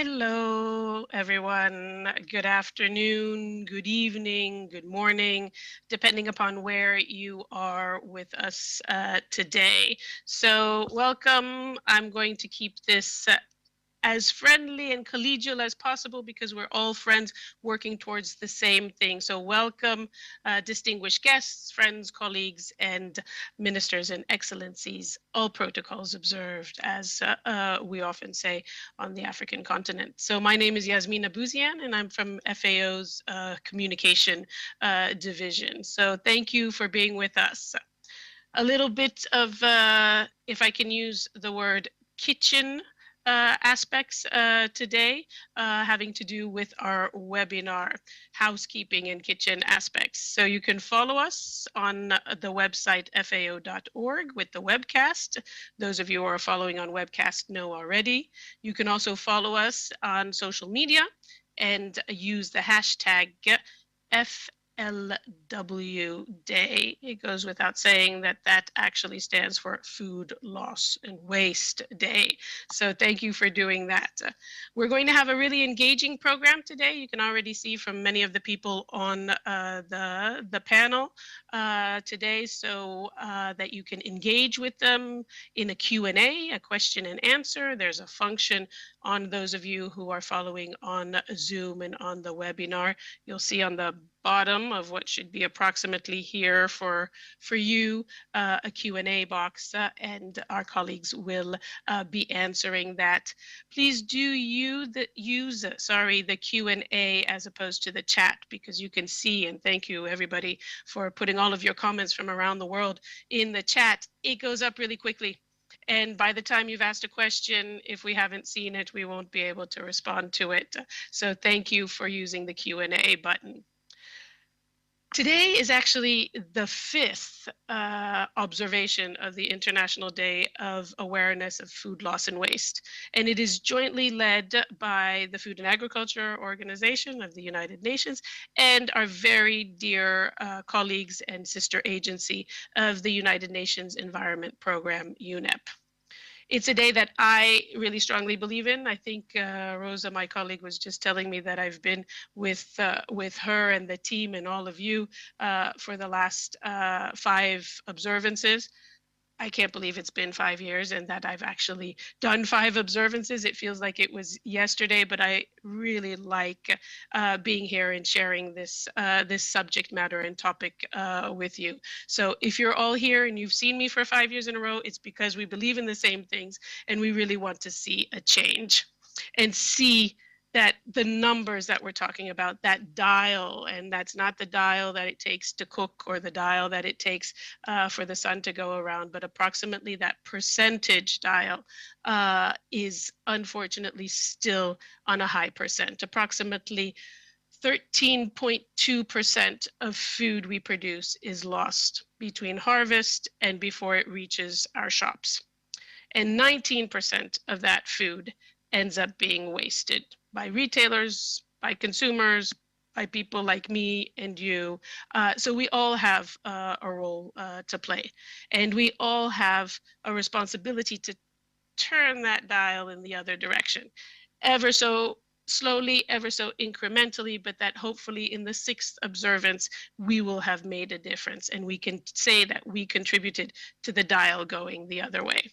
Hello, everyone. Good afternoon, good evening, good morning, depending upon where you are with us today. So, welcome. I'm going to keep this as friendly and collegial as possible because we're all friends working towards the same thing. So welcome, distinguished guests, friends, colleagues, and ministers and excellencies, all protocols observed, as we often say on the African continent. So my name is Yasmina Bouzian, and I'm from FAO's Communication Division. So thank you for being with us. A little bit of, if I can use the word kitchen aspects today, having to do with our webinar, housekeeping and kitchen aspects. So you can follow us on the website fao.org with the webcast. Those of you who are following on webcast know already. You can also follow us on social media and use the hashtag FLW Day. It goes without saying that that actually stands for Food Loss and Waste Day. So thank you for doing that. We're going to have a really engaging program today. You can already see from many of the people on the panel today, so that you can engage with them in a Q&A, a question and answer. There's a function on those of you who are following on Zoom and on the webinar. You'll see on the bottom of what should be approximately here for you, a Q&A box, and our colleagues will be answering that. Please do use the Q&A as opposed to the chat, because you can see, and thank you everybody for putting all of your comments from around the world in the chat. It goes up really quickly. And by the time you've asked a question, if we haven't seen it, we won't be able to respond to it. So thank you for using the Q&A button. Today is actually the fifth observation of the International Day of Awareness of Food Loss and Waste, and it is jointly led by the Food and Agriculture Organization of the United Nations and our very dear colleagues and sister agency of the United Nations Environment Program, UNEP. It's a day that I really strongly believe in. I think Rosa, my colleague, was just telling me that I've been with her and the team and all of you for the last 5 observances. I can't believe it's been 5 years and that I've actually done 5 observances. It feels like it was yesterday, but I really like being here and sharing this subject matter and topic with you. So if you're all here and you've seen me for 5 years in a row, it's because we believe in the same things and we really want to see a change and see that the numbers that we're talking about, that dial, and that's not the dial that it takes to cook or the dial that it takes for the sun to go around, but approximately that percentage dial is unfortunately still on a high percent. Approximately 13.2% of food we produce is lost between harvest and before it reaches our shops. And 19% of that food ends up being wasted by retailers, by consumers, by people like me and you. So we all have a role to play. And we all have a responsibility to turn that dial in the other direction, ever so slowly, ever so incrementally, but that hopefully in the 6th observance, we will have made a difference and we can say that we contributed to the dial going the other way.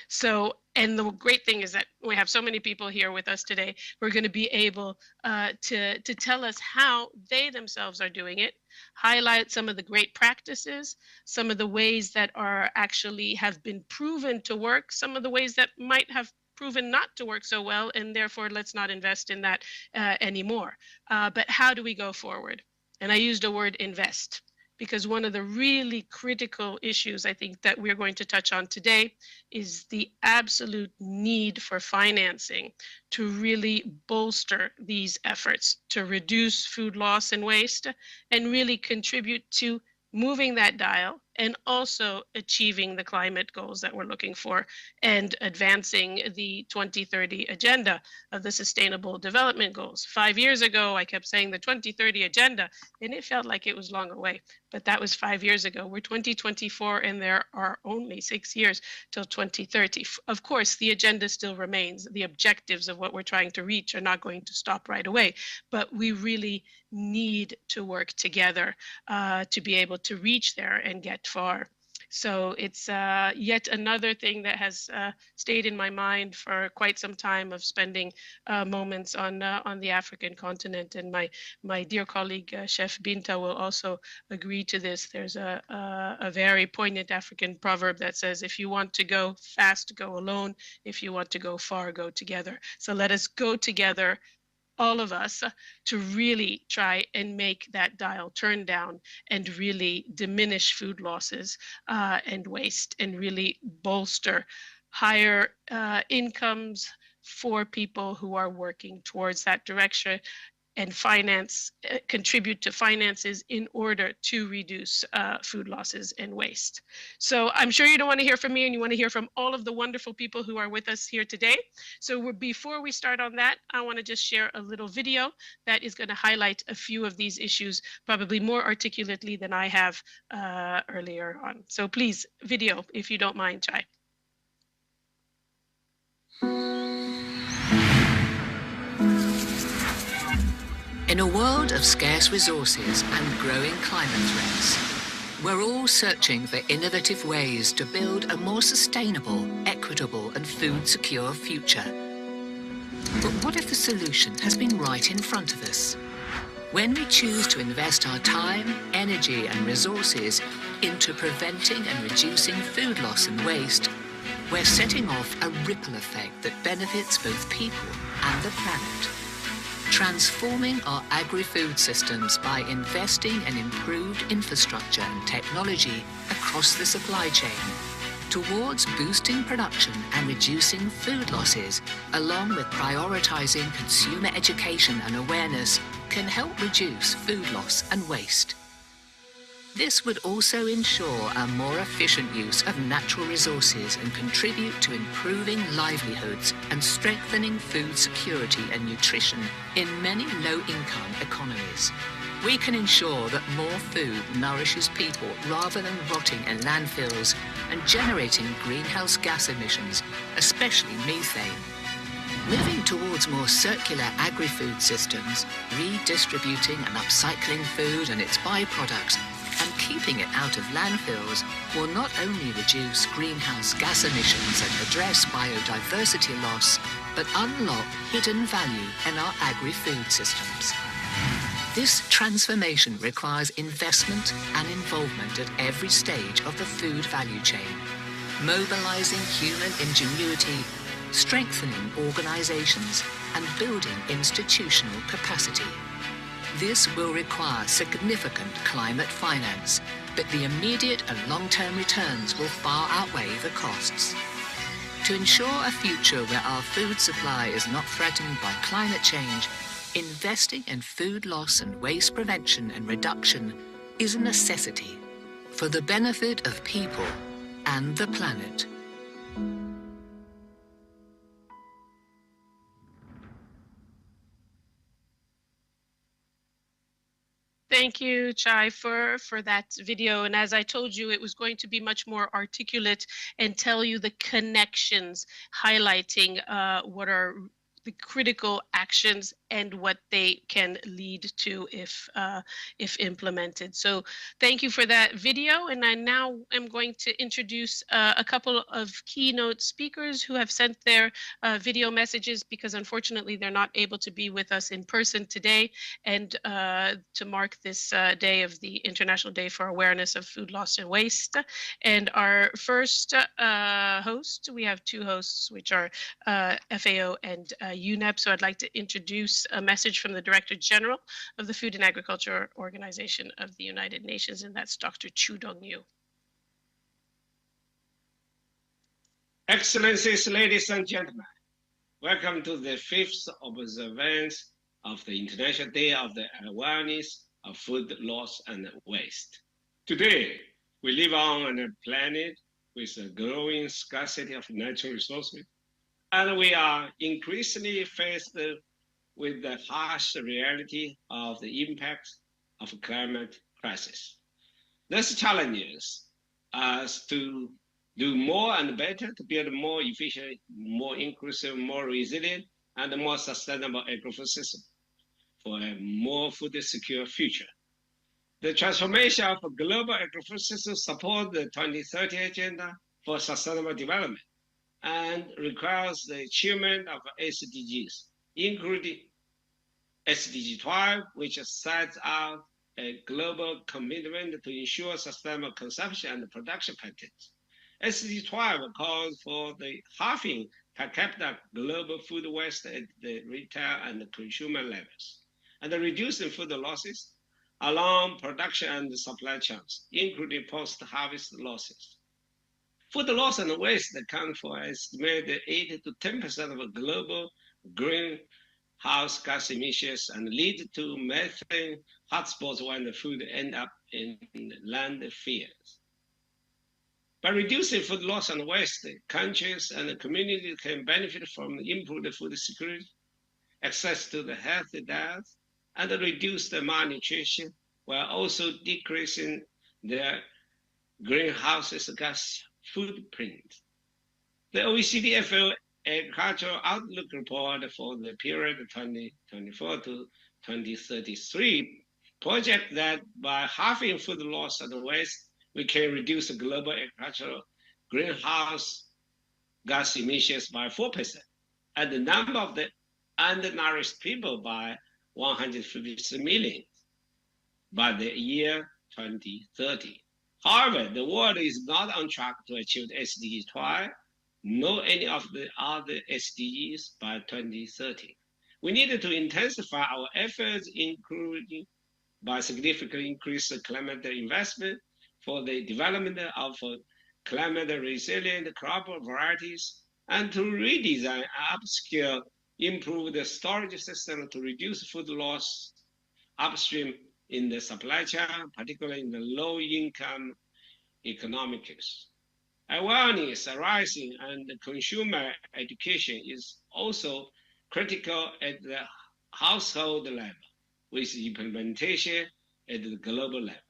So, and the great thing is that we have so many people here with us today who are going to be able to tell us how they themselves are doing it, highlight some of the great practices, some of the ways that are actually have been proven to work, some of the ways that might have proven not to work so well, and therefore let's not invest in that anymore. But how do we go forward? And I used the word invest, because one of the really critical issues I think that we're going to touch on today is the absolute need for financing to really bolster these efforts to reduce food loss and waste and really contribute to moving that dial and also achieving the climate goals that we're looking for and advancing the 2030 agenda of the Sustainable Development Goals. 5 years ago, I kept saying the 2030 agenda, and it felt like it was long away, but that was 5 years ago. We're 2024, and there are only 6 years till 2030. Of course, the agenda still remains. The objectives of what we're trying to reach are not going to stop right away, but we really need to work together to be able to reach there and get far. So it's yet another thing that has stayed in my mind for quite some time, of spending moments on the African continent. And my dear colleague Chef Binta will also agree to this. There's a very poignant African proverb that says, if you want to go fast, go alone. If you want to go far, go together. So let us go together, all of us, to really try and make that dial turn down and really diminish food losses and waste, and really bolster higher incomes for people who are working towards that direction, and contribute to finances in order to reduce food losses and waste. So I'm sure you don't want to hear from me, and you want to hear from all of the wonderful people who are with us here today. So before we start on that, I want to just share a little video that is going to highlight a few of these issues, probably more articulately than I have earlier on. So please, video, if you don't mind, Chai. In a world of scarce resources and growing climate threats, we're all searching for innovative ways to build a more sustainable, equitable, and food-secure future. But what if the solution has been right in front of us? When we choose to invest our time, energy, and resources into preventing and reducing food loss and waste, we're setting off a ripple effect that benefits both people and the planet. Transforming our agri-food systems by investing in improved infrastructure and technology across the supply chain towards boosting production and reducing food losses, along with prioritizing consumer education and awareness, can help reduce food loss and waste. This would also ensure a more efficient use of natural resources and contribute to improving livelihoods and strengthening food security and nutrition in many low-income economies. We can ensure that more food nourishes people rather than rotting in landfills and generating greenhouse gas emissions, especially methane. Moving towards more circular agri-food systems, redistributing and upcycling food and its byproducts, and keeping it out of landfills will not only reduce greenhouse gas emissions and address biodiversity loss, but unlock hidden value in our agri-food systems. This transformation requires investment and involvement at every stage of the food value chain, mobilizing human ingenuity, strengthening organizations, and building institutional capacity. This will require significant climate finance, but the immediate and long-term returns will far outweigh the costs. To ensure a future where our food supply is not threatened by climate change, investing in food loss and waste prevention and reduction is a necessity for the benefit of people and the planet. Thank you, Chai, for that video. And as I told you, it was going to be much more articulate and tell you the connections, highlighting what are the critical actions and what they can lead to if implemented. So thank you for that video. And I now am going to introduce a couple of keynote speakers who have sent their video messages, because unfortunately they're not able to be with us in person today, and to mark this day of the International Day for Awareness of Food Loss and Waste. And our first host, we have two hosts, which are FAO and UNEP. So I'd like to introduce a message from the Director General of the Food and Agriculture Organization of the United Nations, and that's Dr. Chu Dong-yu. Excellencies, ladies and gentlemen, welcome to the 5th observance of the International Day of the Awareness of Food Loss and Waste. Today, We live on a planet with a growing scarcity of natural resources, and we are increasingly faced with the harsh reality of the impact of climate crisis. This challenges us to do more and better to build more efficient, more inclusive, more resilient, and more sustainable agrifood system for a more food secure future. The transformation of a global agrifood system supports the 2030 Agenda for Sustainable Development and requires the achievement of SDGs, including SDG 12, which sets out a global commitment to ensure sustainable consumption and production patterns. SDG 12 calls for the halving per capita global food waste at the retail and consumer levels, and the reducing food losses along production and supply chains, including post-harvest losses. Food loss and waste account for an estimated 8 to 10% of global greenhouse gas emissions and lead to methane hotspots when the food ends up in landfills. By reducing food loss and waste, countries and communities can benefit from improved food security, access to the healthy diet, and reduce the malnutrition, while also decreasing their greenhouse gas footprint. The OECD FAO Agricultural Outlook Report for the period 2024 to 2033 projects that by halving food loss and waste, we can reduce global agricultural greenhouse gas emissions by 4%, and the number of the undernourished people by 153 million by the year 2030. However, the world is not on track to achieve the SDG 12, nor any of the other SDGs by 2030. We need to intensify our efforts, including by significantly increase climate investment for the development of climate resilient crop varieties, and to redesign and upscale, improve the storage system to reduce food loss upstream in the supply chain, particularly in the low-income economies. Awareness arising and consumer education is also critical at the household level, with implementation at the global level.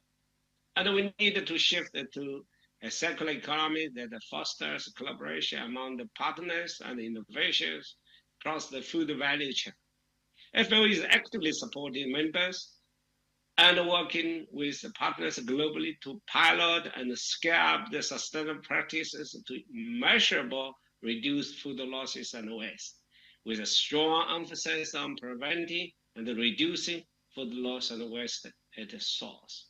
And we need to shift to a circular economy that fosters collaboration among the partners and innovations across the food value chain. FAO is actively supporting members and working with partners globally to pilot and scale up the sustainable practices to measurable reduce food losses and waste, with a strong emphasis on preventing and reducing food loss and waste at the source.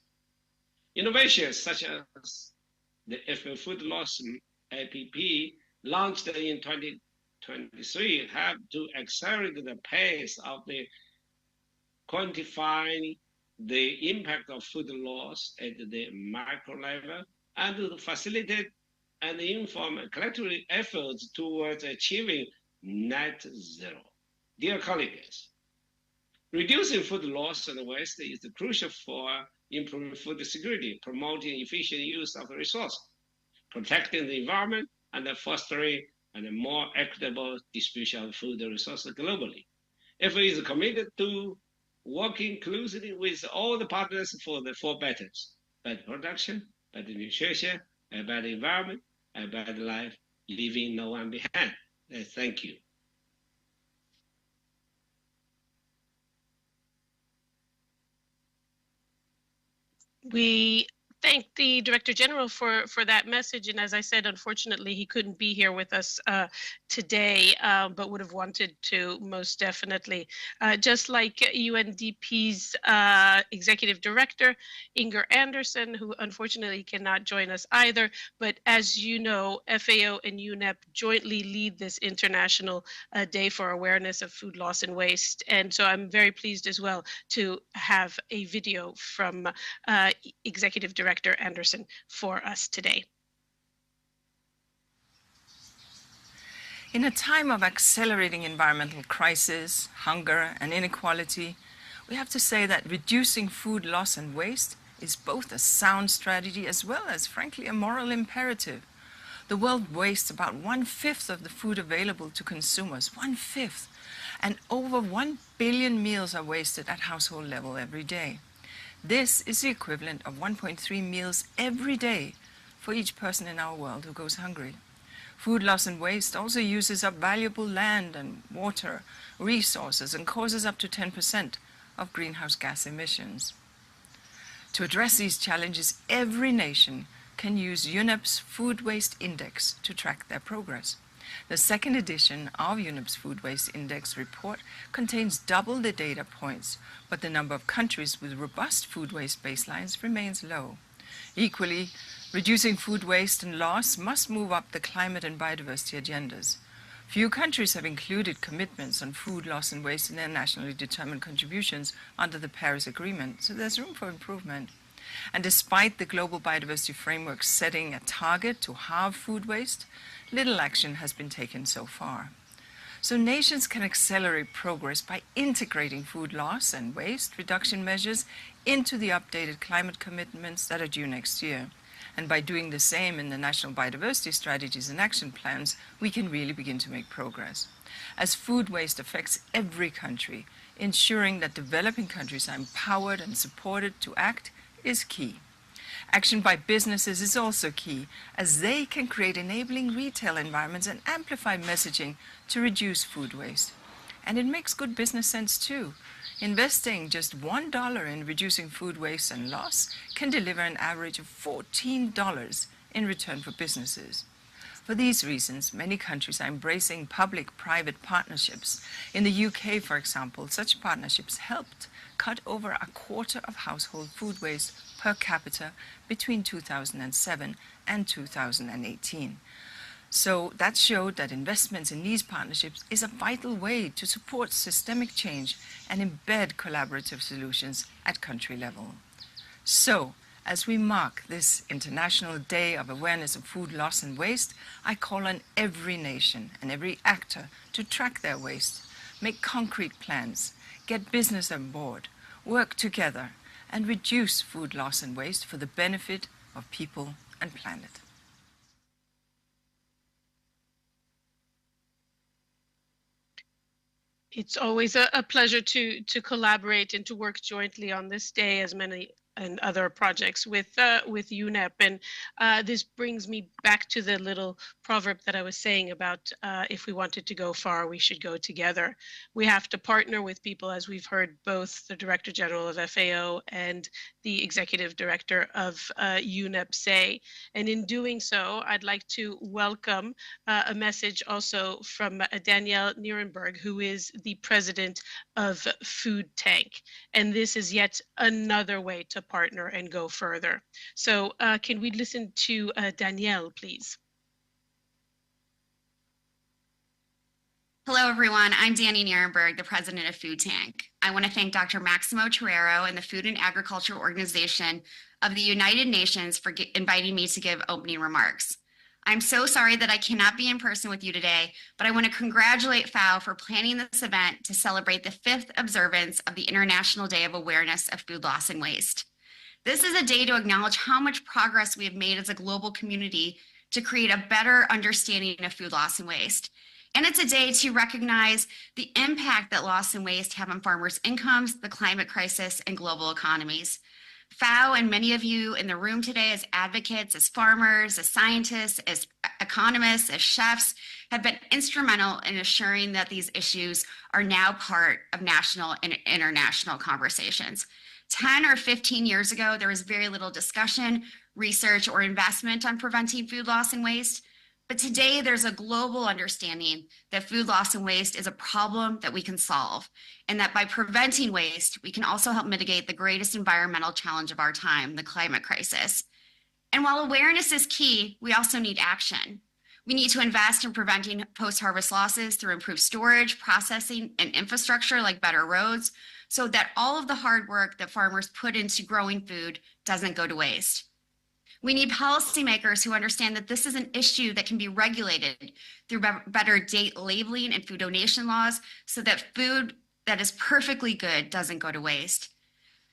Innovations such as the FAO Food Loss APP, launched in 2023, have to accelerate the pace of the quantifying the impact of food loss at the micro level, and to facilitate and inform collective efforts towards achieving net zero. Dear colleagues, reducing food loss and waste is crucial for improving food security, promoting efficient use of resources, protecting the environment, and fostering a more equitable distribution of food resources globally. FAO is committed to working closely with all the partners for the four betters: better production, better nutrition, a better environment, a better life, leaving no one behind. Thank you. We thank the Director General for that message. And as I said, unfortunately, he couldn't be here with us today, but would have wanted to most definitely. Just like UNDP's Executive Director, Inger Anderson, who unfortunately cannot join us either. But as you know, FAO and UNEP jointly lead this International Day for Awareness of Food Loss and Waste. And so I'm very pleased as well to have a video from Executive Director Anderson for us today. In a time of accelerating environmental crisis, hunger, and inequality, we have to say that reducing food loss and waste is both a sound strategy as well as, frankly, a moral imperative. The world wastes about 1/5 of the food available to consumers, 1/5, and over 1 billion meals are wasted at household level every day. This is the equivalent of 1.3 meals every day for each person in our world who goes hungry. Food loss and waste also uses up valuable land and water resources and causes up to 10% of greenhouse gas emissions. To address these challenges, every nation can use UNEP's Food Waste Index to track their progress. The second edition of UNEP's Food Waste Index report contains double the data points, but the number of countries with robust food waste baselines remains low. Equally, reducing food waste and loss must move up the climate and biodiversity agendas. Few countries have included commitments on food loss and waste in their nationally determined contributions under the Paris Agreement, so there's room for improvement. And despite the Global Biodiversity Framework setting a target to halve food waste, little action has been taken so far. So nations can accelerate progress by integrating food loss and waste reduction measures into the updated climate commitments that are due next year. And by doing the same in the national biodiversity strategies and action plans, we can really begin to make progress. As food waste affects every country, ensuring that developing countries are empowered and supported to act is key. Action by businesses is also key, as they can create enabling retail environments and amplify messaging to reduce food waste. And it makes good business sense too. Investing just $1 in reducing food waste and loss can deliver an average of $14 in return for businesses. For these reasons, many countries are embracing public-private partnerships. In the UK, for example, such partnerships helped cut over 1/4 of household food waste per capita between 2007 and 2018. So that showed that investments in these partnerships is a vital way to support systemic change and embed collaborative solutions at country level. So, as we mark this International Day of Awareness of Food Loss and Waste, I call on every nation and every actor to track their waste, make concrete plans, get business on board, work together, and reduce food loss and waste for the benefit of people and planet. It's always a pleasure to collaborate and to work jointly on this day, as many and other projects with UNEP. And this brings me back to the little proverb that I was saying about if we wanted to go far, we should go together. We have to partner with people, as we've heard both the Director General of FAO and the Executive Director of UNEP say. And in doing so, I'd like to welcome a message also from Danielle Nierenberg, who is the President of Food Tank. And this is yet another way to partner and go further. So can we listen to Danielle, please? Hello, everyone. I'm Danny Nierenberg, the president of Food Tank. I want to thank Dr. Maximo Torero and the Food and Agriculture Organization of the United Nations for inviting me to give opening remarks. I'm so sorry that I cannot be in person with you today, but I want to congratulate FAO for planning this event to celebrate the 5th observance of the International Day of Awareness of Food Loss and Waste. This is a day to acknowledge how much progress we have made as a global community to create a better understanding of food loss and waste. And it's a day to recognize the impact that loss and waste have on farmers' incomes, the climate crisis, and global economies. FAO and many of you in the room today as advocates, as farmers, as scientists, as economists, as chefs, have been instrumental in assuring that these issues are now part of national and international conversations. 10 or 15 years ago, there was very little discussion, research, or investment on preventing food loss and waste. But today there's a global understanding that food loss and waste is a problem that we can solve, and that by preventing waste, we can also help mitigate the greatest environmental challenge of our time, the climate crisis. And while awareness is key, we also need action. We need to invest in preventing post-harvest losses through improved storage, processing, and infrastructure like better roads, so that all of the hard work that farmers put into growing food doesn't go to waste. We need policymakers who understand that this is an issue that can be regulated through better date labeling and food donation laws so that food that is perfectly good doesn't go to waste.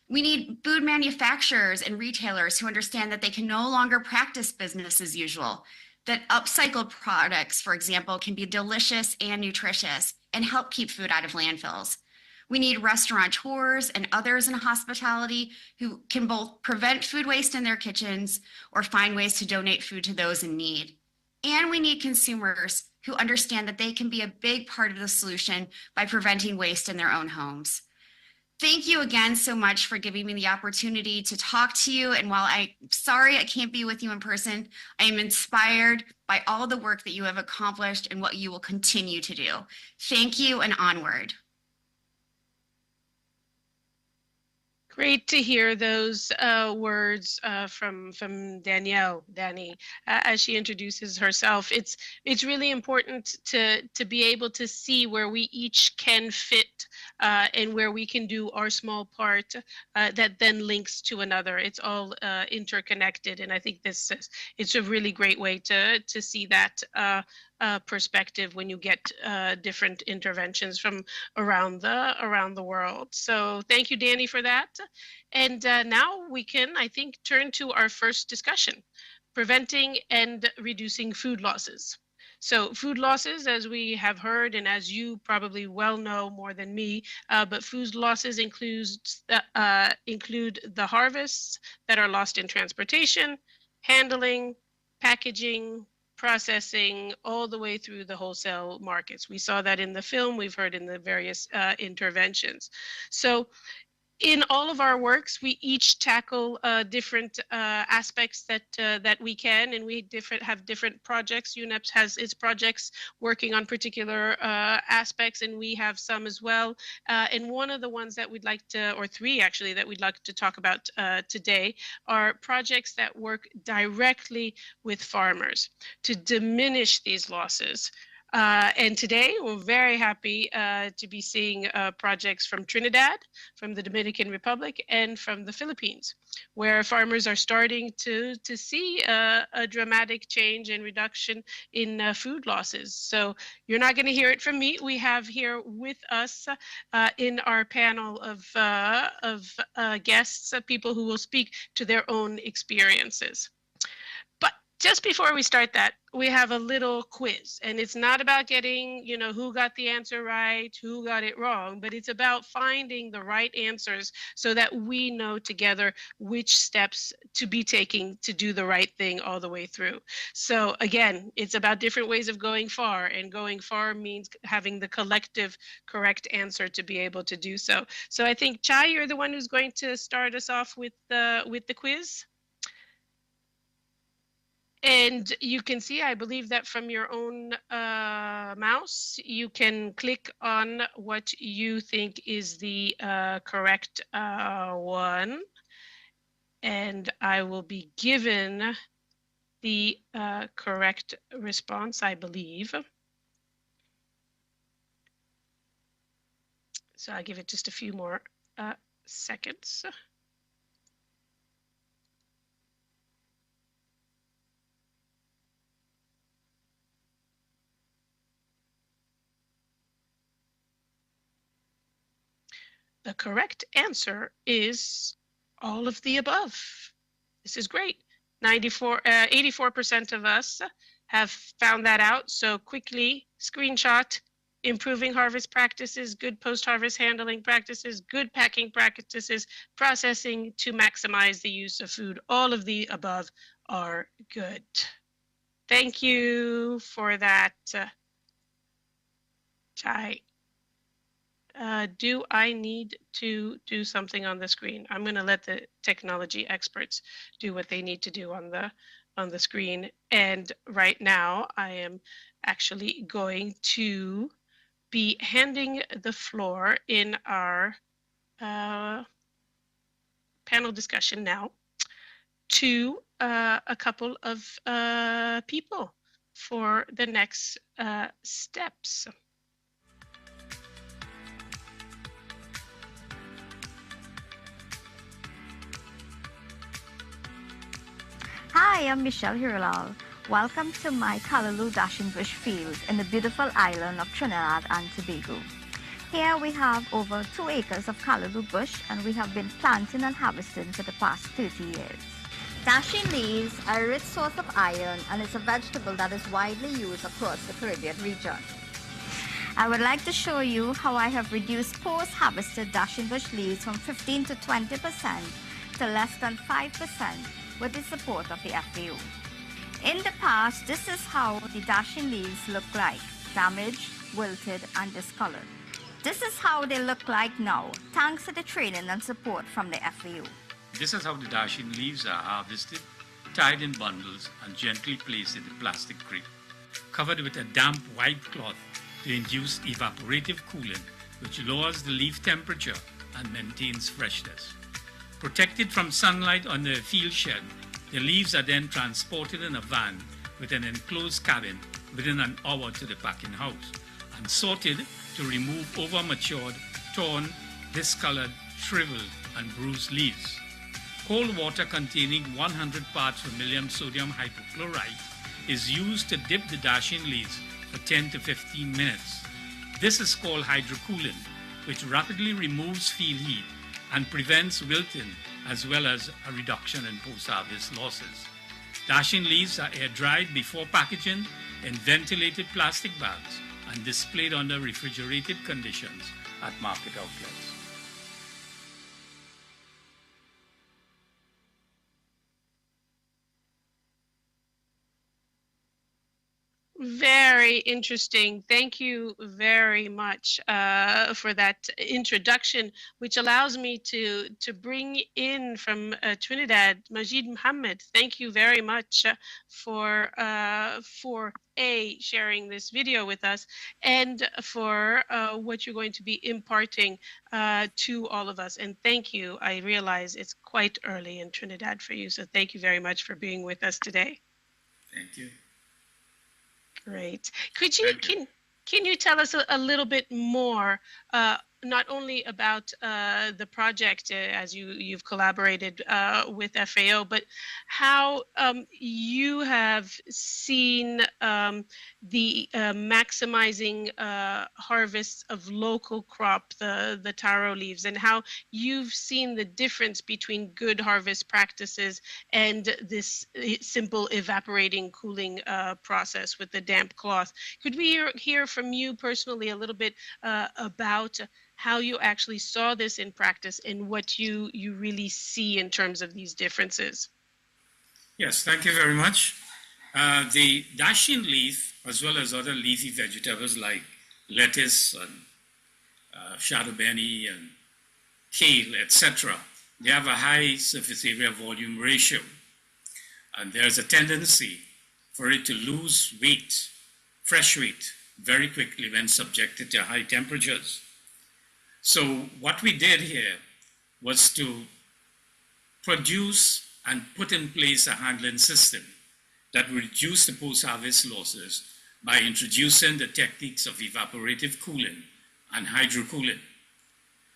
We need food manufacturers and retailers who understand that they can no longer practice business as usual, that upcycled products, for example, can be delicious and nutritious and help keep food out of landfills. We need restaurateurs and others in hospitality who can both prevent food waste in their kitchens or find ways to donate food to those in need. And we need consumers who understand that they can be a big part of the solution by preventing waste in their own homes. Thank you again so much for giving me the opportunity to talk to you. And while I'm sorry I can't be with you in person, I am inspired by all the work that you have accomplished and what you will continue to do. Thank you and onward. Great to hear those words from Danny, as she introduces herself. It's really important to be able to see where we each can fit and where we can do our small part that then links to another. It's all interconnected, and I think it's a really great way to see that perspective when you get different interventions from around the world. So thank you, Danny, for that. And now we can, I think, turn to our first discussion: preventing and reducing food losses. So food losses, as we have heard, and as you probably well know more than me, but food losses include the harvests that are lost in transportation, handling, packaging, processing, all the way through the wholesale markets. We saw that in the film, we've heard in the various interventions. So in all of our works, we each tackle different aspects that we can, and we have different projects. UNEP has its projects working on particular aspects, and we have some as well. And one of the ones that we'd like to, or three actually, that we'd like to talk about today are projects that work directly with farmers to diminish these losses. And today we're very happy to be seeing projects from Trinidad, from the Dominican Republic, and from the Philippines, where farmers are starting to see a dramatic change and reduction in food losses. So you're not going to hear it from me. We have here with us in our panel of guests, people who will speak to their own experiences. Just before we start that, we have a little quiz, and it's not about getting, who got the answer right, who got it wrong, but it's about finding the right answers so that we know together which steps to be taking to do the right thing all the way through. So again, it's about different ways of going far, and going far means having the collective correct answer to be able to do so. So I think, Chai, you're the one who's going to start us off with the quiz. And you can see, I believe that from your own mouse, you can click on what you think is the correct one. And I will be given the correct response, I believe. So I'll give it just a few more seconds. The correct answer is all of the above. This is great. 84% of us have found that out. So quickly screenshot: improving harvest practices, good post-harvest handling practices, good packing practices, processing to maximize the use of food. All of the above are good. Thank you for that, Chai. Do I need to do something on the screen? I'm going to let the technology experts do what they need to do on the screen. And right now, I am actually going to be handing the floor in our panel discussion now to a couple of people for the next steps. Hi, I'm Michelle Hirulal. Welcome to my Kalaloo Dashing Bush Field in the beautiful island of Trinidad and Tobago. Here we have over 2 acres of callaloo bush, and we have been planting and harvesting for the past 30 years. Dasheen leaves are a rich source of iron and is a vegetable that is widely used across the Caribbean region. I would like to show you how I have reduced post-harvested dasheen bush leaves from 15 to 20% to less than 5% with the support of the FAO. In the past, this is how the dasheen leaves look like: damaged, wilted, and discolored. This is how they look like now, thanks to the training and support from the FAO. This is how the dasheen leaves are harvested, tied in bundles, and gently placed in the plastic crate, covered with a damp white cloth to induce evaporative cooling, which lowers the leaf temperature and maintains freshness. Protected from sunlight on the field shed, the leaves are then transported in a van with an enclosed cabin within an hour to the packing house and sorted to remove over-matured, torn, discolored, shriveled, and bruised leaves. Cold water containing 100 parts per million sodium hypochlorite is used to dip the dasheen leaves for 10 to 15 minutes. This is called hydrocooling, which rapidly removes field heat and prevents wilting, as well as a reduction in post-harvest losses. Dasheen leaves are air-dried before packaging in ventilated plastic bags and displayed under refrigerated conditions at market outlets. Very interesting. Thank you very much for that introduction, which allows me to bring in from Trinidad, Majid Mohammed. Thank you very much for sharing this video with us, and for what you're going to be imparting to all of us. And thank you. I realize it's quite early in Trinidad for you, so thank you very much for being with us today. Thank you. Great. Could you can you tell us a little bit more, not only about the project as you've collaborated with FAO, but how you have seen the maximizing harvests of local crop, the taro leaves, and how you've seen the difference between good harvest practices and this simple evaporating cooling process with the damp cloth. Could we hear from you personally a little bit about how you actually saw this in practice and what you really see in terms of these differences? Yes, thank you very much. The dasheen leaf, as well as other leafy vegetables like lettuce and shadow benny and kale, etc., they have a high surface area volume ratio. And there's a tendency for it to lose weight, fresh weight, very quickly when subjected to high temperatures. So what we did here was to produce and put in place a handling system that would reduce the post-harvest losses by introducing the techniques of evaporative cooling and hydrocooling.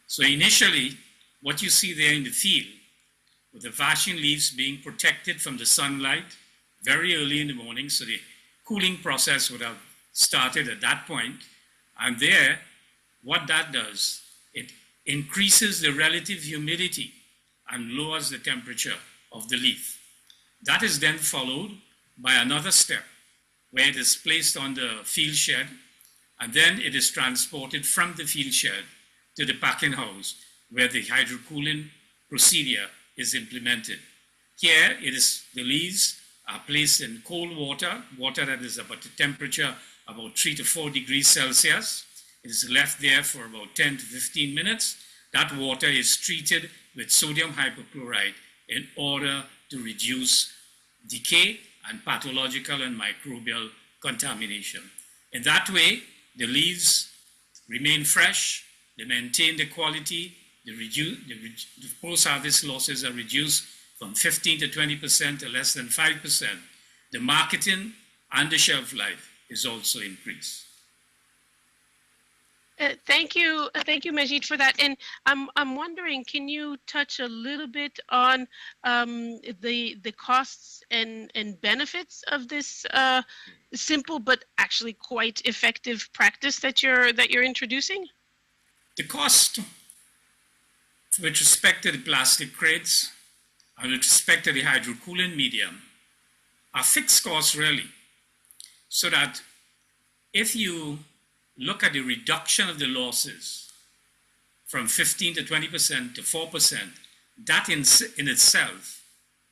So initially, what you see there in the field, with the dasheen leaves being protected from the sunlight very early in the morning, so the cooling process would have started at that point. And there, what that does, it increases the relative humidity and lowers the temperature of the leaf. That is then followed by another step where it is placed on the field shed, and then it is transported from the field shed to the packing house where the hydrocooling procedure is implemented. Here, the leaves are placed in cold water, water that is about a temperature about 3 to 4 degrees Celsius. It is left there for about 10 to 15 minutes. That water is treated with sodium hypochlorite in order to reduce decay and pathological and microbial contamination. In that way, the leaves remain fresh, they maintain the quality, the post-harvest losses are reduced from 15 to 20% to less than 5%. The marketing and the shelf life is also increased. Thank you, Majid, for that. And I'm wondering, can you touch a little bit on the costs and benefits of this simple but actually quite effective practice that you're introducing? The cost with respect to the plastic crates and with respect to the hydrocooling medium are fixed costs really. So that if you look at the reduction of the losses from 15 to 20% to 4%, that in itself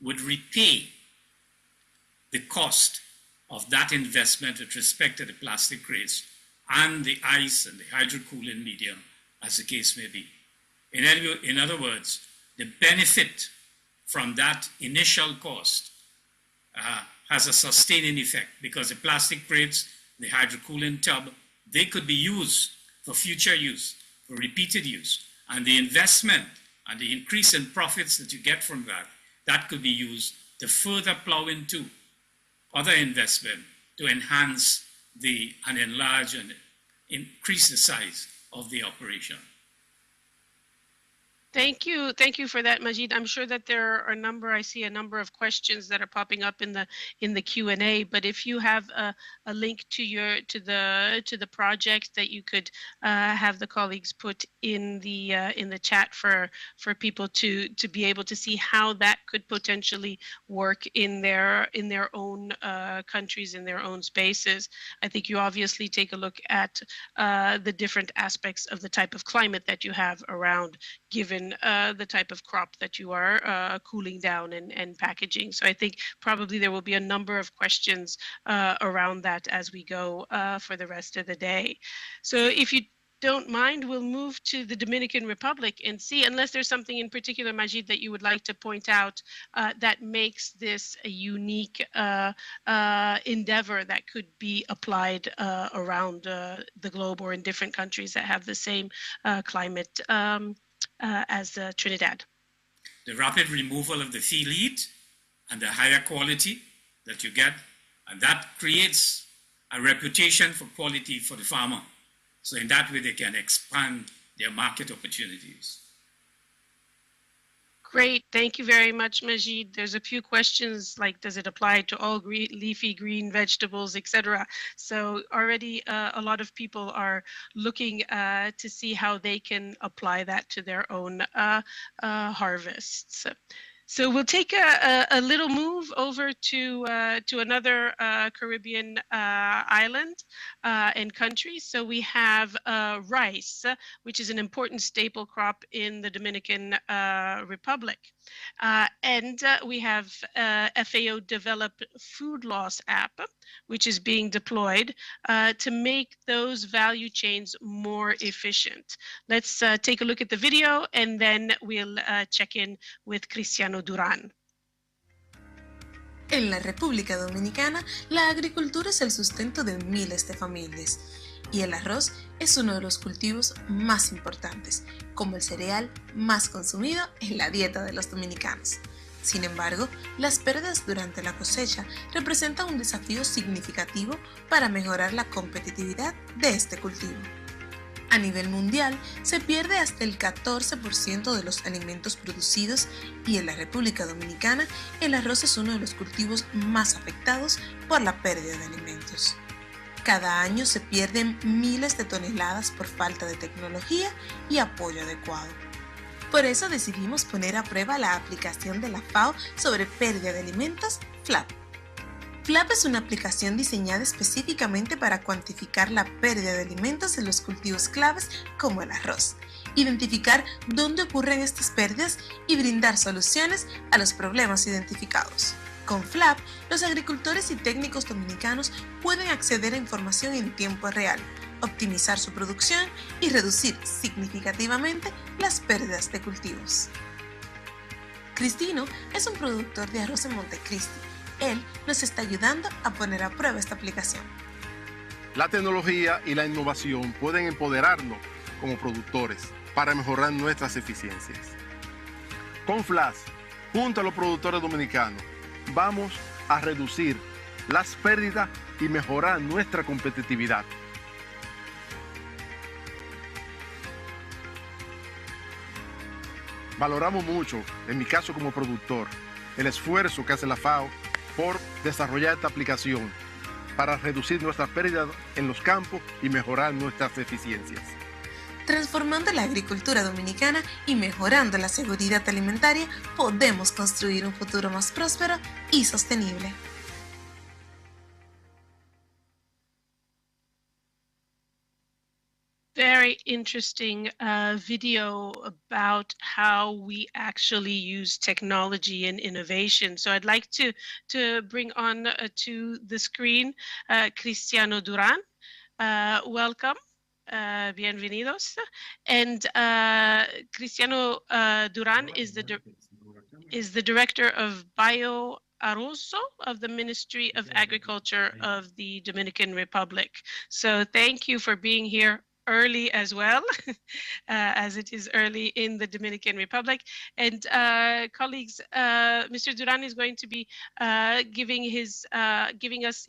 would repay the cost of that investment with respect to the plastic crates and the ice and the hydrocooling medium, as the case may be. In other words, the benefit from that initial cost has a sustaining effect, because the plastic crates, the hydrocooling tub, they could be used for future use, for repeated use. And the investment and the increase in profits that you get from that, that could be used to further plow into other investment to enhance and enlarge and increase the size of the operation. Thank you for that, Majid. I'm sure that there are I see a number of questions that are popping up in the Q&A. But if you have a link to the project that you could have the colleagues put in the chat for people to be able to see how that could potentially work in their own countries, in their own spaces. I think you obviously take a look at the different aspects of the type of climate that you have around, given the type of crop that you are cooling down and packaging. So I think probably there will be a number of questions around that as we go for the rest of the day. So if you don't mind, we'll move to the Dominican Republic and see, unless there's something in particular, Majid, that you would like to point out that makes this a unique endeavor that could be applied around the globe or in different countries that have the same climate as Trinidad. The rapid removal of the field heat and the higher quality that you get, and that creates a reputation for quality for the farmer. So in that way, they can expand their market opportunities. Great, thank you very much, Majid. There's a few questions like, does it apply to all leafy green vegetables, etc.? So already a lot of people are looking to see how they can apply that to their own harvests. So we'll take a little move over to another Caribbean island and country. So we have rice, which is an important staple crop in the Dominican Republic. And we have FAO developed food loss app, which is being deployed to make those value chains more efficient. Let's take a look at the video, and then we'll check in with Cristiano Durán. En la República Dominicana, la agricultura es el sustento de miles de familias y el arroz es uno de los cultivos más importantes, como el cereal más consumido en la dieta de los dominicanos. Sin embargo, las pérdidas durante la cosecha representan un desafío significativo para mejorar la competitividad de este cultivo. A nivel mundial, se pierde hasta el 14% de los alimentos producidos y en la República Dominicana el arroz es uno de los cultivos más afectados por la pérdida de alimentos. Cada año se pierden miles de toneladas por falta de tecnología y apoyo adecuado. Por eso decidimos poner a prueba la aplicación de la FAO sobre pérdida de alimentos, FLAP. FLAP es una aplicación diseñada específicamente para cuantificar la pérdida de alimentos en los cultivos claves como el arroz, identificar dónde ocurren estas pérdidas y brindar soluciones a los problemas identificados. Con FLAP, los agricultores y técnicos dominicanos pueden acceder a información en tiempo real, optimizar su producción y reducir significativamente las pérdidas de cultivos. Cristino es un productor de arroz en Montecristi. Él nos está ayudando a poner a prueba esta aplicación. La tecnología y la innovación pueden empoderarnos como productores para mejorar nuestras eficiencias. Con FLAP, junto a los productores dominicanos, vamos a reducir las pérdidas y mejorar nuestra competitividad. Valoramos mucho, en mi caso como productor, el esfuerzo que hace la FAO por desarrollar esta aplicación para reducir nuestras pérdidas en los campos y mejorar nuestras eficiencias. Transformando la agricultura dominicana y mejorando la seguridad alimentaria, podemos construir un futuro más próspero y sostenible. Very interesting video about how we actually use technology and innovation. So I'd like to bring on to the screen Cristiano Duran. Welcome. Bienvenidos. And Cristiano Duran is the director of Aroso of the Ministry of Agriculture of the Dominican Republic. So thank you for being here early as well, as it is early in the Dominican Republic. And colleagues, Mr. Duran is going to be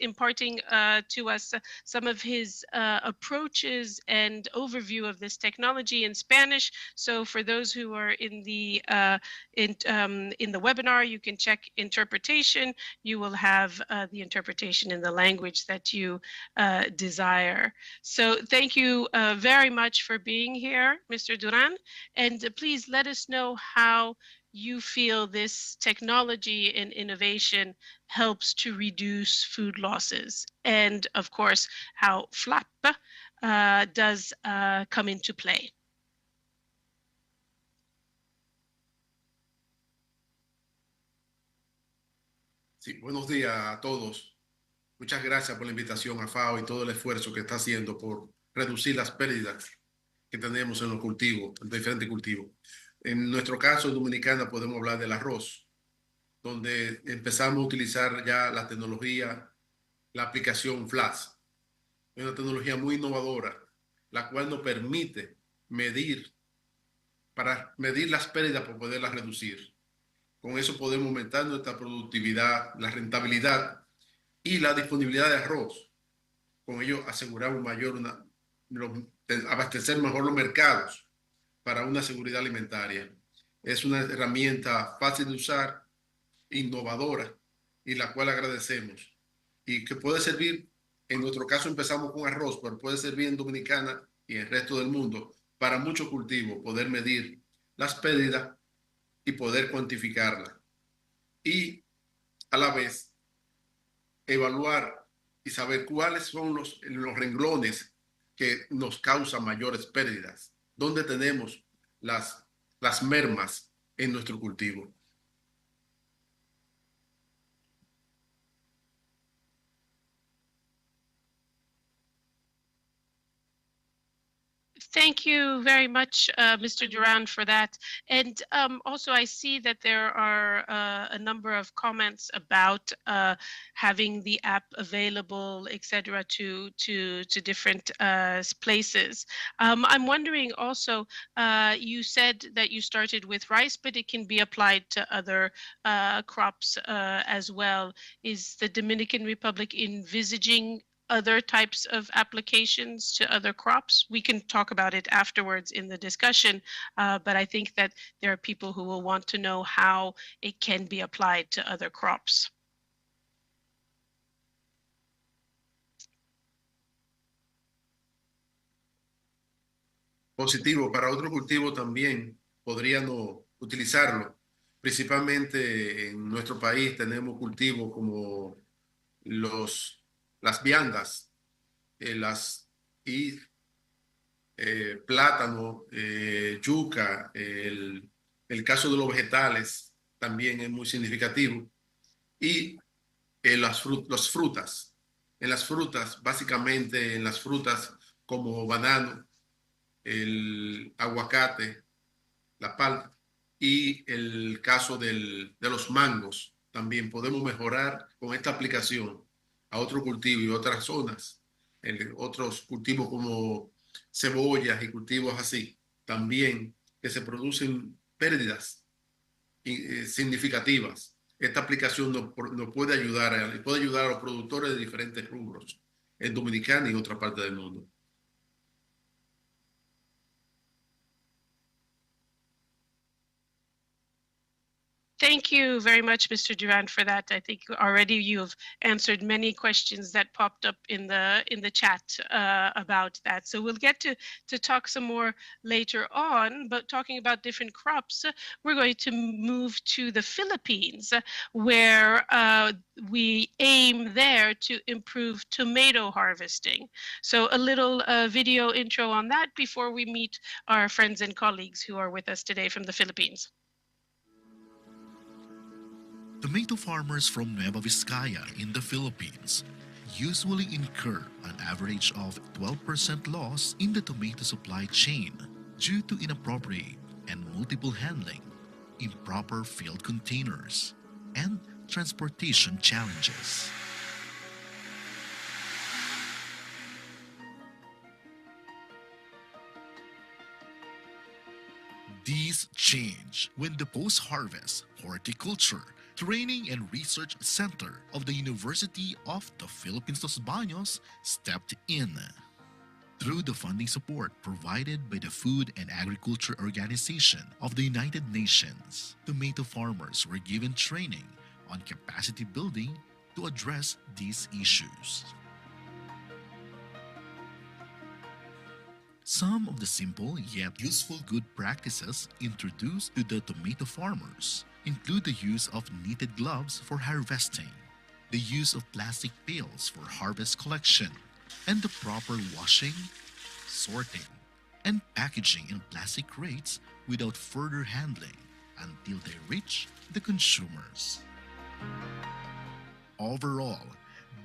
imparting to us some of his approaches and overview of this technology in Spanish. So for those who are in the webinar, you can check interpretation. You will have the interpretation in the language that you desire. So thank you very much for being here, Mr. Duran. And please let us know how you feel this technology and innovation helps to reduce food losses. And of course, how FLAP does come into play. Sí, buenos días a todos. Muchas gracias por la invitación a FAO y todo el esfuerzo que está haciendo por reducir las pérdidas que tenemos en los cultivos, en diferentes cultivos. En nuestro caso, en Dominicana, podemos hablar del arroz, donde empezamos a utilizar ya la tecnología, la aplicación FLAS. Es una tecnología muy innovadora, la cual nos permite medir las pérdidas para poderlas reducir. Con eso podemos aumentar nuestra productividad, la rentabilidad y la disponibilidad de arroz. Con ello aseguramos abastecer mejor los mercados para una seguridad alimentaria. Es una herramienta fácil de usar, innovadora, y la cual agradecemos. Y que puede servir, en nuestro caso empezamos con arroz, pero puede servir en Dominicana y en el resto del mundo para muchos cultivos, poder medir las pérdidas y poder cuantificarlas. Y a la vez evaluar y saber cuáles son los renglones que nos causan mayores pérdidas, dónde tenemos las mermas en nuestro cultivo. Thank you very much, Mr. Duran, for that. And also, I see that there are a number of comments about having the app available, etc., to different places. I'm wondering also, you said that you started with rice, but it can be applied to other crops as well. Is the Dominican Republic envisaging other types of applications to other crops? We can talk about it afterwards in the discussion, but I think that there are people who will want to know how it can be applied to other crops. Positivo, para otro cultivo también podríamos utilizarlo. Principalmente en nuestro país tenemos cultivos como las viandas, plátano, yuca, el caso de los vegetales también es muy significativo. Y las frutas. En las frutas, básicamente en las frutas como banano, el aguacate, la palta y el caso de los mangos, también podemos mejorar con esta aplicación a otro cultivo y otras zonas, en otros cultivos como cebollas y cultivos así, también que se producen pérdidas significativas. Esta aplicación nos puede ayudar a los productores de diferentes rubros en Dominicana y en otra parte del mundo. Thank you very much, Mr. Durant, for that. I think already you have answered many questions that popped up in the chat about that. So we'll get to talk some more later on. But talking about different crops, we're going to move to the Philippines, where we aim there to improve tomato harvesting. So a little video intro on that before we meet our friends and colleagues who are with us today from the Philippines. Tomato farmers from Nueva Vizcaya in the Philippines usually incur an average of 12% loss in the tomato supply chain due to inappropriate and multiple handling, improper filled containers, and transportation challenges. These change when the post-harvest horticulture Training and Research Center of the University of the Philippines Los Baños stepped in. Through the funding support provided by the Food and Agriculture Organization of the United Nations, tomato farmers were given training on capacity building to address these issues. Some of the simple yet useful good practices introduced to the tomato farmers include the use of knitted gloves for harvesting, the use of plastic pails for harvest collection, and the proper washing, sorting, and packaging in plastic crates without further handling until they reach the consumers. Overall,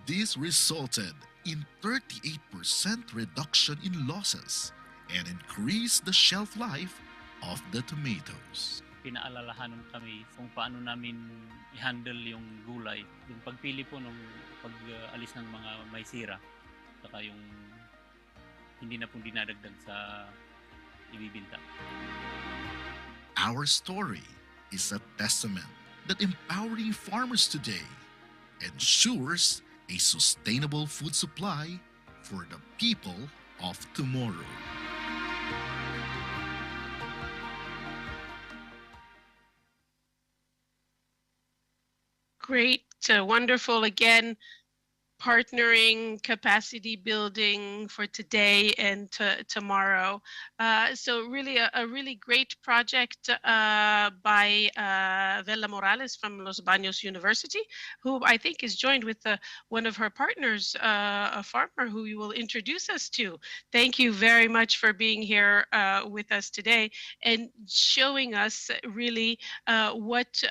this resulted in 38% reduction in losses and increased the shelf life of the tomatoes. Pinaalalahanan kami kung paano namin i-handle yung gulay, yung pagpili po nung pag-alis ng mga may sira, saka yung hindi na po dinadagdag sa ibibinta. Our story is a testament that empowering farmers today ensures a sustainable food supply for the people of tomorrow. Great, wonderful again. Partnering, capacity building for today and tomorrow. So really a really great project by Vela Morales from Los Baños University, who I think is joined with one of her partners, a farmer who you will introduce us to. Thank you very much for being here with us today and showing us really what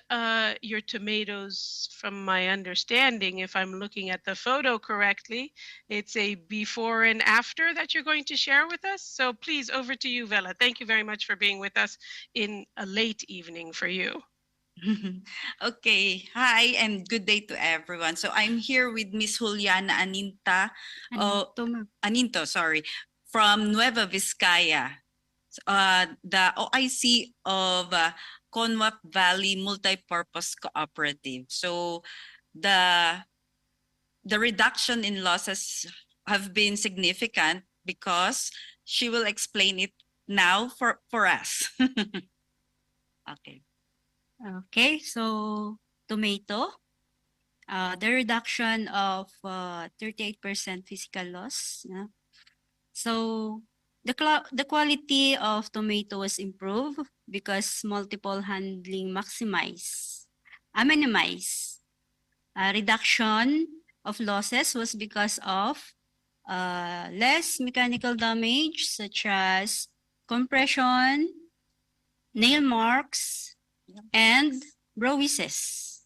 your tomatoes, from my understanding, if I'm looking at the photo correctly, it's a before and after that you're going to share with us. So please, over to you, Vela. Thank you very much for being with us in a late evening for you. Okay, hi and good day to everyone. So I'm here with Miss Juliana Aninto, sorry, from Nueva Vizcaya, the OIC of Conwap Valley Multipurpose Cooperative. So the reduction in losses have been significant because she will explain it now for us. Okay. Okay, so tomato, the reduction of 38% physical loss. Yeah. So the quality of tomato was improved because multiple handling minimize. Reduction of losses was because of less mechanical damage such as compression, nail marks, and broises.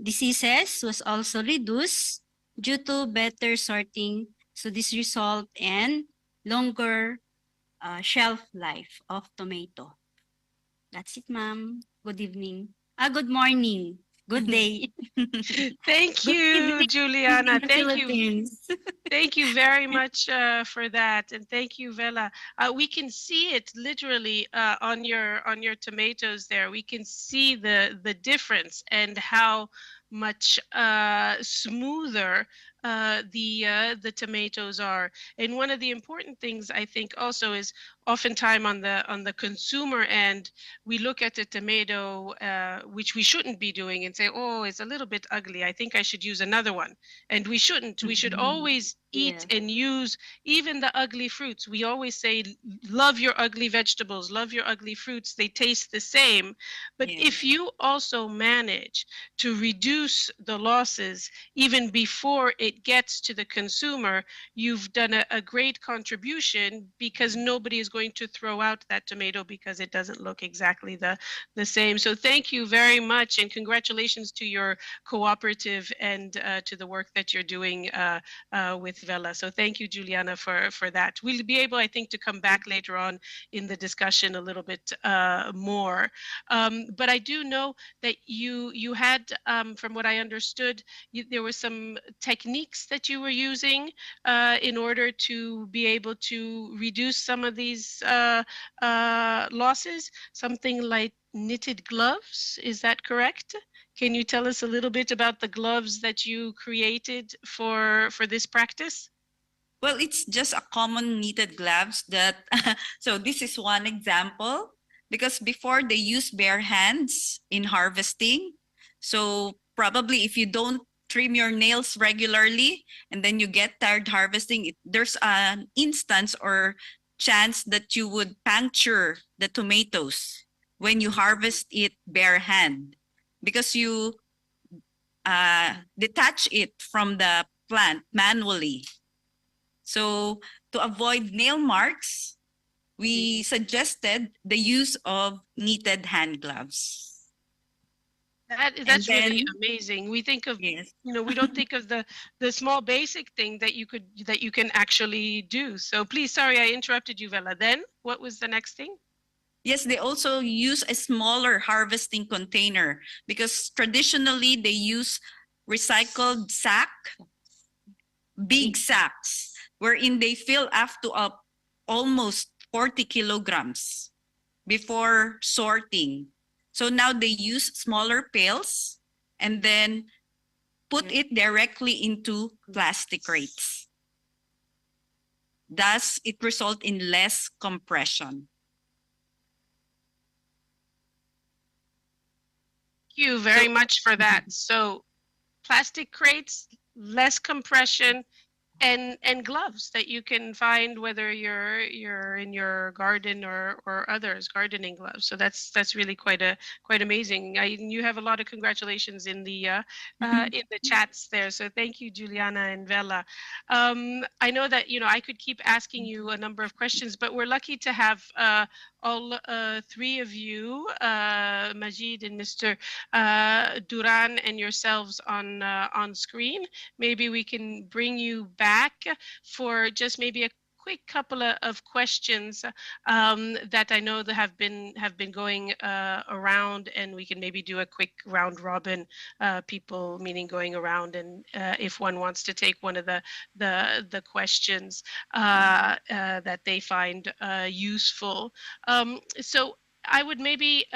Diseases was also reduced due to better sorting, so this result in longer shelf life of tomato. That's it, ma'am. Good evening. Good morning. Good day. Thank you, Juliana. Thank you. Thank you very much for that, and thank you, Vela. We can see it literally on your tomatoes there. We can see the difference and how much smoother the tomatoes are. And one of the important things I think also is oftentimes on the consumer end, we look at a tomato, which we shouldn't be doing, and say, oh, it's a little bit ugly. I think I should use another one. And we shouldn't. We should always eat and use even the ugly fruits. We always say, love your ugly vegetables, love your ugly fruits. They taste the same. But if you also manage to reduce the losses even before it gets to the consumer, you've done a great contribution, because nobody is going to throw out that tomato because it doesn't look exactly the same. So thank you very much, and congratulations to your cooperative and to the work that you're doing with Vela. So thank you, Juliana, for that. We'll be able, I think, to come back later on in the discussion a little bit more. But I do know that you had, from what I understood, there were some techniques that you were using in order to be able to reduce some of these losses, something like knitted gloves. Is that correct? Can you tell us a little bit about the gloves that you created for this practice? Well, it's just a common knitted gloves that, so this is one example, because before they use bare hands in harvesting. So probably if you don't trim your nails regularly and then you get tired harvesting, there's an instance or chance that you would puncture the tomatoes when you harvest it bare hand, because you detach it from the plant manually. So to avoid nail marks, we suggested the use of knitted hand gloves. That's really amazing. We think of, we don't think of the small basic thing that you can actually do. So please, sorry, I interrupted you, Vela. Then what was the next thing? Yes, they also use a smaller harvesting container, because traditionally they use recycled big sacks, wherein they fill up to almost 40 kilograms before sorting. So now they use smaller pails and then put it directly into plastic crates. Thus, it results in less compression. Thank you very much for that. So plastic crates, less compression, and gloves that you can find, whether you're in your garden or others, gardening gloves. So that's really quite amazing. You have a lot of congratulations in the chats there. So thank you, Juliana and Vela. I know that I could keep asking you a number of questions, but we're lucky to have all three of you, Majid and Mr. Duran and yourselves on screen. Maybe we can bring you back for just maybe a quick couple of questions that I know that have been going around, and we can maybe do a quick round robin, people meaning going around, and if one wants to take one of the questions that they find useful. So I would maybe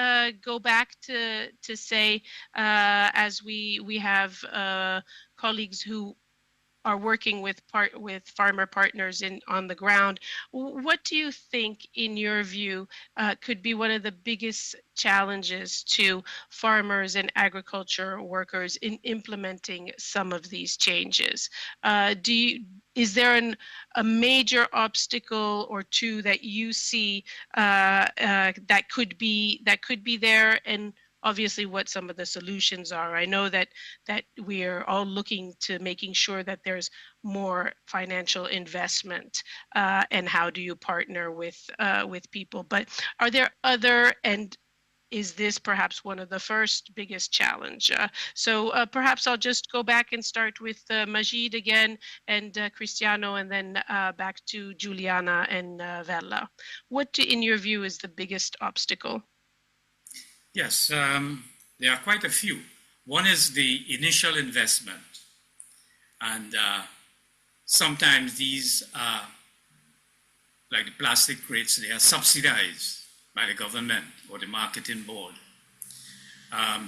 go back to say, as we have colleagues who are working with farmer partners on the ground. What do you think, in your view, could be one of the biggest challenges to farmers and agriculture workers in implementing some of these changes? Is there a major obstacle or two that you see that could be there, and obviously what some of the solutions are? I know that we are all looking to making sure that there's more financial investment, and how do you partner with people? But are there other, and is this perhaps one of the first biggest challenge? So perhaps I'll just go back and start with Majid again, and Cristiano, and then back to Juliana and Vela. What, in your view, is the biggest obstacle? Yes, there are quite a few. One is the initial investment. And sometimes these are, like the plastic crates, they are subsidized by the government or the marketing board.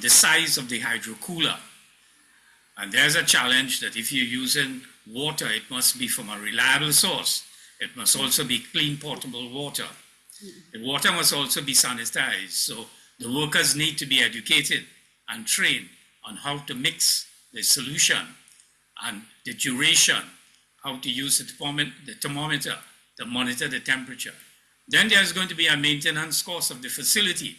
The size of the hydro cooler And there's a challenge that if you're using water, it must be from a reliable source. It must also be clean, potable water. The water must also be sanitized. So the workers need to be educated and trained on how to mix the solution and the duration, how to use the thermometer to monitor the temperature. Then there's going to be a maintenance cost of the facility,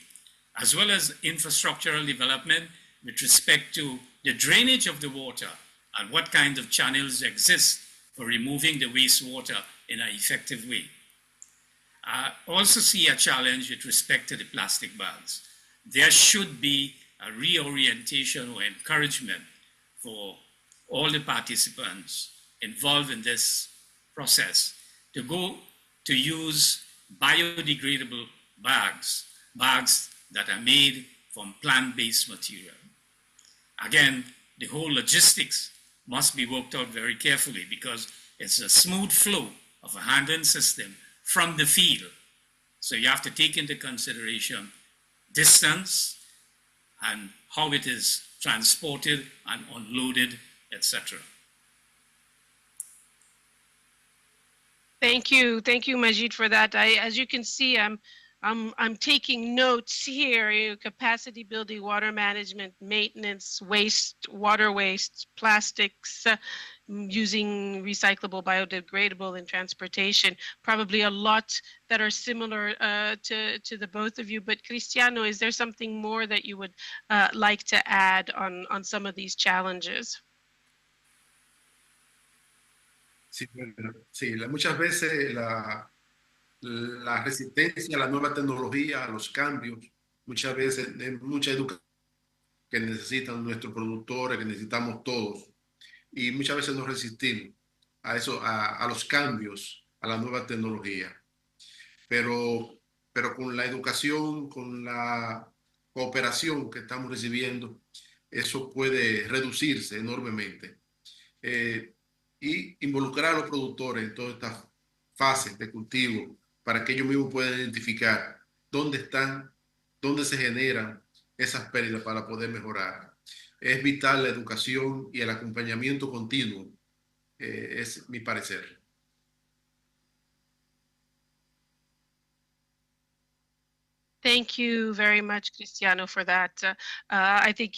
as well as infrastructural development with respect to the drainage of the water and what kind of channels exist for removing the wastewater in an effective way. I also see a challenge with respect to the plastic bags. There should be a reorientation or encouragement for all the participants involved in this process to go to use biodegradable bags that are made from plant-based material. Again, the whole logistics must be worked out very carefully because it's a smooth flow of a handling system from the field. So you have to take into consideration distance and how it is transported and unloaded, etc. Thank you, Majid, for that. As you can see, I'm taking notes here. Capacity building, water management, maintenance, water waste, plastics, using recyclable, biodegradable in transportation. Probably a lot that are similar to the both of you. But Cristiano, is there something more that you would like to add on some of these challenges? Sí, sí, muchas veces la resistencia a la nueva tecnología, a los cambios, muchas veces es mucha educación que necesitan nuestros productores, que necesitamos todos, y muchas veces nos resistimos a eso, a los cambios, a la nueva tecnología. Pero con la educación, con la cooperación que estamos recibiendo, eso puede reducirse enormemente. Y involucrar a los productores en todas estas fases de cultivo para que ellos mismos puedan identificar dónde están, dónde se generan esas pérdidas para poder mejorar. Es vital la educación y el acompañamiento continuo, es mi parecer. Thank you very much, Cristiano, for that. I think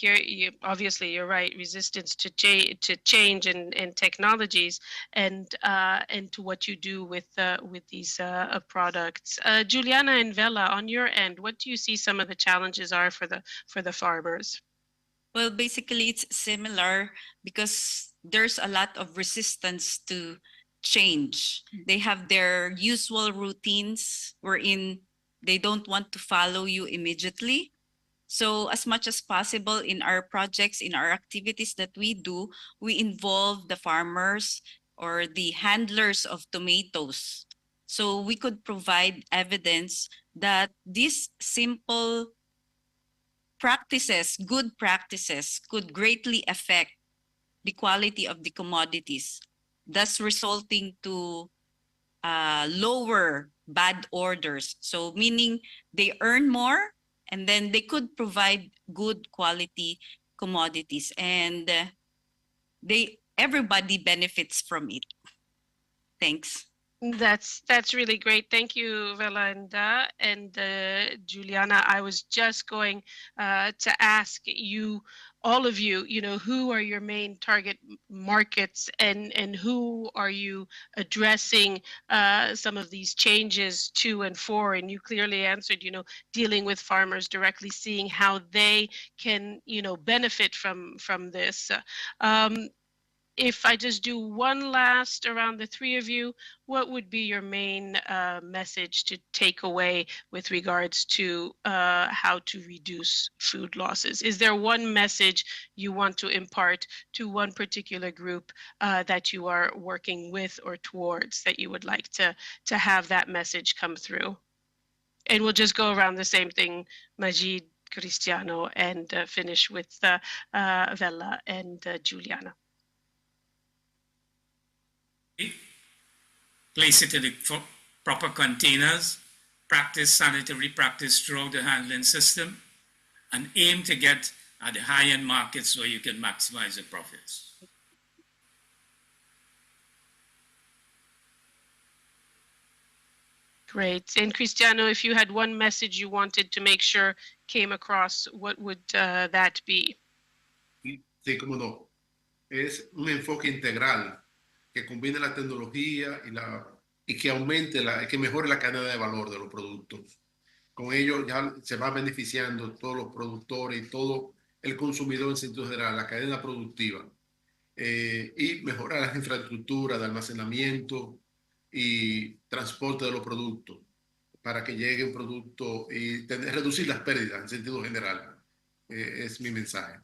obviously you're right. Resistance to change and technologies, and to what you do with these products. Juliana and Vela, on your end, what do you see some of the challenges are for the farmers? Well, basically it's similar because there's a lot of resistance to change. They have their usual routines wherein they don't want to follow you immediately. So as much as possible in our projects, in our activities that we do, we involve the farmers or the handlers of tomatoes. So we could provide evidence that these simple practices, good practices, could greatly affect the quality of the commodities, thus resulting to lower bad orders. So meaning they earn more and then they could provide good quality commodities, and everybody benefits from it. Thanks. That's really great. Thank you, Velanda and Juliana. I was just going to ask you, all of you, who are your main target markets, and who are you addressing some of these changes to and for? And you clearly answered, dealing with farmers directly, seeing how they can, benefit from this. If I just do one last around the three of you, what would be your main message to take away with regards to how to reduce food losses? Is there one message you want to impart to one particular group that you are working with or towards, that you would like to have that message come through? And we'll just go around the same thing, Majid, Cristiano, and finish with Vella and Juliana. Place it in the proper containers, practice sanitary practice throughout the handling system, and aim to get at the high-end markets where you can maximize the profits. Great. And Cristiano, if you had one message you wanted to make sure came across, what would that be? Sí, cómo no. Es un enfoque integral que combine la tecnología y que aumente, que mejore la cadena de valor de los productos. Con ello ya se va beneficiando todos los productores y todo el consumidor en sentido general, la cadena productiva. Y mejorar las infraestructuras de almacenamiento y transporte de los productos para que llegue un producto y reducir las pérdidas en sentido general. Es mi mensaje.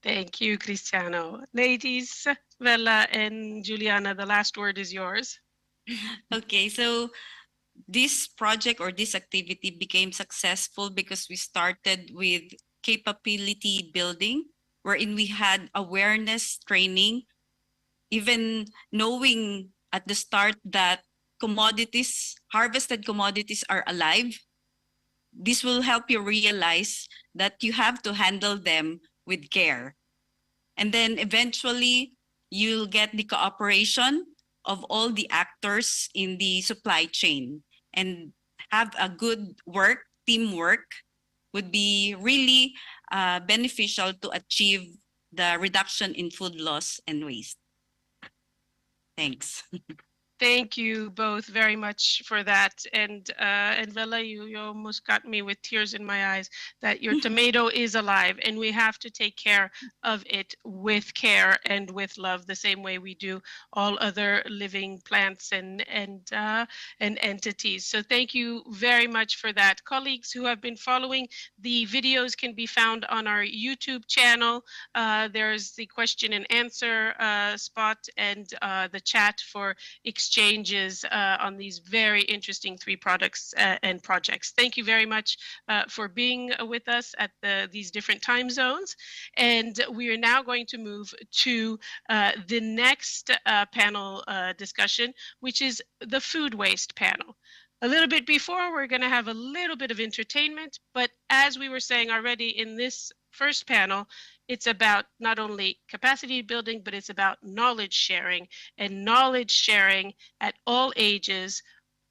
Thank you, Cristiano. Ladies, Vella and Juliana, the last word is yours. Okay, so this project or this activity became successful because we started with capability building, wherein we had awareness training, even knowing at the start that harvested commodities are alive. This will help you realize that you have to handle them with care. And then eventually you'll get the cooperation of all the actors in the supply chain, and have a good teamwork would be really beneficial to achieve the reduction in food loss and waste. Thanks. Thank you both very much for that. And Vella, you almost got me with tears in my eyes that your tomato is alive, and we have to take care of it with care and with love, the same way we do all other living plants and entities. So thank you very much for that. Colleagues who have been following, the videos can be found on our YouTube channel. There's the question and answer spot and the chat for exchanges on these very interesting 3 products and projects. Thank you very much for being with us at these different time zones. And we are now going to move to the next panel discussion, which is the food waste panel. A little bit before, we're going to have a little bit of entertainment, but as we were saying already in this first panel, it's about not only capacity building, but it's about knowledge sharing, and knowledge sharing at all ages,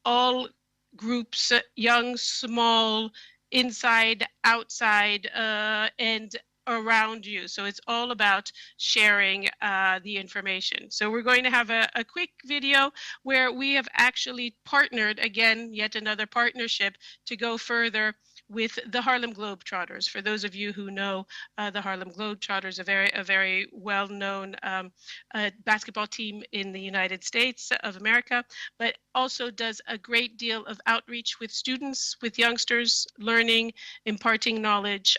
all groups, young, small, inside, outside, and around you. So it's all about sharing the information. So we're going to have a quick video where we have actually partnered, again, yet another partnership to go further with the Harlem Globetrotters. For those of you who know the Harlem Globetrotters, a very well-known basketball team in the United States of America, but also does a great deal of outreach with students, with youngsters, learning, imparting knowledge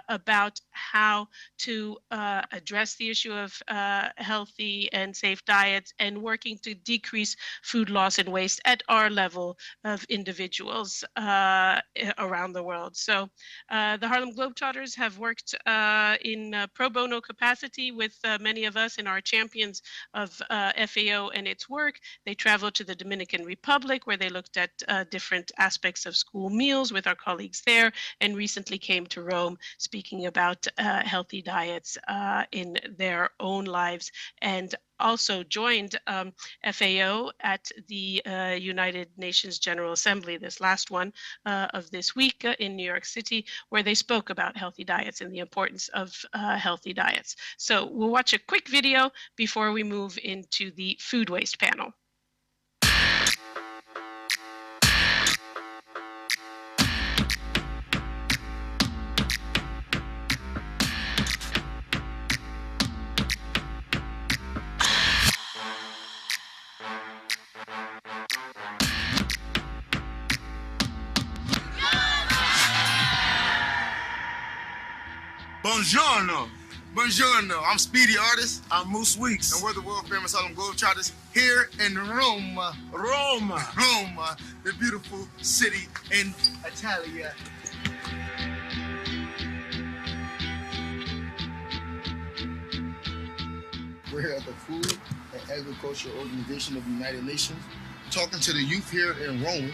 about how to address the issue of healthy and safe diets, and working to decrease food loss and waste at our level of individuals around the world. So the Harlem Globetrotters have worked in pro bono capacity with many of us and our champions of FAO and its work. They traveled to the Dominican Republic, where they looked at different aspects of school meals with our colleagues there, and recently came to Rome speaking about healthy diets in their own lives, and also joined FAO at the United Nations General Assembly, this last one of this week in New York City, where they spoke about healthy diets and the importance of healthy diets. So we'll watch a quick video before we move into the food waste panel. Buongiorno. Buongiorno. I'm Speedy Artist. I'm Moose Weeks. And we're the world famous Harlem Globetrotters here in Rome. Rome. Rome, the beautiful city in Italia. We're here at the Food and Agriculture Organization of the United Nations, talking to the youth here in Rome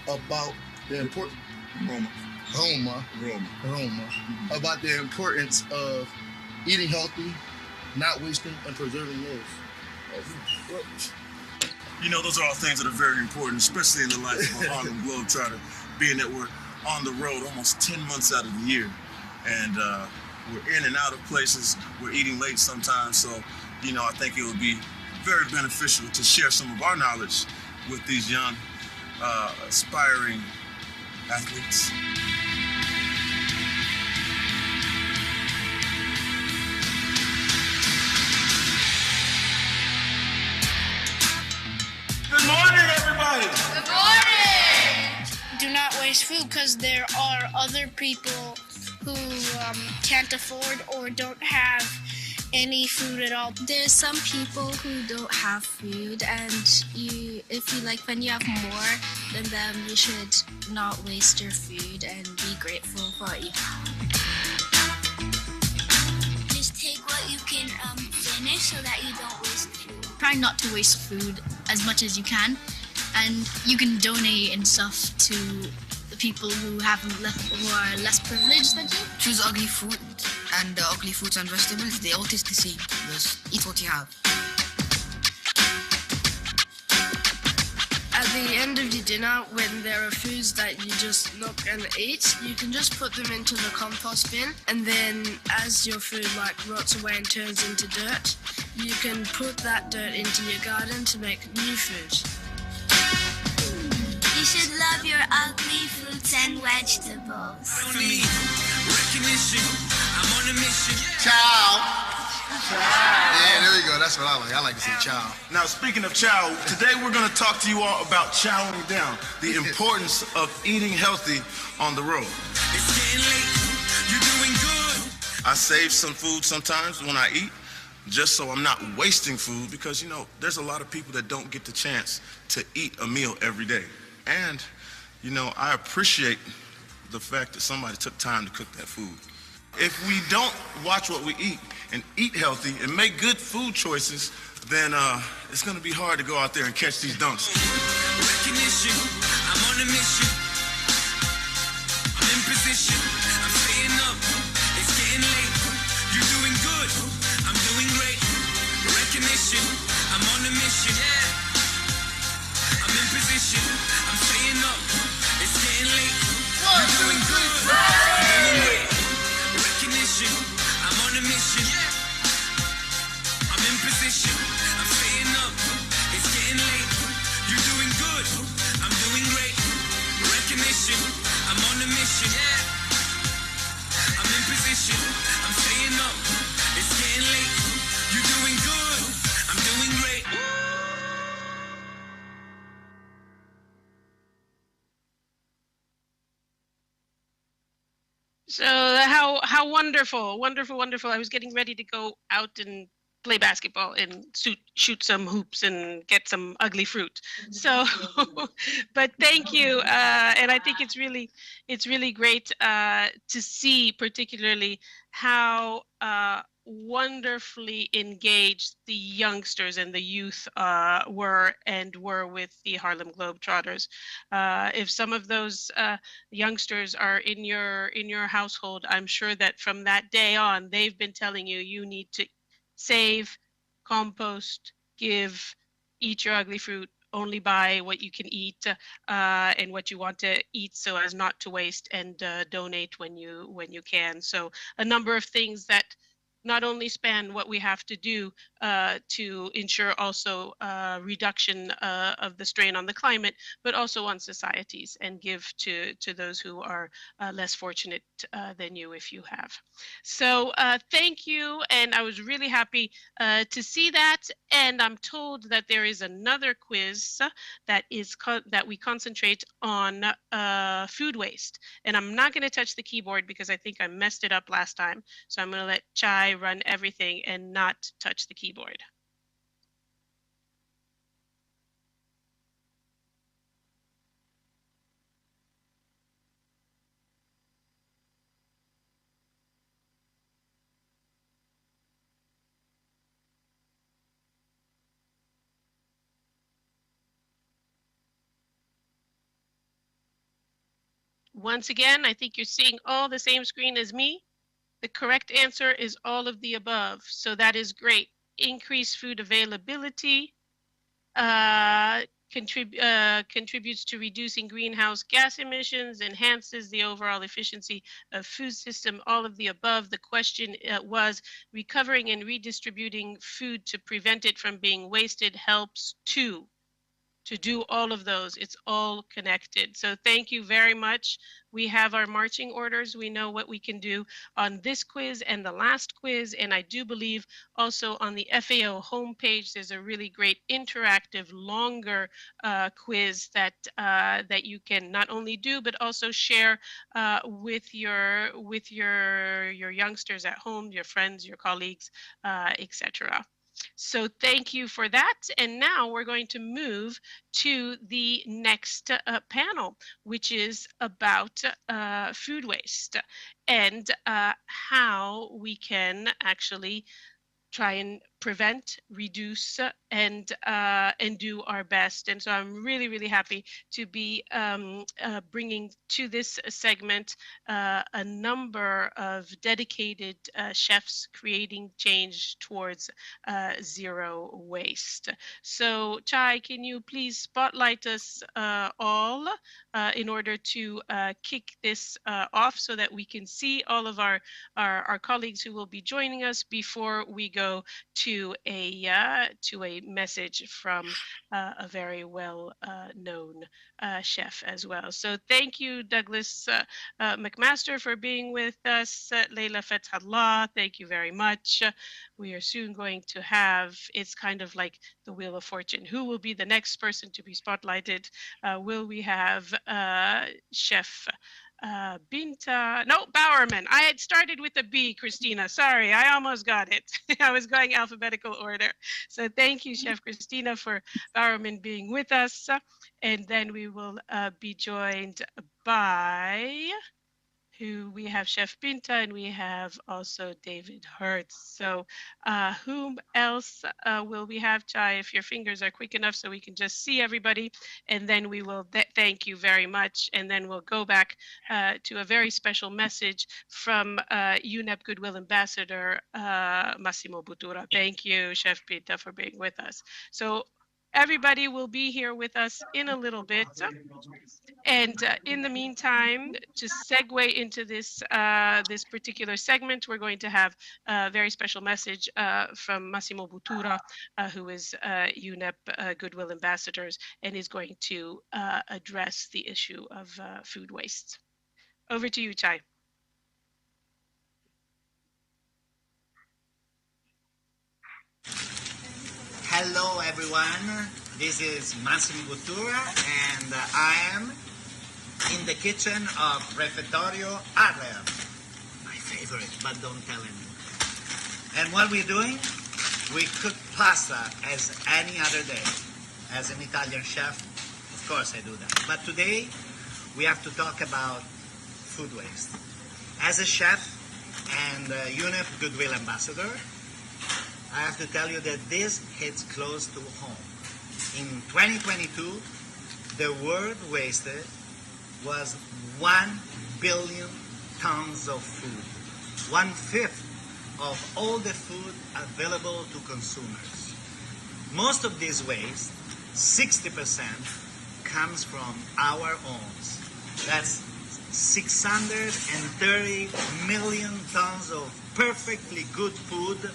about the important Roma, about the importance of eating healthy, not wasting, and preserving meals. You know, those are all things that are very important, especially in the life of a Harlem Globetrotter, being that we're on the road almost 10 months out of the year. And we're in and out of places. We're eating late sometimes. So, you know, I think it would be very beneficial to share some of our knowledge with these young, aspiring athletes. Good morning, everybody. Good morning. Do not waste food because there are other people who can't afford or don't have any food at all. There's some people who don't have food, and when you have more than them, you should not waste your food and be grateful for what you have. Just take what you can finish so that you don't waste food. Try not to waste food as much as you can, and you can donate and stuff to the people who are less privileged than you. Choose ugly fruit, and the ugly fruits and vegetables, they all taste the same. Just eat what you have. At the end of your dinner, when there are foods that you're just not gonna eat, you can just put them into the compost bin, and then as your food rots away and turns into dirt, you can put that dirt into your garden to make new food. You should love your ugly fruits and vegetables. For me, recognition, I'm on a mission. Ciao. Yeah, there you go. That's what I like. I like to say chow. Now, speaking of chow, today we're going to talk to you all about chowing down, the importance of eating healthy on the road. It's getting late. You're doing good. I save some food sometimes when I eat, just so I'm not wasting food, because, you know, there's a lot of people that don't get the chance to eat a meal every day. And, you know, I appreciate the fact that somebody took time to cook that food. If we don't watch what we eat and eat healthy and make good food choices, then it's going to be hard to go out there and catch these dunks. Recognition, I'm on a mission. I'm in position, I'm staying up. It's getting late. You're doing good, I'm doing great. Recognition, I'm on a mission. Yeah. I'm in position, I'm staying up. It's getting late. You're doing good, I'm doing great. Recognition, I'm on a mission. I'm in position, I'm staying up. It's getting late. You're doing good, I'm doing great. Recognition, I'm on a mission. I'm in position, I'm staying up. It's getting late. You're doing good, I'm doing great. So how wonderful, wonderful, wonderful. I was getting ready to go out and play basketball and shoot some hoops and get some ugly fruit. So, but thank you. And I think it's really great to see particularly how wonderfully engaged the youngsters and the youth were with the Harlem Globetrotters. If some of those youngsters are in your household, I'm sure that from that day on, they've been telling you you need to save, compost, give, eat your ugly fruit, only buy what you can eat and what you want to eat so as not to waste, and donate when you can. So a number of things that not only span what we have to do to ensure also reduction of the strain on the climate, but also on societies, and give to those who are less fortunate than you if you have. So thank you, and I was really happy to see that. And I'm told that there is another quiz that we concentrate on food waste. And I'm not going to touch the keyboard because I think I messed it up last time. So I'm going to let Chai run everything and not touch the keyboard. Once again, I think you're seeing all the same screen as me. The correct answer is all of the above. So that is great. Increase food availability, contributes to reducing greenhouse gas emissions, enhances the overall efficiency of food system, all of the above. The question was recovering and redistributing food to prevent it from being wasted helps too. To do all of those, it's all connected. So thank you very much. We have our marching orders. We know what we can do on this quiz and the last quiz. And I do believe also on the FAO homepage, there's a really great interactive, longer quiz that that you can not only do, but also share with your youngsters at home, your friends, your colleagues, etc. So thank you for that. And now we're going to move to the next panel, which is about food waste and how we can actually try and prevent, reduce, and do our best. And so I'm really, really happy to be bringing to this segment a number of dedicated chefs creating change towards zero waste. So Chai, can you please spotlight us all in order to kick this off so that we can see all of our colleagues who will be joining us before we go to a message from a very well known chef as well. So thank you, Douglas McMaster, for being with us. Leila Fethallah, thank you very much. We are soon going to have, it's kind of like the Wheel of Fortune. Who will be the next person to be spotlighted? Will we have Chef Binta, no, Bowerman. I had started with a B, Christina. Sorry, I almost got it. I was going alphabetical order. So thank you, Chef Christina, for Bowerman being with us. And then we will be joined by who we have Chef Binta and we have also David Hertz. So whom else will we have, Chai, if your fingers are quick enough so we can just see everybody, and then we will thank you very much, and then we'll go back to a very special message from UNEP Goodwill Ambassador Massimo Buttura. Thank you, Chef Binta, for being with us. So everybody will be here with us in a little bit. And in the meantime, to segue into this this particular segment, we're going to have a very special message from Massimo Buttura, who is UNEP Goodwill Ambassadors, and is going to address the issue of food waste. Over to you, Chai. Hello, everyone. This is Massimo Buttura, and I am in the kitchen of Refettorio Adler, my favorite, but don't tell anyone. And what we're doing, we cook pasta as any other day. As an Italian chef, of course I do that. But today, we have to talk about food waste. As a chef and UNEP Goodwill Ambassador, I have to tell you that this hits close to home. In 2022, the world wasted was 1 billion tons of food, 1/5 of all the food available to consumers. Most of this waste, 60%, comes from our homes. That's 630 million tons of perfectly good food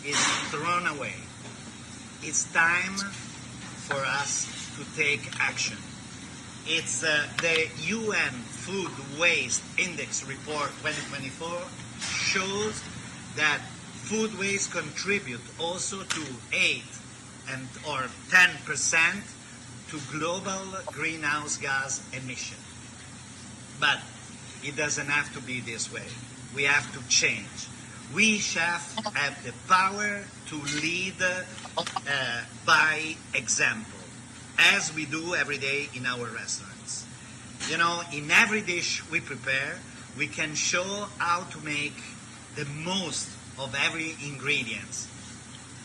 is thrown away. It's time for us to take action. It's the UN Food Waste Index Report 2024 shows that food waste contribute also to 8 or 10% to global greenhouse gas emission. But it doesn't have to be this way. We have to change. We chefs have the power to lead by example, as we do every day in our restaurants. You know, in every dish we prepare, we can show how to make the most of every ingredient.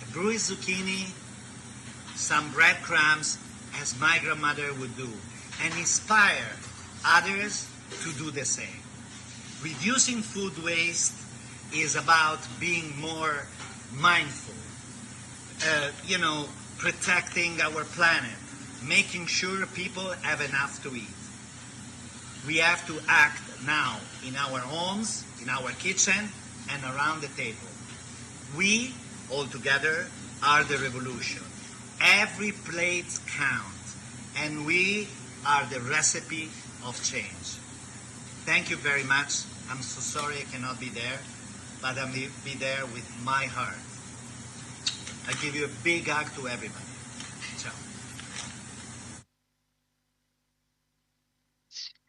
A bruised zucchini, some breadcrumbs, as my grandmother would do, and inspire others to do the same. Reducing food waste is about being more mindful, protecting our planet, making sure people have enough to eat. We have to act now in our homes, in our kitchen, and around the table. We, all together, are the revolution. Every plate counts, and we are the recipe of change. Thank you very much. I'm so sorry I cannot be there, but I'll be there with my heart. I give you a big hug to everybody. Ciao.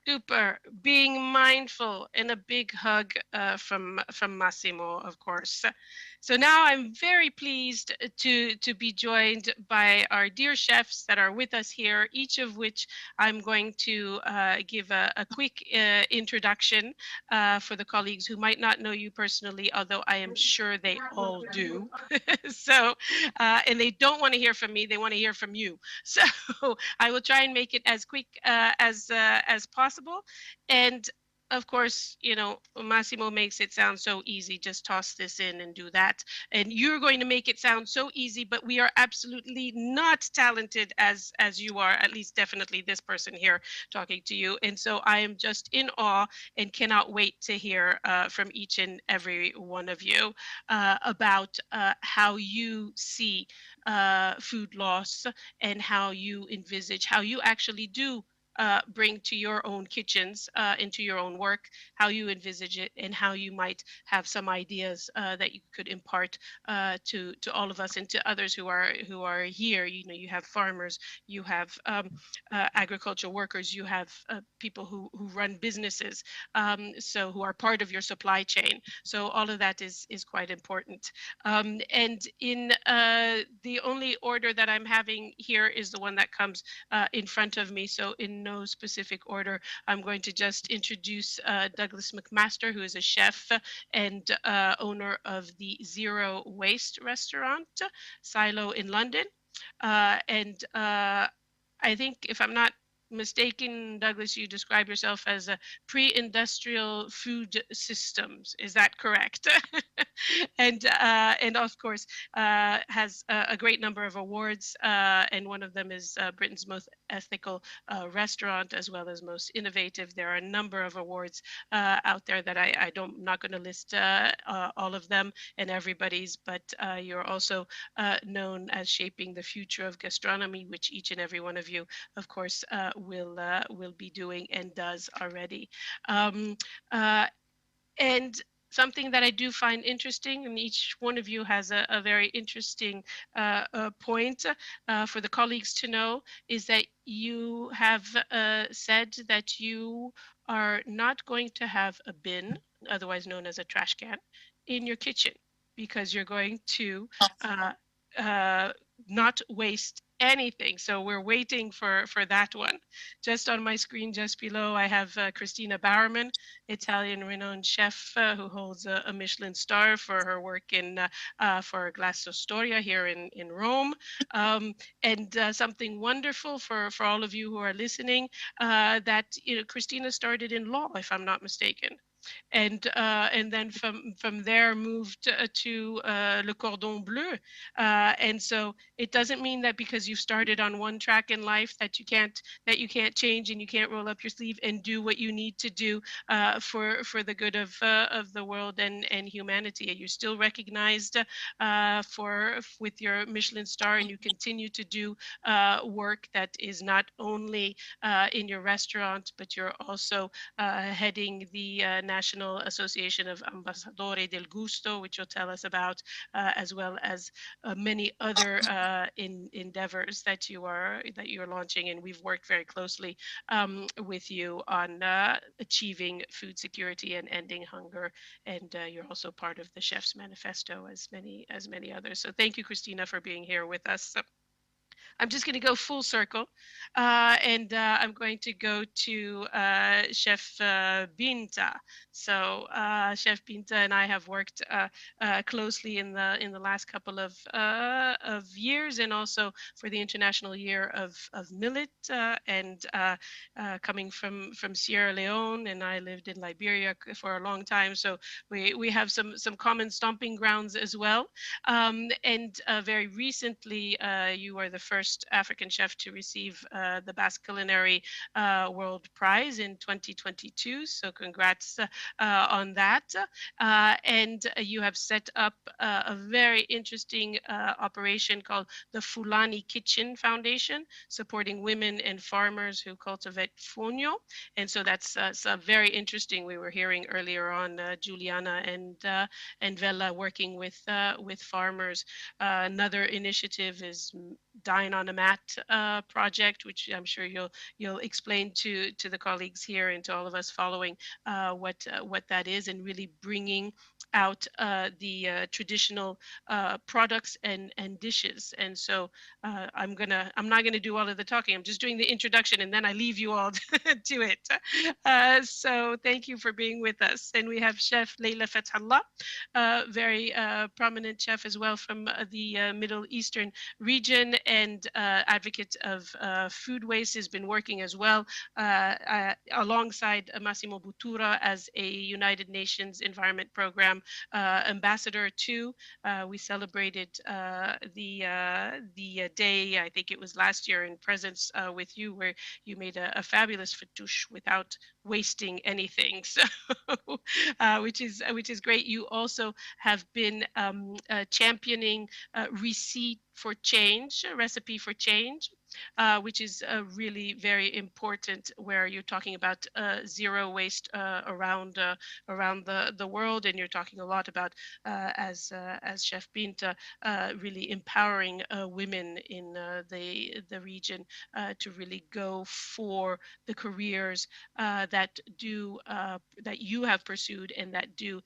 Super. Being mindful, and a big hug from Massimo, of course. So now I'm very pleased to be joined by our dear chefs that are with us here, each of which I'm going to give a quick introduction for the colleagues who might not know you personally, although I am sure they all do. So, and they don't want to hear from me, they want to hear from you. So I will try and make it as quick as possible. And of course, Massimo makes it sound so easy. Just toss this in and do that. And you're going to make it sound so easy, but we are absolutely not talented as you are, at least definitely this person here talking to you. And so I am just in awe and cannot wait to hear from each and every one of you about how you see food loss and how you envisage, how you actually do bring to your own kitchens, into your own work, how you envisage it, and how you might have some ideas that you could impart to all of us and to others who are here. You have farmers, you have agricultural workers, you have people who run businesses, so who are part of your supply chain. So all of that is quite important. And in the only order that I'm having here is the one that comes in front of me. So in no specific order, I'm going to just introduce Douglas McMaster, who is a chef and owner of the Zero Waste restaurant, Silo in London. And I think, if I'm not mistaken, Douglas, you describe yourself as a pre-industrial food systems. Is that correct? And of course has a great number of awards, and one of them is Britain's most ethical restaurant, as well as most innovative. There are a number of awards out there that I'm not going to list all of them and everybody's, but you're also known as shaping the future of gastronomy, which each and every one of you, of course, will be doing and does already. And something that I do find interesting, and each one of you has a very interesting point for the colleagues to know, is that you have said that you are not going to have a bin, otherwise known as a trash can, in your kitchen, because you're going to not waste anything. So we're waiting for that one. Just on my screen, just below, I have Christina Bowerman, Italian renowned chef who holds a Michelin star for her work in for Glasso Storia here in Rome. And something wonderful for all of you who are listening, that Christina started in law, if I'm not mistaken. And then from there moved to Le Cordon Bleu. And so it doesn't mean that because you've started on one track in life that you can't change and you can't roll up your sleeve and do what you need to do for the good of the world and humanity. And you're still recognized with your Michelin star, and you continue to do work that is not only in your restaurant, but you're also heading the National Association of Ambassadori del Gusto, which you'll tell us about, as well as many other endeavors that you're launching. And we've worked very closely with you on achieving food security and ending hunger. And you're also part of the Chef's Manifesto, as many others. So thank you, Christina, for being here with us. I'm just going to go full circle, and I'm going to go to Chef Binta. So Chef Binta and I have worked closely in the last couple of years, and also for the International Year of Millet, and coming from Sierra Leone, and I lived in Liberia for a long time, so we have some common stomping grounds as well. And very recently, you were the first African chef to receive the Basque Culinary World Prize in 2022. So congrats on that. And you have set up a very interesting operation called the Fulani Kitchen Foundation, supporting women and farmers who cultivate fonio. And so that's very interesting. We were hearing earlier on Juliana and Vella working with farmers. Another initiative is Dine on a Mat project, which I'm sure you'll explain to the colleagues here and to all of us following what that is, and really bringing out the traditional products and dishes. And so I'm not gonna do all of the talking. I'm just doing the introduction, and then I leave you all to it. So thank you for being with us. And we have Chef Leila Fathallah, very prominent chef as well from the Middle Eastern region, and advocate of food waste, has been working as well alongside Massimo Buttura as a United Nations Environment Program ambassador too. We celebrated the day, I think it was last year, in presence with you, where you made a fabulous fattoush without wasting anything. So which is great. You also have been championing receipt for change, a recipe for change, which is really very important, where you're talking about zero waste around the world, and you're talking a lot about as Chef Binta, really empowering women in the region to really go for the careers that you have pursued, and that do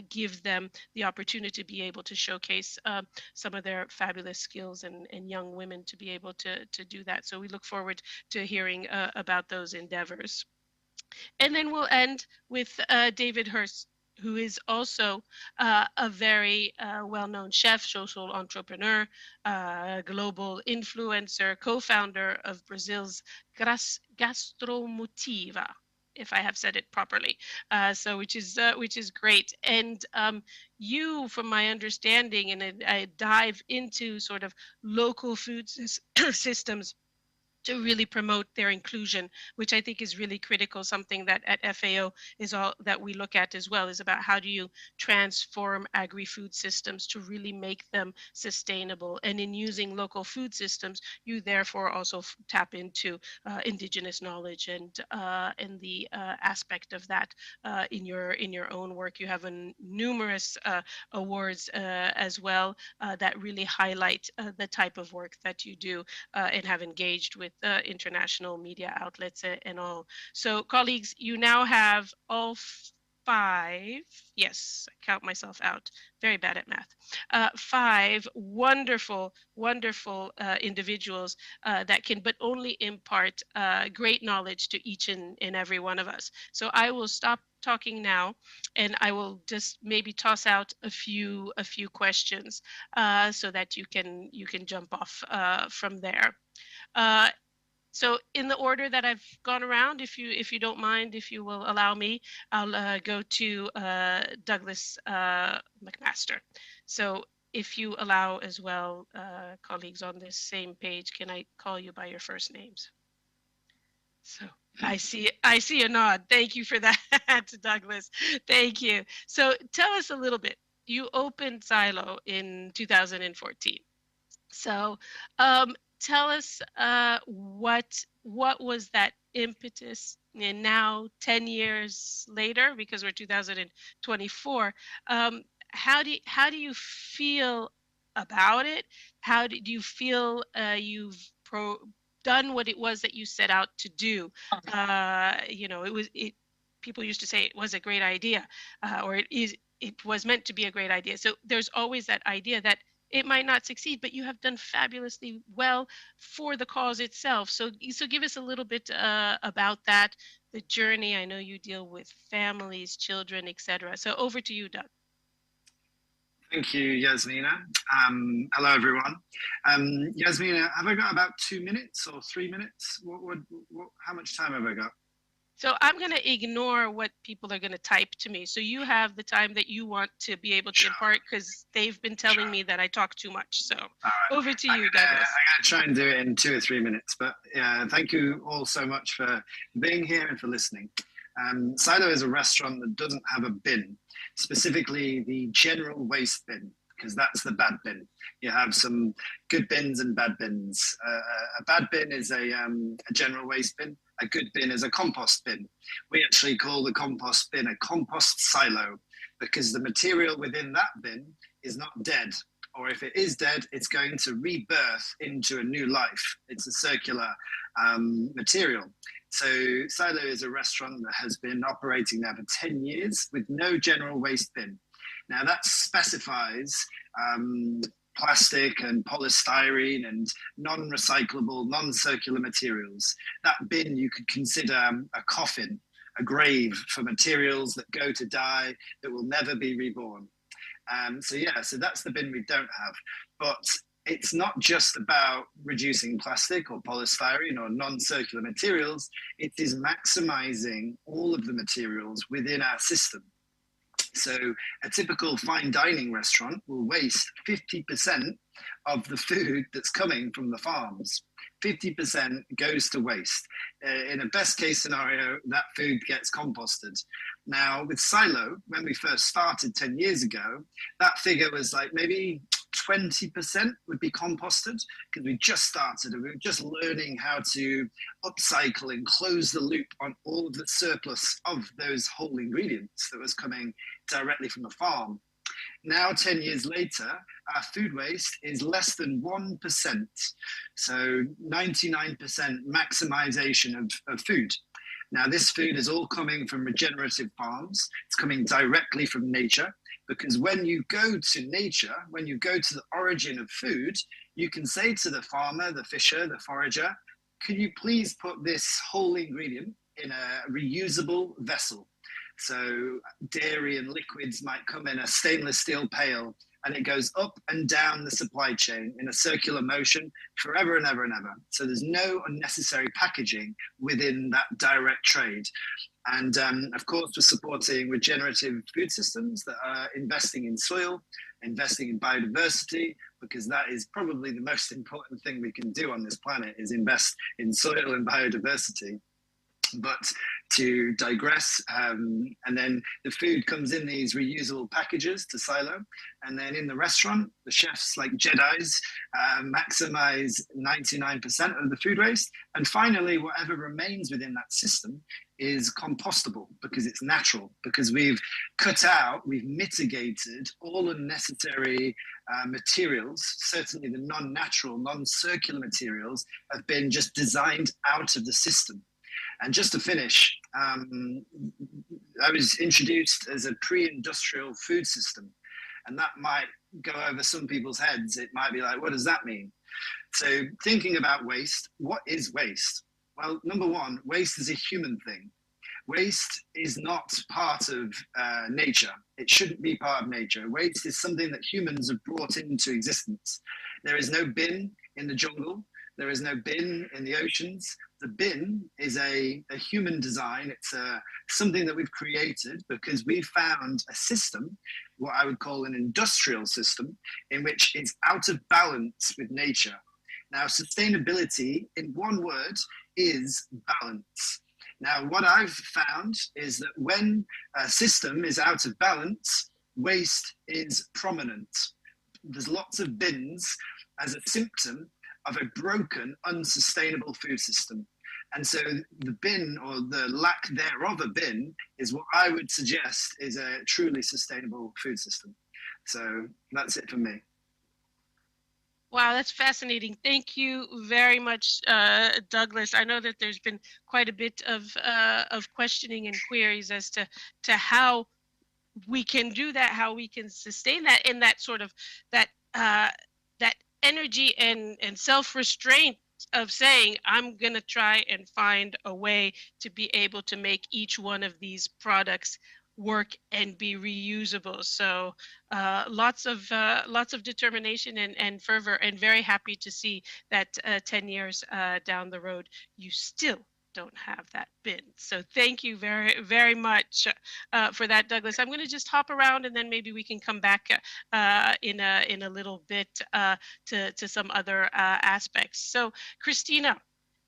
give them the opportunity to be able to showcase some of their fabulous skills, and young women to be able to do that. So we look forward to hearing about those endeavors. And then we'll end with David Hurst, who is also a very well-known chef, social entrepreneur, global influencer, co-founder of Brazil's Gastromotiva, if I have said it properly. So which is great. And you, from my understanding, and I dive into sort of local food systems to really promote their inclusion, which I think is really critical. Something that at FAO is all that we look at as well, is about how do you transform agri-food systems to really make them sustainable. And in using local food systems, you therefore also tap into indigenous knowledge and the aspect of that in your own work. You have numerous awards as well that really highlight the type of work that you do and have engaged with international media outlets and all. So colleagues, you now have all 5, yes, I count myself out, very bad at math, 5 wonderful individuals that can but impart great knowledge to each and every one of us. So I will stop talking now, and I will just maybe toss out a few questions so that you can jump off from there. So in the order that I've gone around, if you don't mind, if you will allow me, I'll go to Douglas McMaster. So if you allow as well, colleagues on this same page, can I call you by your first names? So I see a nod. Thank you for that, Douglas. Thank you. So tell us a little bit. You opened Silo in 2014. So tell us what was that impetus, and now 10 years later, because we're 2024, how do you feel about it? How do you feel you've done what it was that you set out to do? People used to say it was a great idea, or it was meant to be a great idea. So there's always that idea that it might not succeed, but you have done fabulously well for the cause itself. So give us a little bit about that, the journey. I know you deal with families, children, etc. So over to you, Doug. Thank you, Yasmina. Hello, everyone. Yasmina, have I got about 2 minutes or 3 minutes? How much time have I got? So I'm going to ignore what people are going to type to me. So you have the time that you want to be able to impart, because they've been telling me that I talk too much. So over to you, Douglas. I'm going to try and do it in 2 or 3 minutes. But thank you all so much for being here and for listening. Silo is a restaurant that doesn't have a bin, specifically the general waste bin, because that's the bad bin. You have some good bins and bad bins. A bad bin is a general waste bin. A good bin is a compost bin. We actually call the compost bin a compost silo, because the material within that bin is not dead. Or if it is dead, it's going to rebirth into a new life. It's a circular material. So Silo is a restaurant that has been operating now for 10 years with no general waste bin. Now that specifies plastic and polystyrene and non-recyclable, non-circular materials. That bin you could consider a coffin, a grave for materials that go to die, that will never be reborn. So that's the bin we don't have. But it's not just about reducing plastic or polystyrene or non-circular materials. It is maximizing all of the materials within our system. So a typical fine dining restaurant will waste 50% of the food that's coming from the farms. 50% goes to waste. In a best case scenario, that food gets composted. Now with Silo, when we first started 10 years ago, that figure was like maybe 20% would be composted, because we just started and we were just learning how to upcycle and close the loop on all of the surplus of those whole ingredients that was coming directly from the farm. Now, 10 years later, our food waste is less than 1%. So 99% maximization of food. Now, this food is all coming from regenerative farms. It's coming directly from nature, because when you go to nature, when you go to the origin of food, you can say to the farmer, the fisher, the forager, could you please put this whole ingredient in a reusable vessel? So dairy and liquids might come in a stainless steel pail, and it goes up and down the supply chain in a circular motion forever and ever and ever. So there's no unnecessary packaging within that direct trade. And of course, we're supporting regenerative food systems that are investing in soil, investing in biodiversity, because that is probably the most important thing we can do on this planet, is invest in soil and biodiversity. But to digress, and then the food comes in these reusable packages to Silo, and then in the restaurant, the chefs, like Jedis, maximize 99% of the food waste, and finally whatever remains within that system is compostable, because it's natural, because we've mitigated all unnecessary materials. Certainly the non-natural, non-circular materials have been just designed out of the system. And just to finish, I was introduced as a pre-industrial food system, and that might go over some people's heads. It might be like, what does that mean? So thinking about waste, what is waste? Well, number one, waste is a human thing. Waste is not part of nature. It shouldn't be part of nature. Waste is something that humans have brought into existence. There is no bin in the jungle. There is no bin in the oceans. The bin is a human design. It's something that we've created because we found a system, what I would call an industrial system, in which it's out of balance with nature. Now, sustainability, in one word, is balance. Now, what I've found is that when a system is out of balance, waste is prominent. There's lots of bins as a symptom of a broken, unsustainable food system. And so the bin, or the lack thereof a bin, is what I would suggest is a truly sustainable food system. So that's it for me. Wow, that's fascinating. Thank you very much, Douglas. I know that there's been quite a bit of questioning and queries as to how we can do that, how we can sustain that in that sort of that that energy and self-restraint of saying, I'm going to try and find a way to be able to make each one of these products work and be reusable. So lots of determination and fervor, and very happy to see that 10 years down the road, you still don't have that bin. So thank you very, very much for that, Douglas. I'm going to just hop around, and then maybe we can come back in a little bit to some other aspects. So Christina,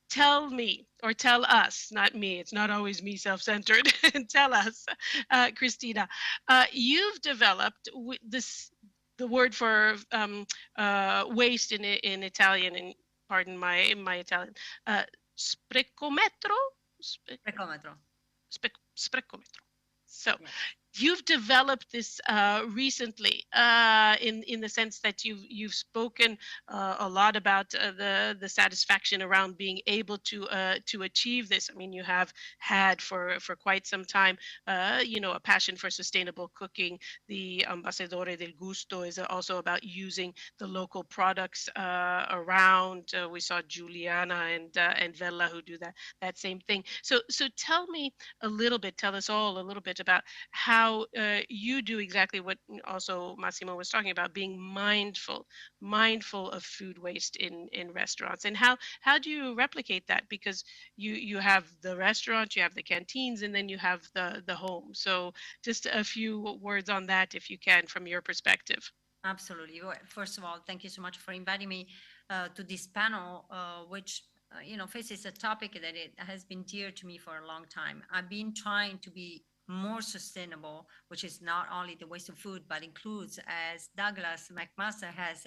tell me, or tell us, not me, it's not always me self-centered, tell us, Christina, you've developed this, the word for waste in Italian, and pardon my Italian, sprecometro? Sprecometro. Sprecometro. So you've developed this recently, in the sense that you've spoken a lot about the satisfaction around being able to achieve this. I mean, you have had for quite some time, a passion for sustainable cooking. The Ambassadore del Gusto is also about using the local products around. We saw Juliana and Vella who do that same thing. So tell me tell us all a little bit about how you do exactly what also Massimo was talking about, being mindful of food waste in restaurants. And how do you replicate that? Because you have the restaurant, you have the canteens, and then you have the home. So just a few words on that, if you can, from your perspective. Absolutely. Well, first of all, thank you so much for inviting me to this panel, which faces a topic that it has been dear to me for a long time. I've been trying to be more sustainable, which is not only the waste of food, but includes, as Douglas McMaster has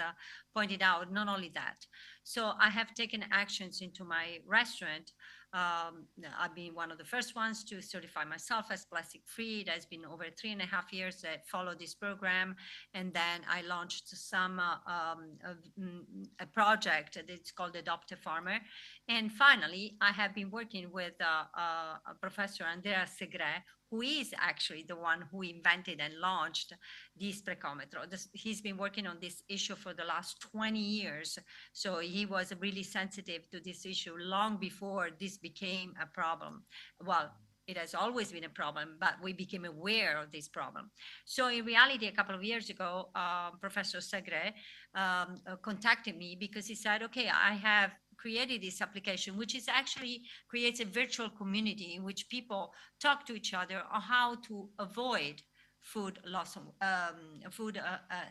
pointed out, not only that. So I have taken actions into my restaurant. I've been one of the first ones to certify myself as plastic free. It has been over 3.5 years that follow this program. And then I launched a project that's called Adopt a Farmer. And finally, I have been working with Professor Andrea Segre, who is actually the one who invented and launched this Sprecometro. He's been working on this issue for the last 20 years. So he was really sensitive to this issue long before this became a problem. Well, it has always been a problem, but we became aware of this problem. So in reality, a couple of years ago, Professor Segre contacted me because he said, okay, I have created this application, which is actually creates a virtual community in which people talk to each other on how to avoid food loss, food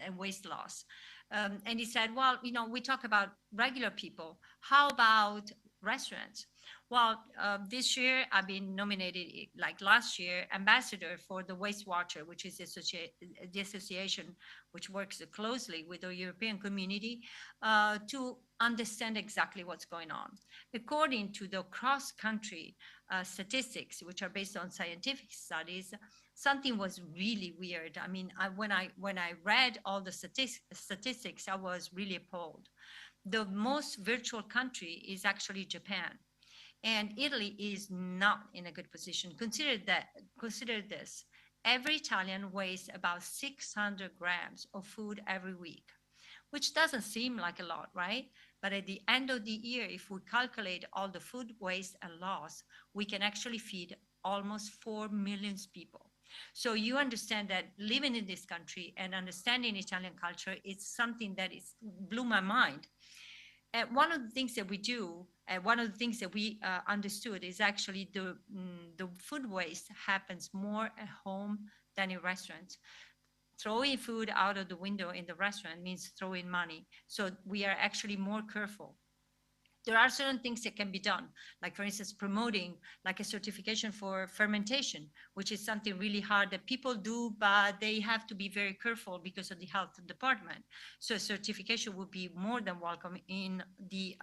and waste loss. And he said, well, we talk about regular people. How about restaurants? Well, this year I've been nominated, like last year, ambassador for the Waste Watcher, which is the association which works closely with the European community to understand exactly what's going on. According to the cross-country statistics, which are based on scientific studies, something was really weird. I mean, when I read all the statistics, I was really appalled. The most virtual country is actually Japan. And Italy is not in a good position. Consider this. Every Italian wastes about 600 grams of food every week, which doesn't seem like a lot, right? But at the end of the year, if we calculate all the food waste and loss, we can actually feed almost 4 million people. So you understand that living in this country and understanding Italian culture is something that blew my mind. And one of the things that we do, one of the things that we understood is actually the food waste happens more at home than in restaurants. Throwing food out of the window in the restaurant means throwing money. So we are actually more careful. There are certain things that can be done, like for instance, promoting like a certification for fermentation, which is something really hard that people do, but they have to be very careful because of the health department. So certification would be more than welcome in the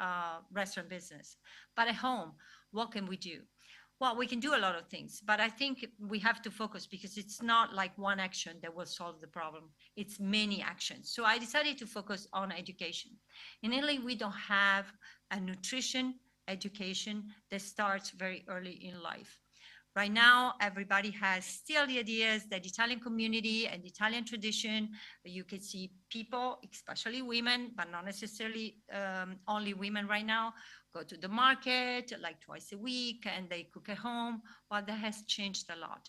restaurant business. But at home, what can we do? Well, we can do a lot of things, but I think we have to focus because it's not like one action that will solve the problem. It's many actions. So I decided to focus on education. In Italy, we don't have a nutrition education that starts very early in life. Right now, everybody has still the ideas that Italian community and Italian tradition, you can see people, especially women, but not necessarily only women right now, go to the market like twice a week and they cook at home. Well, that has changed a lot.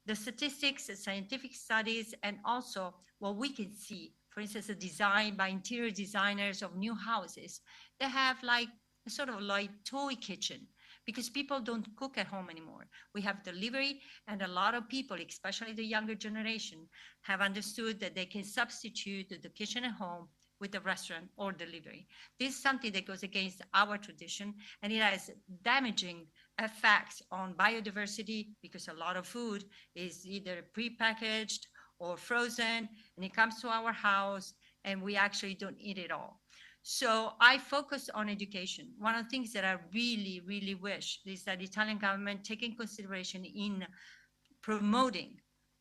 The statistics, the scientific studies, and also what we can see, for instance, the design by interior designers of new houses, they have like a sort of like toy kitchen because people don't cook at home anymore. We have delivery, and a lot of people, especially the younger generation, have understood that they can substitute the kitchen at home with a restaurant or delivery. This is something that goes against our tradition, and it has damaging effects on biodiversity because a lot of food is either prepackaged or frozen, and it comes to our house, and we actually don't eat it all. So I focus on education. One of the things that I really, really wish is that the Italian government take in consideration in promoting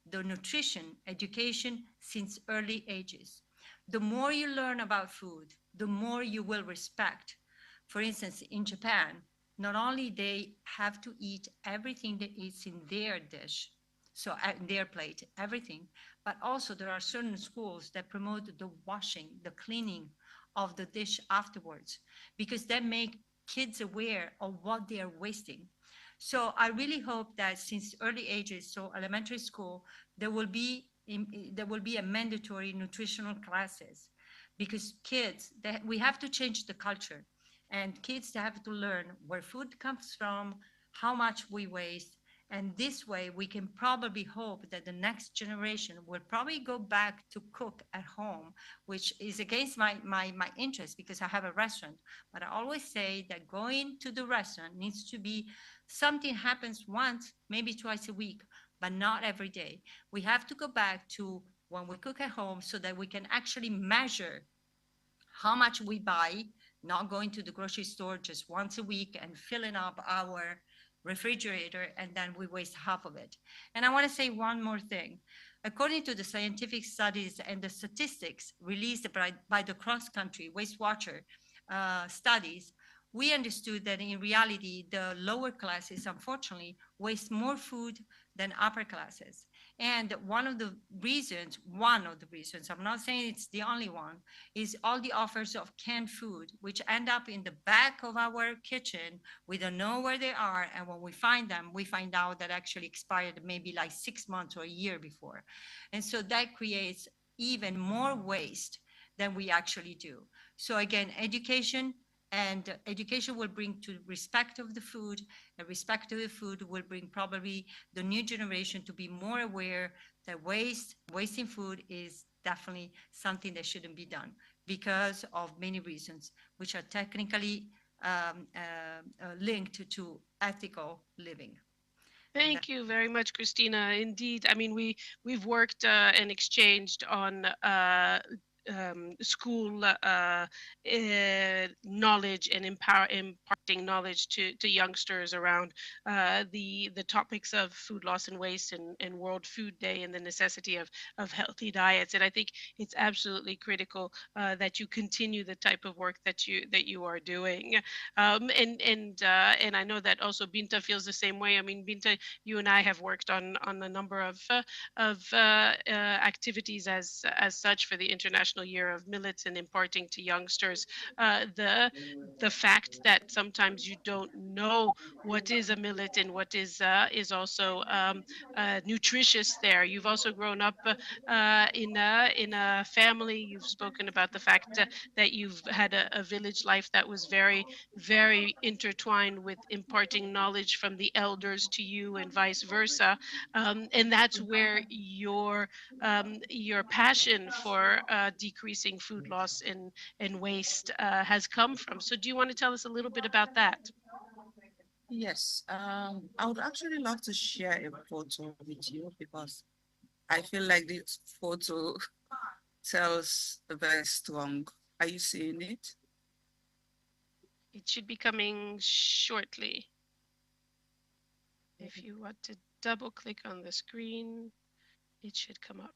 the nutrition education since early ages. The more you learn about food, the more you will respect. For instance, in Japan, not only they have to eat everything that is in their dish, so at their plate, everything, but also there are certain schools that promote the washing, the cleaning of the dish afterwards, because that make kids aware of what they are wasting. So I really hope that since early ages, so elementary school, there will be a mandatory nutritional classes, because kids that we have to change the culture, and kids have to learn where food comes from, how much we waste, and this way we can probably hope that the next generation will probably go back to cook at home, which is against my interest because I have a restaurant. But I always say that going to the restaurant needs to be something happens once, maybe twice a week, but not every day. We have to go back to when we cook at home so that we can actually measure how much we buy, not going to the grocery store just once a week and filling up our refrigerator, and then we waste half of it. And I want to say one more thing. According to the scientific studies and the statistics released by the cross-country wastewater studies, we understood that in reality, the lower classes, unfortunately, waste more food than upper classes. And one of the reasons, I'm not saying it's the only one, is all the offers of canned food, which end up in the back of our kitchen. We don't know where they are. And when we find them, we find out that actually expired maybe like 6 months or a year before. And so that creates even more waste than we actually do. So again, education will bring to respect of the food, and respect of the food will bring probably the new generation to be more aware that wasting food is definitely something that shouldn't be done because of many reasons, which are technically linked to ethical living. Thank you very much, Christina. Indeed, I mean, we've worked and exchanged on school knowledge and imparting knowledge to youngsters around the topics of food loss and waste and World Food Day and the necessity of healthy diets. And I think it's absolutely critical that you continue the type of work that you are doing. And I know that also Binta feels the same way. I mean, Binta, you and I have worked on a number of activities as such for the International Year of Millets and imparting to youngsters the fact that sometimes you don't know what is a millet and what is also nutritious there. You've also grown up in a family. You've spoken about the fact that you've had a village life that was very, very intertwined with imparting knowledge from the elders to you and vice versa. And that's where your passion for decreasing food loss and waste has come from. So do you want to tell us a little bit about that? Yes, I would actually love to share a photo with you because I feel like this photo tells very strong. Are you seeing it? It should be coming shortly. If you want to double click on the screen, it should come up.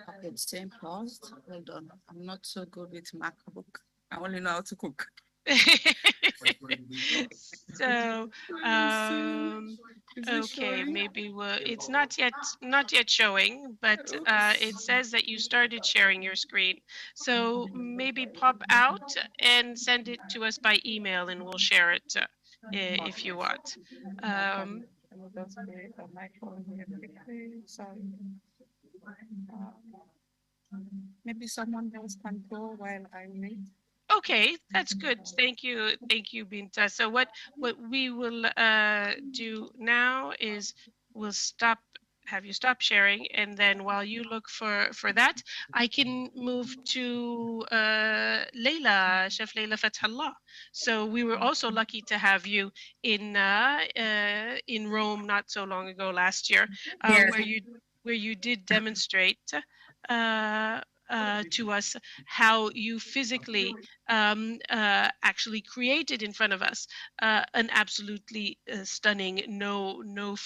Okay, same paused. Hold on. I'm not so good with MacBook. I only know how to cook. So, okay, maybe it's not yet showing, but it says that you started sharing your screen. So maybe pop out and send it to us by email, and we'll share it if you want. Just create a microphone here quickly. Sorry. Maybe someone else can go while I wait. Okay, that's good. Thank you, Binta. So what we will do now is we'll have you stop sharing, and then while you look for that, I can move to Chef Leila Fathallah. So we were also lucky to have you in Rome not so long ago last year, Yes. where you did demonstrate to us how you physically actually created in front of us an absolutely stunning no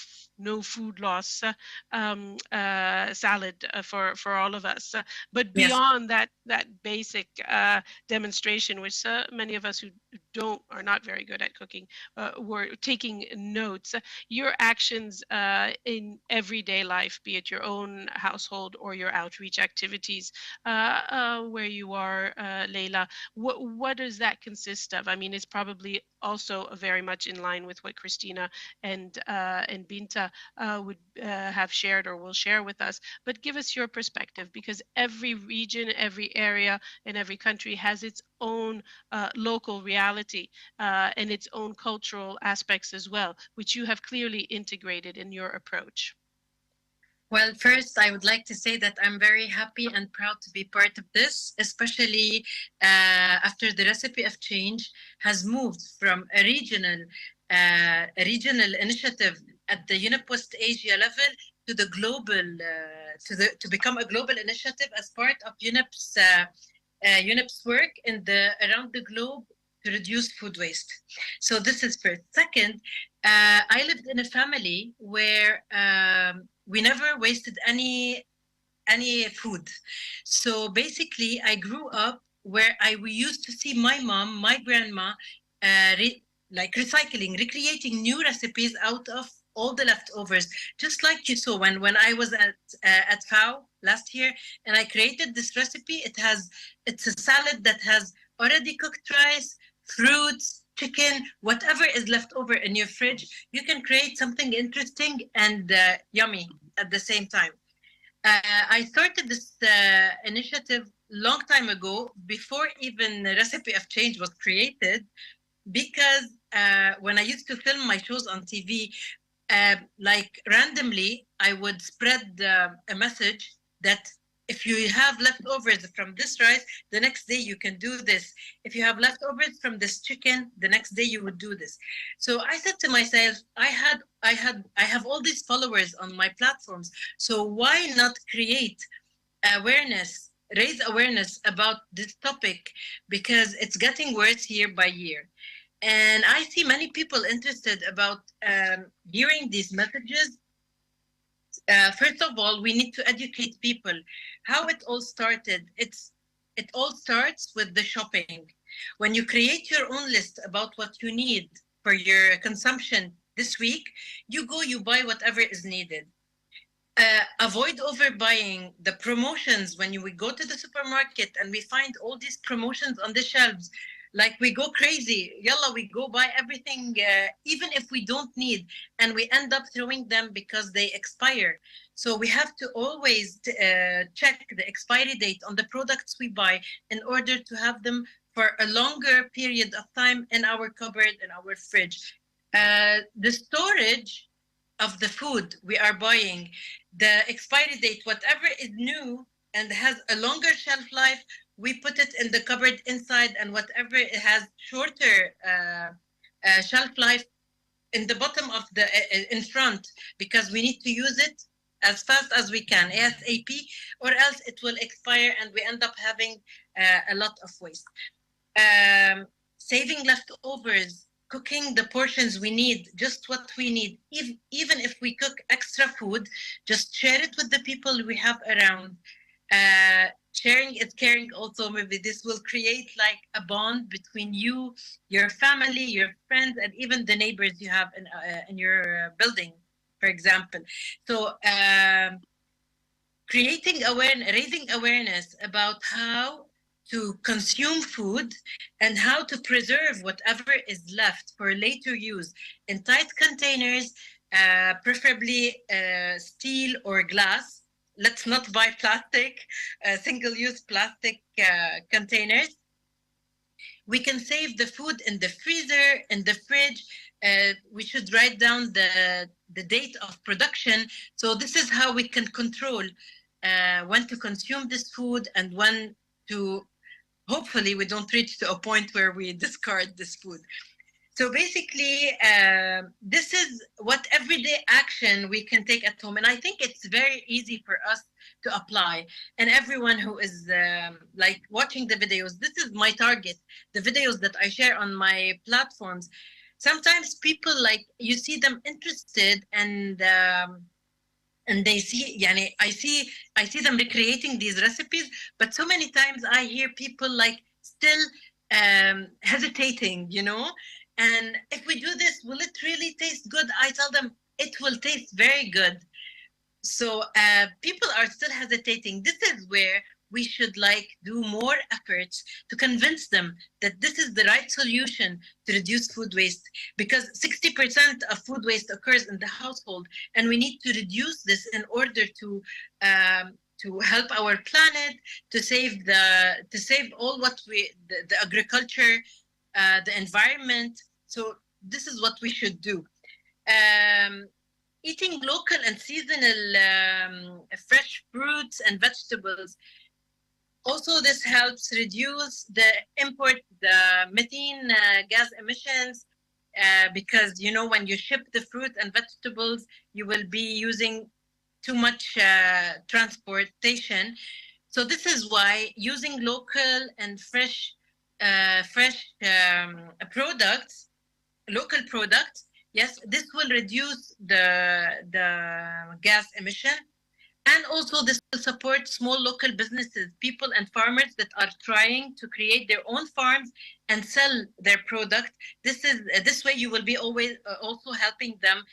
food loss salad for all of us. But Yes. beyond that basic demonstration, which many of us who are not very good at cooking were taking notes. Your actions in everyday life, be it your own household or your outreach activities, where you are, Leila, what does that consist of? I mean, it's probably also very much in line with what Christina and Binta would have shared or will share with us. But give us your perspective, because every region, every area, and every country has its own local reality and its own cultural aspects as well, which you have clearly integrated in your approach. Well, first, I would like to say that I'm very happy and proud to be part of this, especially after the Recipe of Change has moved from a regional initiative at the UNEP West Asia level to the global, to become a global initiative as part of UNEP's work around the globe to reduce food waste. So this is first. Second, I lived in a family where we never wasted any food. So basically, I grew up where we used to see my mom, my grandma, recycling, recreating new recipes out of all the leftovers, just like you saw when I was at FAO last year, and I created this recipe. It's a salad that has already cooked rice, fruits, chicken, whatever is left over in your fridge. You can create something interesting and yummy at the same time. I started this initiative long time ago, before even the Recipe of Change was created, because when I used to film my shows on TV, randomly, I would spread a message that if you have leftovers from this rice, the next day you can do this. If you have leftovers from this chicken, the next day you would do this. So I said to myself, I have all these followers on my platforms. So why not create awareness, raise awareness about this topic, because it's getting worse year by year. And I see many people interested about hearing these messages. First of all, we need to educate people how it all started. It all starts with the shopping. When you create your own list about what you need for your consumption this week, you buy whatever is needed. Avoid overbuying. The promotions, when we go to the supermarket and we find all these promotions on the shelves, like we go crazy. Yalla, we go buy everything, even if we don't need, and we end up throwing them because they expire. So we have to always check the expiry date on the products we buy in order to have them for a longer period of time in our cupboard, in our fridge. The storage of the food we are buying, the expiry date, whatever is new and has a longer shelf life, we put it in the cupboard inside, and whatever it has shorter shelf life in the bottom of the in front, because we need to use it as fast as we can, ASAP, or else it will expire and we end up having a lot of waste. Saving leftovers, cooking the portions we need, just what we need. Even if we cook extra food, just share it with the people we have around. sharing is caring also. Maybe this will create like a bond between you, your family, your friends, and even the neighbors you have in your building, for example. So raising awareness about how to consume food and how to preserve whatever is left for later use in tight containers, preferably steel or glass. Let's not buy plastic, single-use plastic containers. We can save the food in the freezer, in the fridge. We should write down the date of production. So this is how we can control when to consume this food and when to, hopefully we don't reach to a point where we discard this food. So basically, this is what everyday action we can take at home. And I think it's very easy for us to apply. And everyone who is like watching the videos, this is my target, the videos that I share on my platforms. Sometimes people like, you see them interested and they see, yani, I see them recreating these recipes, but so many times I hear people like still hesitating, you know? And if we do this, will it really taste good? I tell them it will taste very good. So people are still hesitating. This is where we should like do more efforts to convince them that this is the right solution to reduce food waste, because 60% of food waste occurs in the household, and we need to reduce this in order to help our planet, to save all what the agriculture, the environment. So this is what we should do. Eating local and seasonal fresh fruits and vegetables. Also, this helps reduce the methane gas emissions, because, you know, when you ship the fruit and vegetables, you will be using too much transportation. So this is why using local and fresh products, local products, yes, this will reduce the gas emission. And also this will support small local businesses, people and farmers that are trying to create their own farms and sell their product. This way you will be always also helping them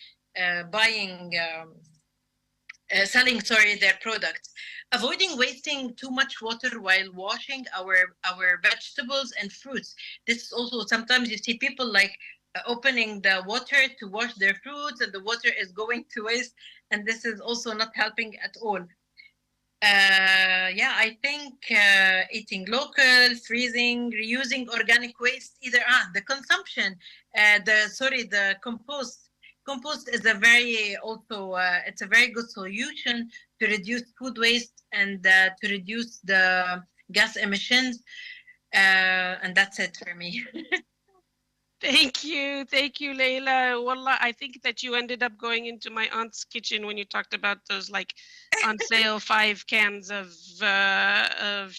selling their products. Avoiding wasting too much water while washing our vegetables and fruits. This is also, sometimes you see people like opening the water to wash their fruits and the water is going to waste, and this is also not helping at all. I think eating local, freezing, reusing organic waste, either the consumption, the compost. Compost is a very it's a very good solution to reduce food waste and to reduce the gas emissions. And that's it for me. Thank you, Leila. Wallah, I think that you ended up going into my aunt's kitchen when you talked about those like on sale 5 cans of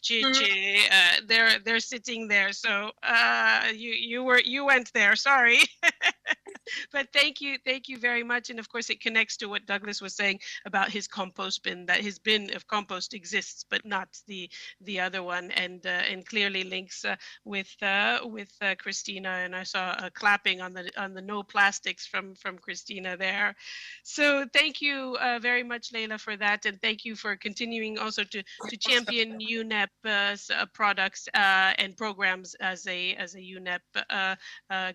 chichi. They're sitting there, so you went there. Sorry. But thank you very much. And of course, it connects to what Douglas was saying about his compost bin, that his bin of compost exists, but not the other one, and clearly links with Christina. And I saw clapping on the no plastics from Christina there. So thank you very much, Leila, for that, and thank you for continuing also to champion UNEP products and programs as a UNEP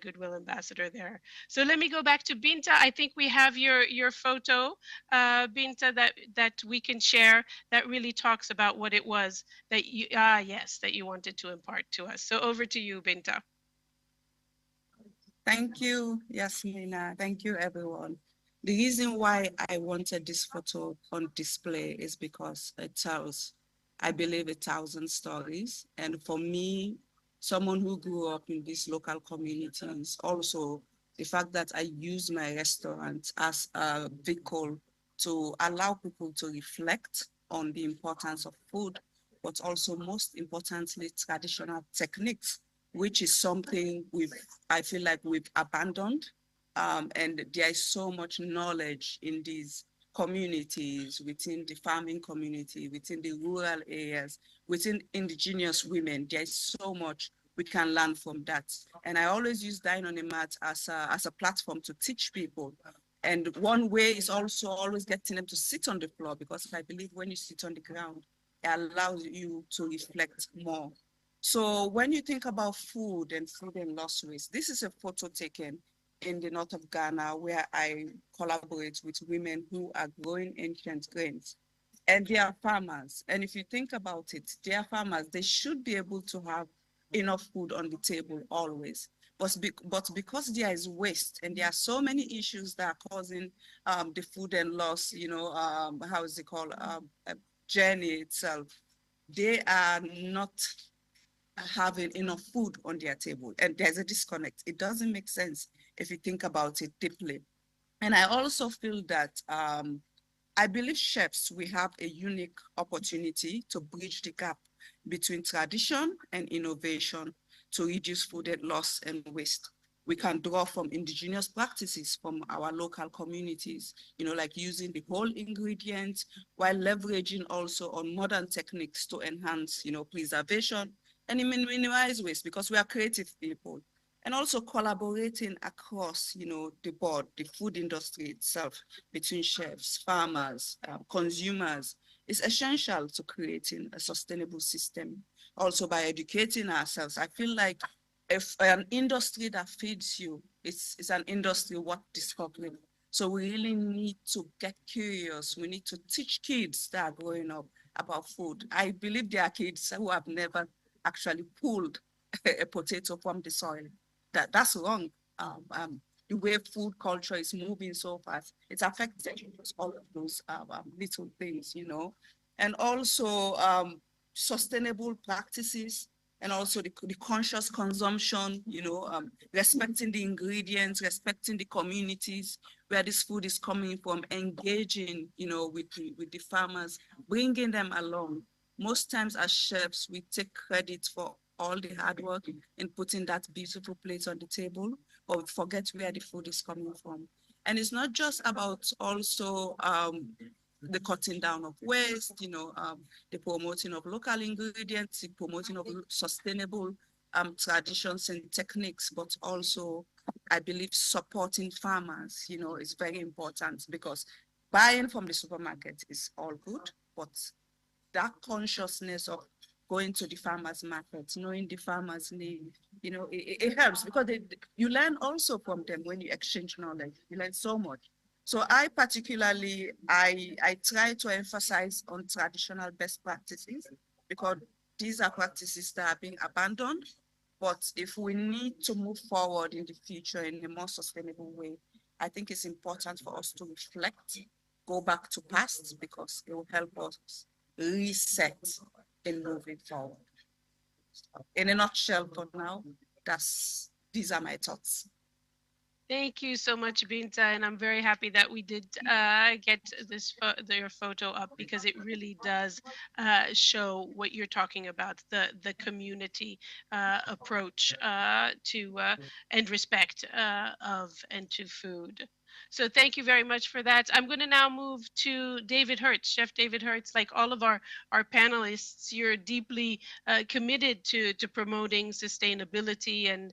Goodwill Ambassador there. So let me go back to Binta. I think we have your photo, Binta, that we can share, that really talks about what it was that you wanted to impart to us. So over to you, Binta. Thank you, Yasmina. Thank you, everyone. The reason why I wanted this photo on display is because it tells, I believe, 1,000 stories. And for me, someone who grew up in these local communities, also the fact that I use my restaurant as a vehicle to allow people to reflect on the importance of food, but also most importantly, traditional techniques, which is something I feel like we've abandoned. And there is so much knowledge in these communities, within the farming community, within the rural areas, within indigenous women. There's so much we can learn from that. And I always use Dine on a Mat as a platform to teach people. And one way is also always getting them to sit on the floor, because I believe when you sit on the ground, it allows you to reflect more. So when you think about food and loss waste, this is a photo taken in the north of Ghana where I collaborate with women who are growing ancient grains. And they are farmers. And if you think about it, they are farmers. They should be able to have enough food on the table always. But because there is waste and there are so many issues that are causing the food and loss, how is it called, journey itself, they are not having enough food on their table, and there's a disconnect. It doesn't make sense if you think about it deeply. And I also feel that I believe chefs, we have a unique opportunity to bridge the gap between tradition and innovation to reduce food loss and waste. We can draw from indigenous practices from our local communities, like using the whole ingredients while leveraging also on modern techniques to enhance, preservation and minimize waste, because we are creative people. And also collaborating across, the board, the food industry itself, between chefs, farmers, consumers, is essential to creating a sustainable system. Also by educating ourselves, I feel like if an industry that feeds you, it's an industry worth discovering. So we really need to get curious. We need to teach kids that are growing up about food. I believe there are kids who have never actually pulled a potato from the soil. That's wrong. The way food culture is moving so fast, it's affected all of those little things, and also sustainable practices, and also the conscious consumption, respecting the ingredients, respecting the communities where this food is coming from, engaging, with the farmers, bringing them along. Most times as chefs, we take credit for all the hard work in putting that beautiful plate on the table, but we forget where the food is coming from. And it's not just about also the cutting down of waste, the promoting of local ingredients, the promoting of sustainable traditions and techniques, but also, I believe, supporting farmers, is very important, because buying from the supermarket is all good, but that consciousness of going to the farmers market, knowing the farmers need, it helps, because you learn also from them when you exchange knowledge. You learn so much. So I particularly, I try to emphasize on traditional best practices, because these are practices that are being abandoned. But if we need to move forward in the future in a more sustainable way, I think it's important for us to reflect, go back to past, because it will help us reset in moving forward. In a nutshell, for now, these are my thoughts. Thank you so much, Binta, and I'm very happy that we did get your photo up, because it really does show what you're talking about, the community approach to and respect of and to food. So thank you very much for that. I'm going to now move to David Hertz, Chef David Hertz. Like all of our panelists, you're deeply committed to promoting sustainability and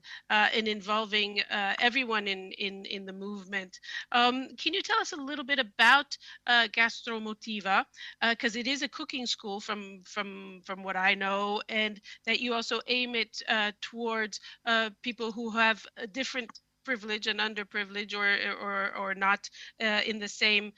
involving everyone in the movement. Can you tell us a little bit about Gastromotiva? Because it is a cooking school from what I know, and that you also aim it towards people who have a different privilege and underprivilege, or not in the same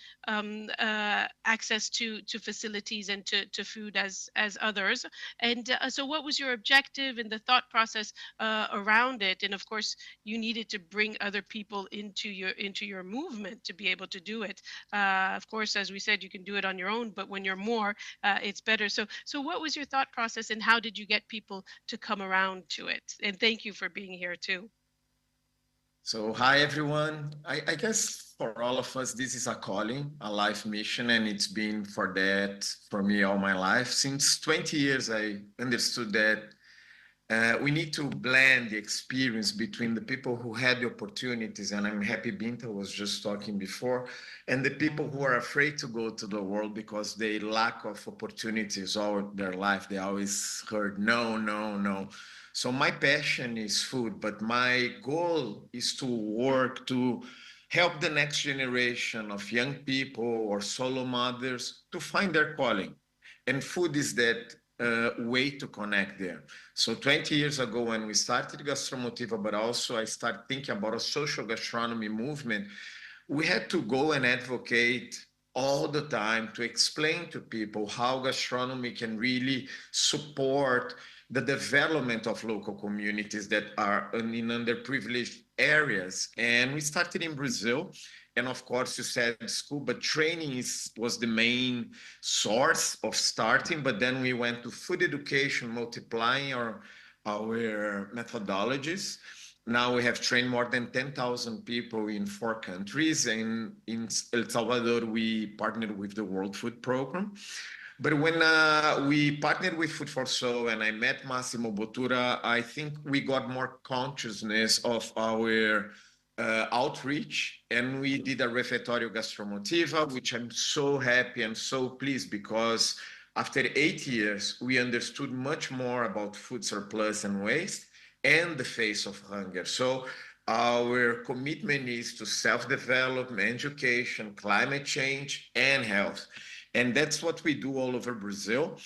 access to facilities and to food as others. And so what was your objective and the thought process around it? And of course, you needed to bring other people into your movement to be able to do it. Of course, as we said, you can do it on your own, but when you're more, it's better. So what was your thought process, and how did you get people to come around to it? And thank you for being here too. So hi everyone. I guess for all of us, this is a calling, a life mission, and it's been for me all my life. Since 20 years, I understood that we need to blend the experience between the people who had the opportunities, and I'm happy Binta was just talking before, and the people who are afraid to go to the world because they lack of opportunities all their life. They always heard no, no, no. So my passion is food, but my goal is to work to help the next generation of young people or solo mothers to find their calling. And food is that way to connect there. So 20 years ago, when we started Gastromotiva, but also I started thinking about a social gastronomy movement, we had to go and advocate all the time to explain to people how gastronomy can really support the development of local communities that are in underprivileged areas. And we started in Brazil. And of course, you said school, but training was the main source of starting. But then we went to food education, multiplying our methodologies. Now we have trained more than 10,000 people in 4 countries. And in El Salvador, we partnered with the World Food Program. But when we partnered with Food for Soul and I met Massimo Bottura, I think we got more consciousness of our outreach, and we did a Refeitório Gastromotiva, which I'm so happy and so pleased because after 8 years, we understood much more about food surplus and waste and the face of hunger. So our commitment is to self-development, education, climate change, and health. And that's what we do all over Brazil.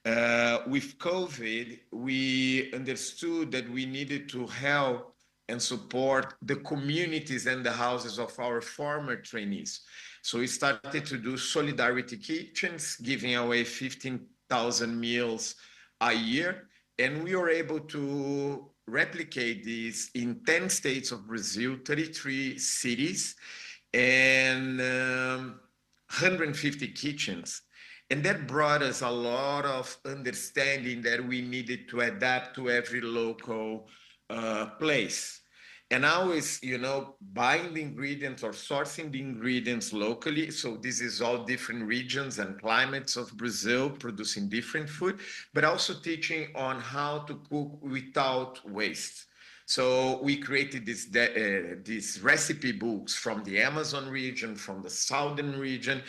With COVID, we understood that we needed to help and support the communities and the houses of our former trainees. So we started to do solidarity kitchens, giving away 15,000 meals a year. And we were able to replicate this in 10 states of Brazil, 33 cities, and 150 kitchens. And that brought us a lot of understanding that we needed to adapt to every local place. And now is, buying the ingredients or sourcing the ingredients locally. So this is all different regions and climates of Brazil producing different food, but also teaching on how to cook without waste. So we created these recipe books from the Amazon region, from the Southern region,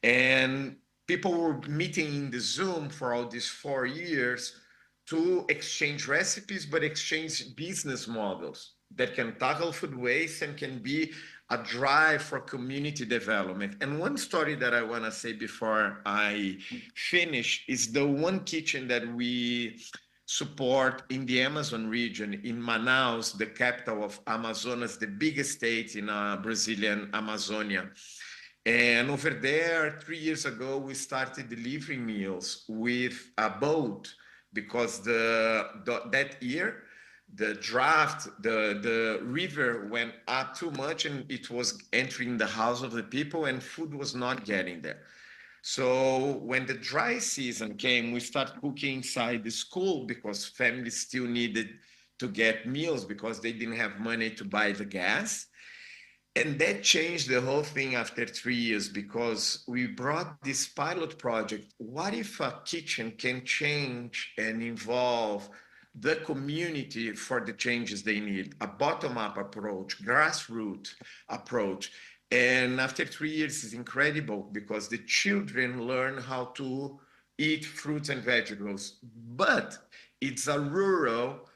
and people were meeting in the Zoom for all these 4 years to exchange recipes, but exchange business models that can tackle food waste and can be a drive for community development. And one story that I want to say before I finish is the one kitchen that we support in the Amazon region, in Manaus, the capital of Amazonas, the biggest state in Brazilian Amazonia. And over there, 3 years ago, we started delivering meals with a boat because that year, the draft, the river went up too much and it was entering the house of the people and food was not getting there. So when the dry season came, we started cooking inside the school because families still needed to get meals because they didn't have money to buy the gas. And that changed the whole thing after 3 years because we brought this pilot project. What if a kitchen can change and involve the community for the changes they need? A bottom-up approach, grassroots approach. And after 3 years, it's incredible because the children learn how to eat fruits and vegetables. But it's a rural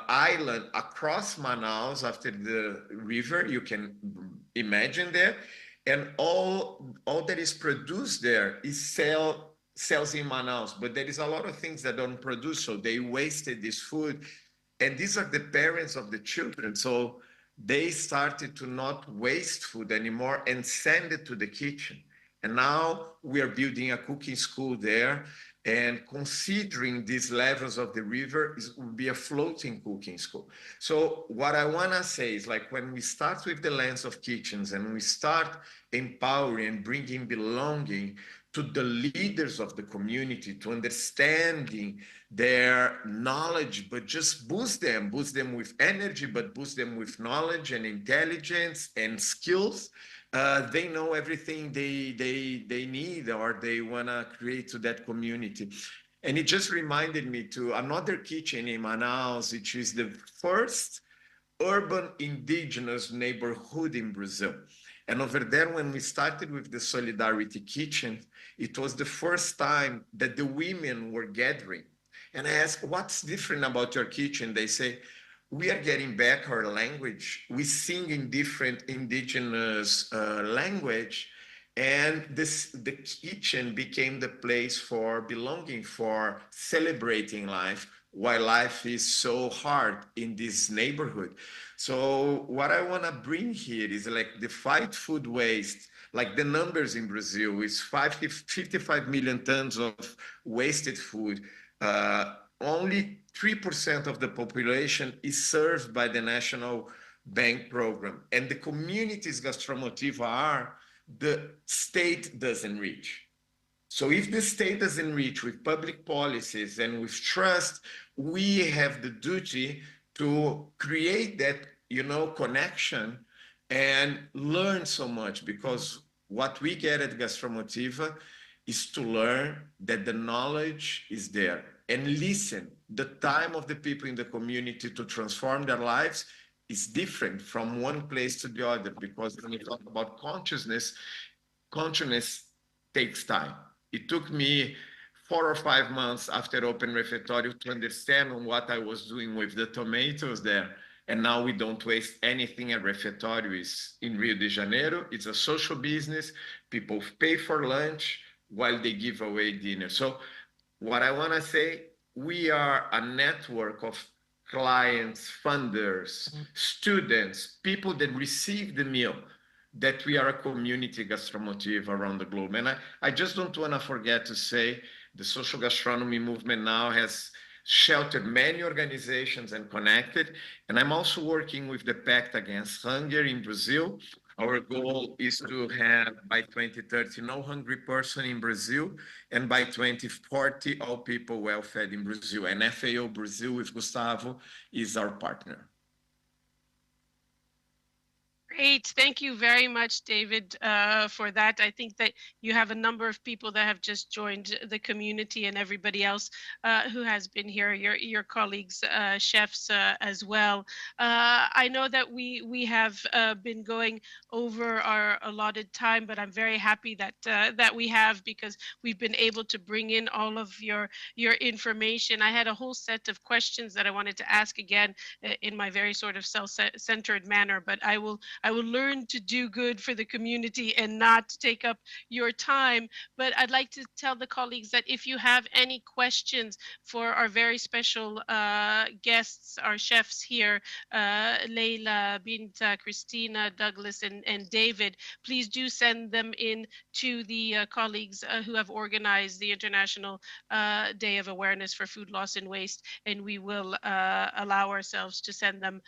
island across Manaus after the river, you can imagine there. And all that is produced there is sells in Manaus, but there is a lot of things that don't produce, so they wasted this food. And these are the parents of the children. So they started to not waste food anymore and send it to the kitchen. And now we are building a cooking school there. And considering these levels of the river, it will be a floating cooking school. So what I want to say is like when we start with the lens of kitchens and we start empowering and bringing belonging to the leaders of the community, to understanding their knowledge, but just boost them with energy, but boost them with knowledge and intelligence and skills. They know everything they need or they want to create to that community. And it just reminded me to another kitchen in Manaus, which is the first urban indigenous neighborhood in Brazil. And over there, when we started with the Solidarity Kitchen, it was the first time that the women were gathering. And I asked, what's different about your kitchen? They say, we are getting back our language. We sing in different indigenous language. And the kitchen became the place for belonging, for celebrating life, while life is so hard in this neighborhood. So what I want to bring here is like the fight food waste, like the numbers in Brazil is 55 million tons of wasted food. Only 3% of the population is served by the National Bank program. And the communities Gastromotiva are, the state doesn't reach. So if the state doesn't reach with public policies and with trust, we have the duty to create that, connection and learn so much, because what we get at Gastromotiva is to learn that the knowledge is there and listen. The time of the people in the community to transform their lives is different from one place to the other, because when you talk about consciousness takes time. It took me 4 or 5 months after Open Refeitório to understand what I was doing with the tomatoes there. And now we don't waste anything at Refeitório in Rio de Janeiro. It's a social business. People pay for lunch while they give away dinner. So what I want to say, we are a network of clients, funders, students, people that receive the meal, that we are a community Gastromotiva around the globe. And I just don't want to forget to say the social gastronomy movement now has sheltered many organizations and connected. And I'm also working with the Pact Against Hunger in Brazil. Our goal is to have by 2030 no hungry person in Brazil, and by 2040 all people well fed in Brazil. And FAO Brazil with Gustavo is our partner. Great. Thank you very much, David, for that. I think that you have a number of people that have just joined the community, and everybody else who has been here, your colleagues, chefs as well. I know that we have been going over our allotted time, but I'm very happy that that we have, because we've been able to bring in all of your information. I had a whole set of questions that I wanted to ask again in my very sort of self-centered manner, but I will learn to do good for the community and not take up your time. But I'd like to tell the colleagues that if you have any questions for our very special guests, our chefs here, Leila, Binta, Christina, Douglas, and David, please do send them in to the colleagues who have organized the International Day of Awareness for Food Loss and Waste, and we will allow ourselves to send them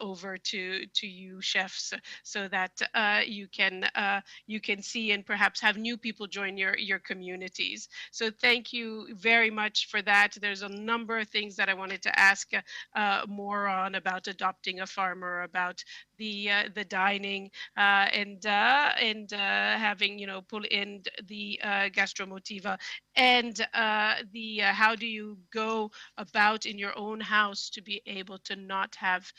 over to you, chefs, so that you can see and perhaps have new people join your communities. So thank you very much for that. There's a number of things that I wanted to ask more on, about adopting a farmer, about the dining, and having pull in the Gastromotiva, and the how do you go about in your own house to be able to not have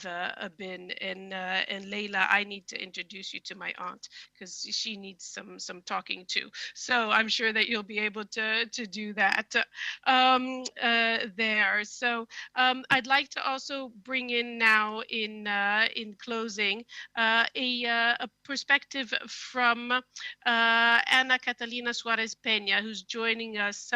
a bin. And Leila, I need to introduce you to my aunt, because she needs some talking to. So I'm sure that you'll be able to do that there. So I'd like to also bring in now in closing a perspective from Ana Catalina Suarez Peña, who's joining us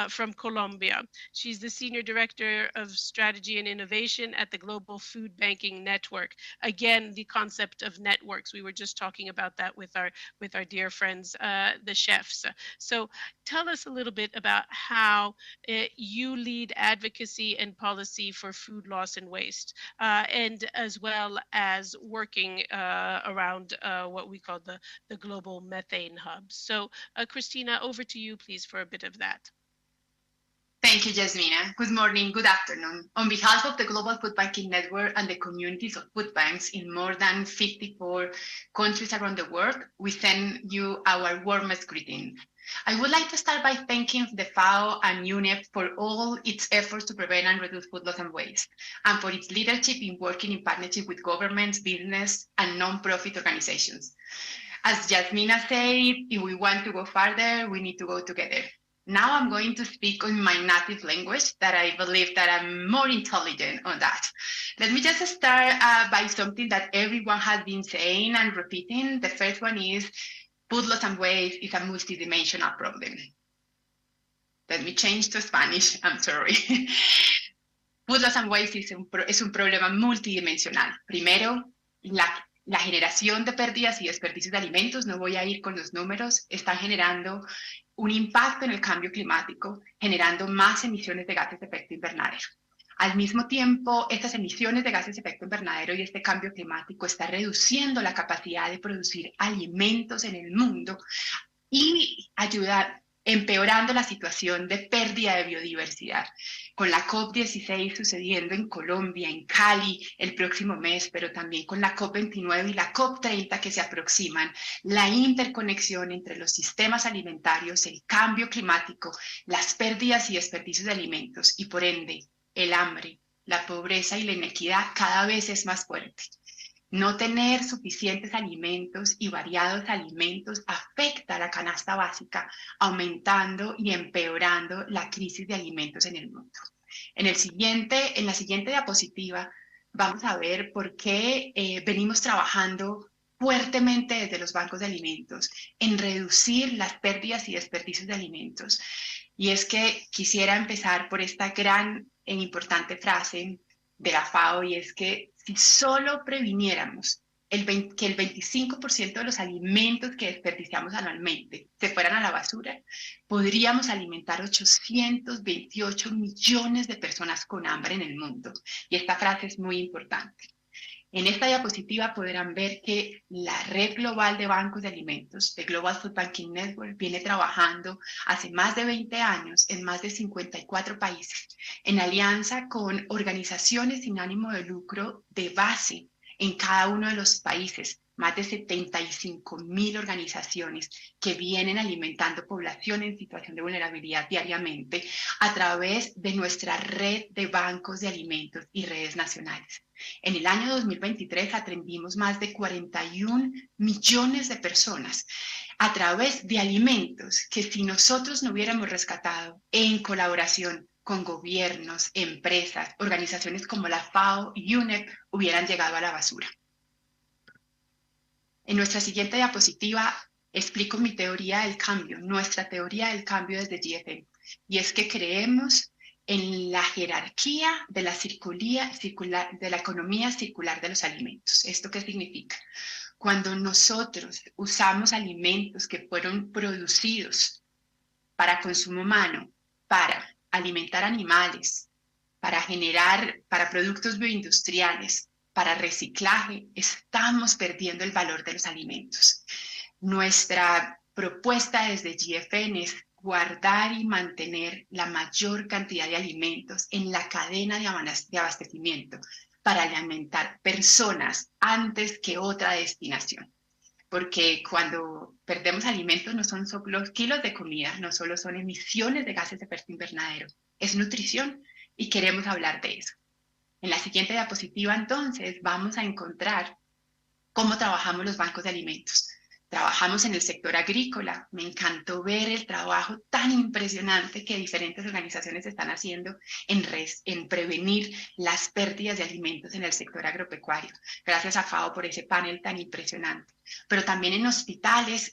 from Colombia. She's the Senior Director of Strategy and Innovation at the Global Food Banking Network. Again, the concept of networks. We were just talking about that with our dear friends, the chefs. So tell us a little bit about how you lead advocacy and policy for food loss and waste, and as well as working around what we call the global methane hub. So Christina, over to you, please, for a bit of that. Thank you, Jasmina. Good morning, good afternoon. On behalf of the Global Food Banking Network and the communities of food banks in more than 54 countries around the world, we send you our warmest greetings. I would like to start by thanking the FAO and UNEP for all its efforts to prevent and reduce food loss and waste, and for its leadership in working in partnership with governments, business, and non-profit organizations. As Jasmina said, if we want to go further, we need to go together. Now I'm going to speak in my native language that I believe that I'm more intelligent on that. Let me just start by something that everyone has been saying and repeating. The first one is food loss and waste is a multidimensional problem. Let me change to Spanish, I'm sorry. Food loss and waste es un problema multidimensional. Primero, la generación de pérdidas y desperdicios de alimentos, no voy a ir con los números, están generando un impacto en el cambio climático, generando más emisiones de gases de efecto invernadero. Al mismo tiempo, estas emisiones de gases de efecto invernadero y este cambio climático está reduciendo la capacidad de producir alimentos en el mundo y empeorando la situación de pérdida de biodiversidad. Con la COP16 sucediendo en Colombia, en Cali, el próximo mes, pero también con la COP29 y la COP30 que se aproximan, la interconexión entre los sistemas alimentarios, el cambio climático, las pérdidas y desperdicios de alimentos y por ende el hambre, la pobreza y la inequidad cada vez es más fuerte. No tener suficientes alimentos y variados alimentos afecta a la canasta básica, aumentando y empeorando la crisis de alimentos en el mundo. En la siguiente diapositiva vamos a ver por qué venimos trabajando fuertemente desde los bancos de alimentos en reducir las pérdidas y desperdicios de alimentos. Y es que quisiera empezar por esta gran e importante frase de la FAO, y es que si solo previniéramos que el 25% de los alimentos que desperdiciamos anualmente se fueran a la basura, podríamos alimentar 828 millones de personas con hambre en el mundo. Y esta frase es muy importante. En esta diapositiva podrán ver que la Red Global de Bancos de Alimentos, de Global Food Banking Network, viene trabajando hace más de 20 años en más de 54 países, en alianza con organizaciones sin ánimo de lucro de base en cada uno de los países, más de 75.000 organizaciones que vienen alimentando población en situación de vulnerabilidad diariamente a través de nuestra red de bancos de alimentos y redes nacionales. En el año 2023 atendimos más de 41 millones de personas a través de alimentos que si nosotros no hubiéramos rescatado en colaboración con gobiernos, empresas, organizaciones como la FAO y UNEP hubieran llegado a la basura. En nuestra siguiente diapositiva explico mi teoría del cambio, nuestra teoría del cambio desde GFN, y es que creemos en la jerarquía de la economía circular de los alimentos. ¿Esto qué significa? Cuando nosotros usamos alimentos que fueron producidos para consumo humano, para alimentar animales, para productos bioindustriales, para reciclaje, estamos perdiendo el valor de los alimentos. Nuestra propuesta desde GFN es guardar y mantener la mayor cantidad de alimentos en la cadena de abastecimiento para alimentar personas antes que otra destinación. Porque cuando perdemos alimentos no son solo kilos de comida, no solo son emisiones de gases de efecto invernadero, es nutrición y queremos hablar de eso. En la siguiente diapositiva entonces vamos a encontrar cómo trabajamos los bancos de alimentos. Trabajamos en el sector agrícola. Me encantó ver el trabajo tan impresionante que diferentes organizaciones están haciendo en prevenir las pérdidas de alimentos en el sector agropecuario. Gracias a FAO por ese panel tan impresionante. Pero también en hospitales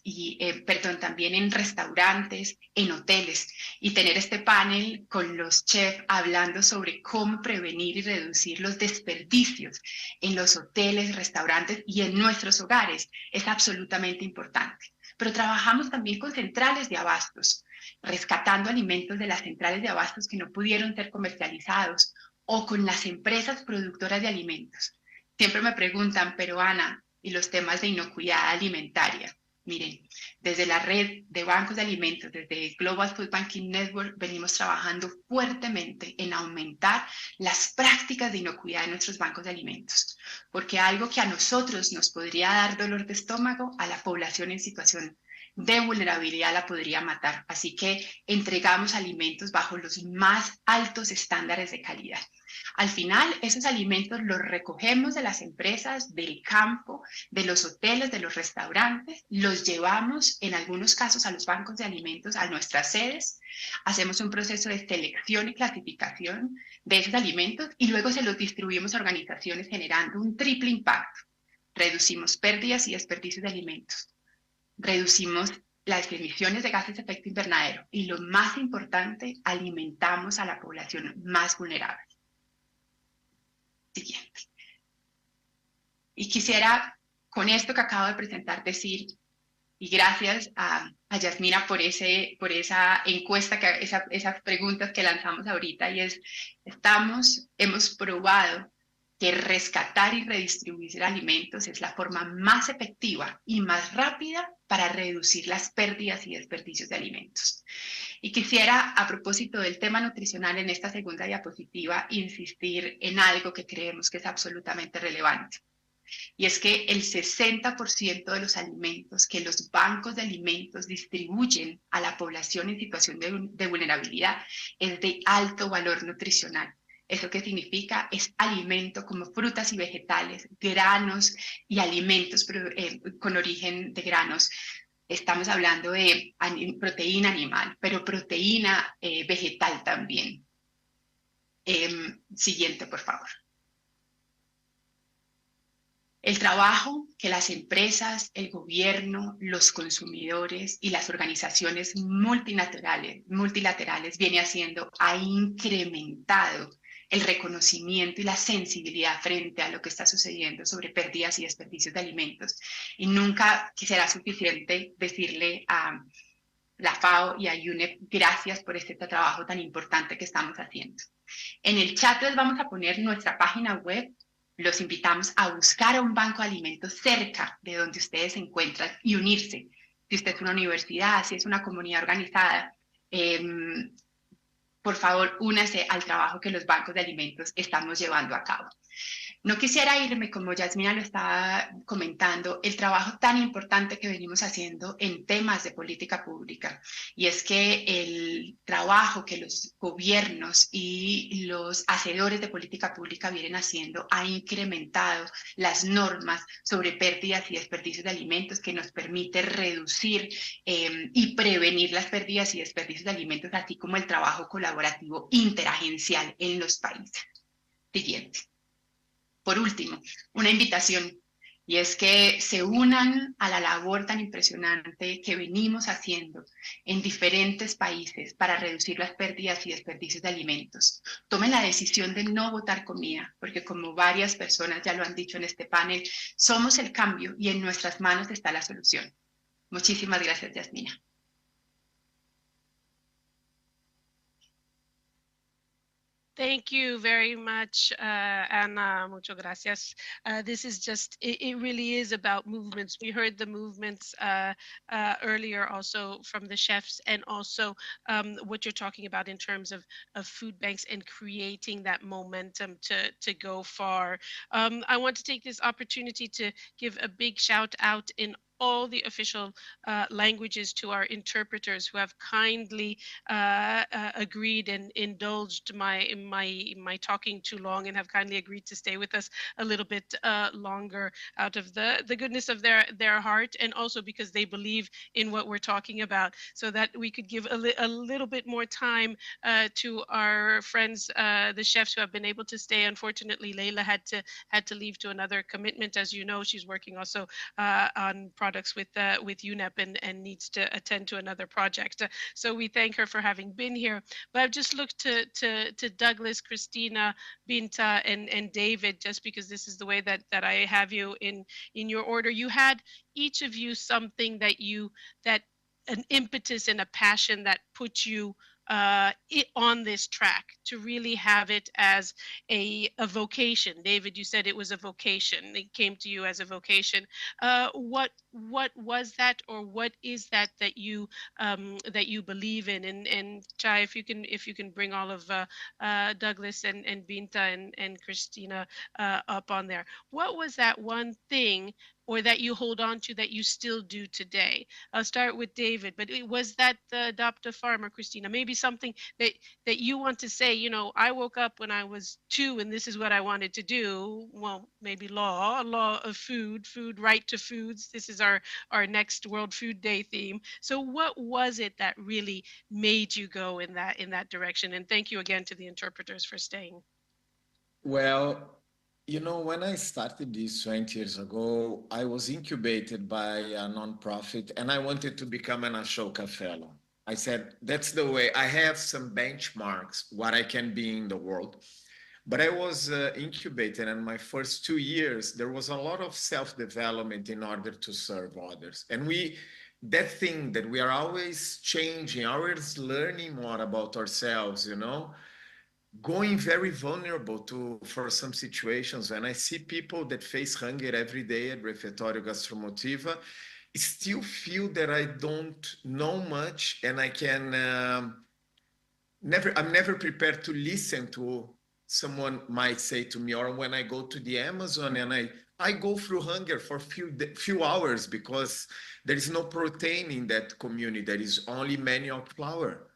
también en restaurantes, en hoteles. Y tener este panel con los chefs hablando sobre cómo prevenir y reducir los desperdicios en los hoteles, restaurantes y en nuestros hogares es absolutamente importante. Pero trabajamos también con centrales de abastos, rescatando alimentos de las centrales de abastos que no pudieron ser comercializados o con las empresas productoras de alimentos. Siempre me preguntan, pero Ana, ¿y los temas de inocuidad alimentaria? Miren, desde la red de bancos de alimentos, desde Global Food Banking Network, venimos trabajando fuertemente en aumentar las prácticas de inocuidad de nuestros bancos de alimentos, porque algo que a nosotros nos podría dar dolor de estómago, a la población en situación de vulnerabilidad la podría matar. Así que entregamos alimentos bajo los más altos estándares de calidad. Al final, esos alimentos los recogemos de las empresas, del campo, de los hoteles, de los restaurantes, los llevamos en algunos casos a los bancos de alimentos, a nuestras sedes, hacemos un proceso de selección y clasificación de esos alimentos y luego se los distribuimos a organizaciones generando un triple impacto. Reducimos pérdidas y desperdicios de alimentos, reducimos las emisiones de gases de efecto invernadero y lo más importante, alimentamos a la población más vulnerable. Siguiente. Y quisiera, con esto que acabo de presentar, decir, y gracias a Yasmina por esa encuesta, esas preguntas que lanzamos ahorita, y es, hemos probado que rescatar y redistribuir alimentos es la forma más efectiva y más rápida para reducir las pérdidas y desperdicios de alimentos. Y quisiera, a propósito del tema nutricional en esta segunda diapositiva, insistir en algo que creemos que es absolutamente relevante. Y es que el 60% de los alimentos que los bancos de alimentos distribuyen a la población en situación de vulnerabilidad es de alto valor nutricional. ¿Eso qué significa? Es alimento como frutas y vegetales, granos y alimentos con origen de granos. Estamos hablando de proteína animal, pero proteína vegetal también. Siguiente, por favor. El trabajo que las empresas, el gobierno, los consumidores y las organizaciones multilaterales viene haciendo ha incrementado el reconocimiento y la sensibilidad frente a lo que está sucediendo sobre pérdidas y desperdicios de alimentos. Y nunca será suficiente decirle a la FAO y a UNEP gracias por este trabajo tan importante que estamos haciendo. En el chat les vamos a poner nuestra página web. Los invitamos a buscar a un banco de alimentos cerca de donde ustedes se encuentran y unirse. Si usted es una universidad, si es una comunidad organizada, por favor, únase al trabajo que los bancos de alimentos estamos llevando a cabo. No quisiera irme, como Yasmina lo estaba comentando, el trabajo tan importante que venimos haciendo en temas de política pública. Y es que el trabajo que los gobiernos y los hacedores de política pública vienen haciendo ha incrementado las normas sobre pérdidas y desperdicios de alimentos que nos permite reducir y prevenir las pérdidas y desperdicios de alimentos, así como el trabajo colaborativo interagencial en los países. Siguiente. Por último, una invitación, y es que se unan a la labor tan impresionante que venimos haciendo en diferentes países para reducir las pérdidas y desperdicios de alimentos. Tomen la decisión de no botar comida, porque como varias personas ya lo han dicho en este panel, somos el cambio y en nuestras manos está la solución. Muchísimas gracias, Yasmina. Thank you very much, Anna. Muchas gracias. This is just, it really is about movements. We heard the movements earlier also from the chefs, and also what you're talking about in terms of food banks and creating that momentum to go far. I want to take this opportunity to give a big shout out in all the official languages to our interpreters who have kindly agreed and indulged my talking too long, and have kindly agreed to stay with us a little bit longer out of the goodness of their heart, and also because they believe in what we're talking about, so that we could give a little bit more time to our friends, the chefs who have been able to stay. Unfortunately, Leila had to leave to another commitment. As you know, she's working also on products with UNEP and needs to attend to another project. So we thank her for having been here. But I've just looked to Douglas, Christina, Binta, and David, just because this is the way that I have you in your order. You had each of you something that an impetus and a passion that put you on this track, to really have it as a vocation. David, you said it was a vocation. It came to you as a vocation. What was that, or what is that you believe in? And Chai, if you can bring all of Douglas and Binta and Christina up on there. What was that one thing or that you hold on to that you still do today? I'll start with David, but was that the Adopt a Farmer, Christina? Maybe something that you want to say, you know, I woke up when I was 2 and this is what I wanted to do. Well, maybe law of food, right to foods. This is our next World Food Day theme. So what was it that really made you go in that direction? And thank you again to the interpreters for staying. Well, you know, when I started this 20 years ago, I was incubated by a nonprofit and I wanted to become an Ashoka Fellow. I said, that's the way. I have some benchmarks, what I can be in the world. But I was incubated, and my first 2 years, there was a lot of self-development in order to serve others. And that thing that we are always changing, always learning more about ourselves, you know, going very vulnerable for some situations. When I see people that face hunger every day at Refeitório Gastromotiva, I still feel that I don't know much, and I can I'm never prepared to listen to someone might say to me, or when I go to the Amazon and I go through hunger for few hours because there is no protein in that community. There is only manual flour.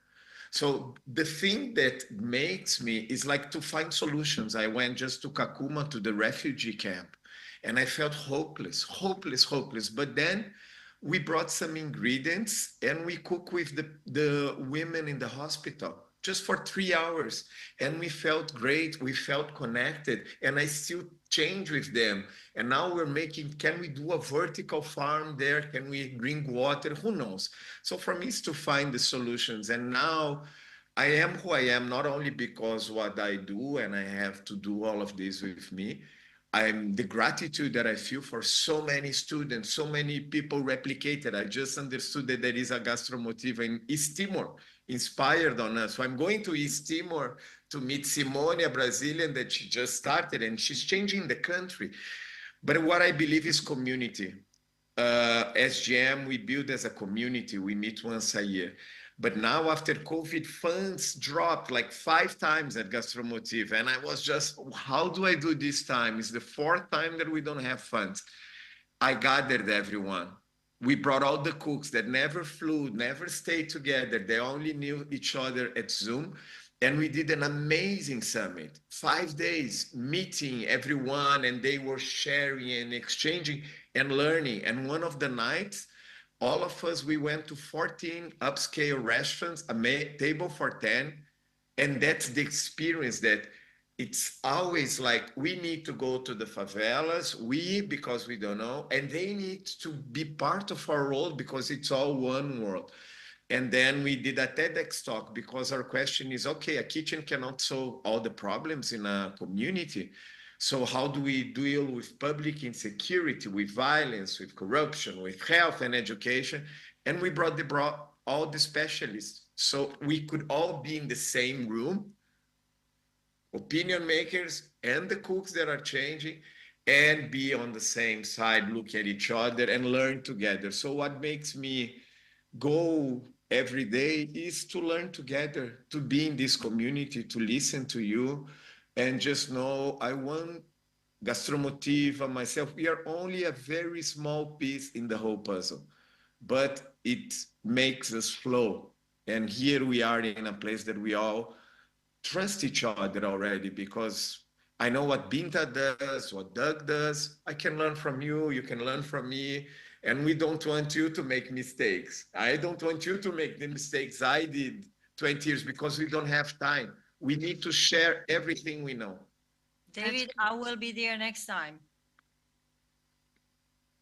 So the thing that makes me is like to find solutions. I went just to Kakuma, to the refugee camp, and I felt hopeless. But then we brought some ingredients and we cook with the women in the hospital just for 3 hours. And we felt great. We felt connected. And I still change with them. And now we're making, can we do a vertical farm there? Can we bring water? Who knows? So for me, it's to find the solutions. And now I am who I am, not only because what I do and I have to do all of this with me. I'm the gratitude that I feel for so many students, so many people replicated. I just understood that there is a Gastromotiva in East Timor, inspired on us. So I'm going to East Timor to meet Simone, a Brazilian that she just started, and she's changing the country. But what I believe is community. SGM, we build as a community. We meet once a year. But now after COVID, funds dropped like 5 times at Gastromotiva. And I was just, how do I do this time? It's the 4th time that we don't have funds. I gathered everyone. We brought all the cooks that never flew, never stayed together. They only knew each other at Zoom. And we did an amazing summit, 5 days, meeting everyone, and they were sharing and exchanging and learning. And one of the nights, all of us, we went to 14 upscale restaurants, a table for 10. And that's the experience that it's always like we need to go to the favelas, because we don't know, and they need to be part of our world because it's all one world. And then we did a TEDx talk because our question is, okay, a kitchen cannot solve all the problems in a community. So how do we deal with public insecurity, with violence, with corruption, with health and education? And we brought all the specialists. So we could all be in the same room, opinion makers and the cooks that are changing, and be on the same side, look at each other and learn together. So what makes me go every day is to learn together, to be in this community, to listen to you, and just know I want Gastromotiva, myself, we are only a very small piece in the whole puzzle, but it makes us flow. And here we are in a place that we all trust each other already, because I know what Binta does, what Doug does. I can learn from you, you can learn from me. And we don't want you to make mistakes. I don't want you to make the mistakes I did 20 years because we don't have time. We need to share everything we know. David, I will be there next time.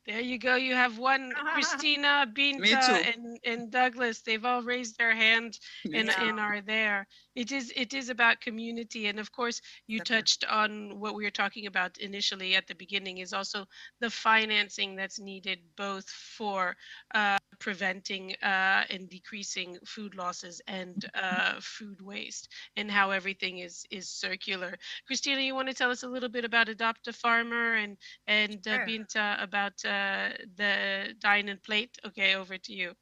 There you go. You have one, Christina, Binta, and Douglas. They've all raised their hand and are there. It is about community. And of course, you touched on what we were talking about initially at the beginning, is also the financing that's needed both for preventing and decreasing food losses and food waste, and how everything is circular. Christina, you want to tell us a little bit about Adopt a Farmer, and Sure. Binta about the Dine and Plate? Okay, over to you.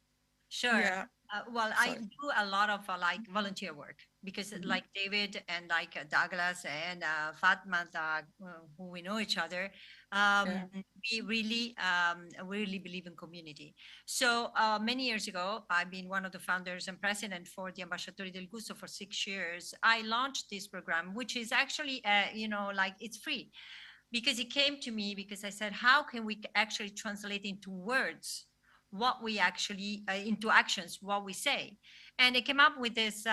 Sure. Yeah. Well, I do a lot of like volunteer work because like David and like Douglas and Fatma, who we know each other, We really believe in community. So many years ago, I've been one of the founders and president for the Ambasciatori del Gusto for 6 years. I launched this program, which is actually, like it's free, because it came to me because I said, how can we actually translate into words what we actually into actions, what we say? And it came up with this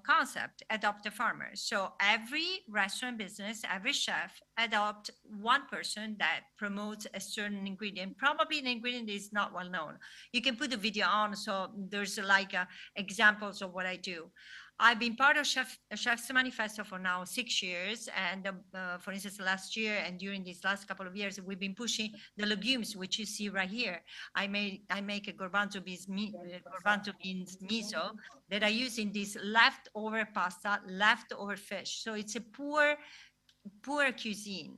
concept, adopt a farmer. So every restaurant business, every chef adopt one person that promotes a certain ingredient. Probably the ingredient is not well known. You can put the video on, so there's like examples of what I do. I've been part of Chef's Manifesto for now 6 years. And for instance, last year and during these last couple of years, we've been pushing the legumes, which you see right here. I make a garbanzo beans miso that I use in this leftover pasta, leftover fish. So it's a poor cuisine.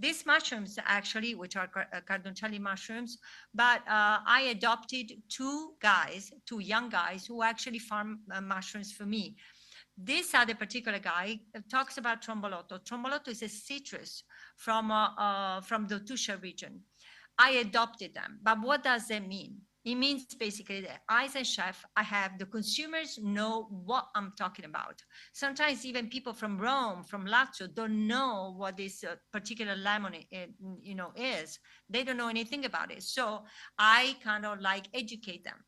These mushrooms actually, which are cardoncelli mushrooms, but I adopted two young guys who actually farm mushrooms for me. This other particular guy talks about trombolotto. Trombolotto is a citrus from the Tuscia region. I adopted them, but what does that mean? It means basically that as a chef, I have the consumers know what I'm talking about. Sometimes even people from Rome, from Lazio, don't know what this particular lemon, is. They don't know anything about it. So I kind of like educate them.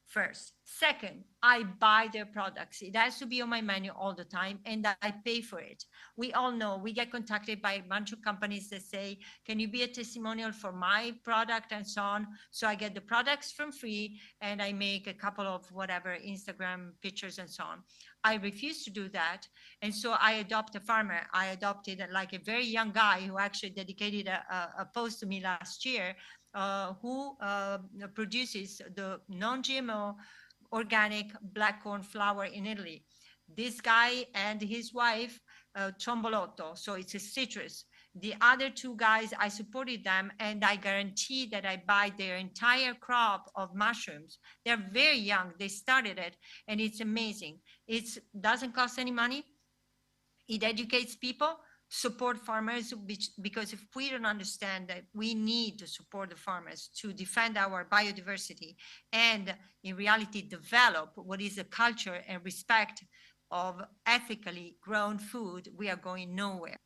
First. Second, I buy their products. It has to be on my menu all the time, and I pay for it. We all know we get contacted by a bunch of companies that say, can you be a testimonial for my product and so on? So I get the products from free, and I make a couple of whatever Instagram pictures and so on. I refuse to do that. And so I adopt a farmer. I adopted like a very young guy who actually dedicated a post to me last year, who produces the non-GMO organic black corn flour in Italy. This guy and his wife, trombolotto, so it's a citrus. The other two guys, I supported them, and I guarantee that I buy their entire crop of mushrooms. They're very young. They started it, and it's amazing. It doesn't cost any money. It educates people. Support farmers, because if we don't understand that we need to support the farmers to defend our biodiversity and in reality develop what is a culture and respect of ethically grown food, we are going nowhere.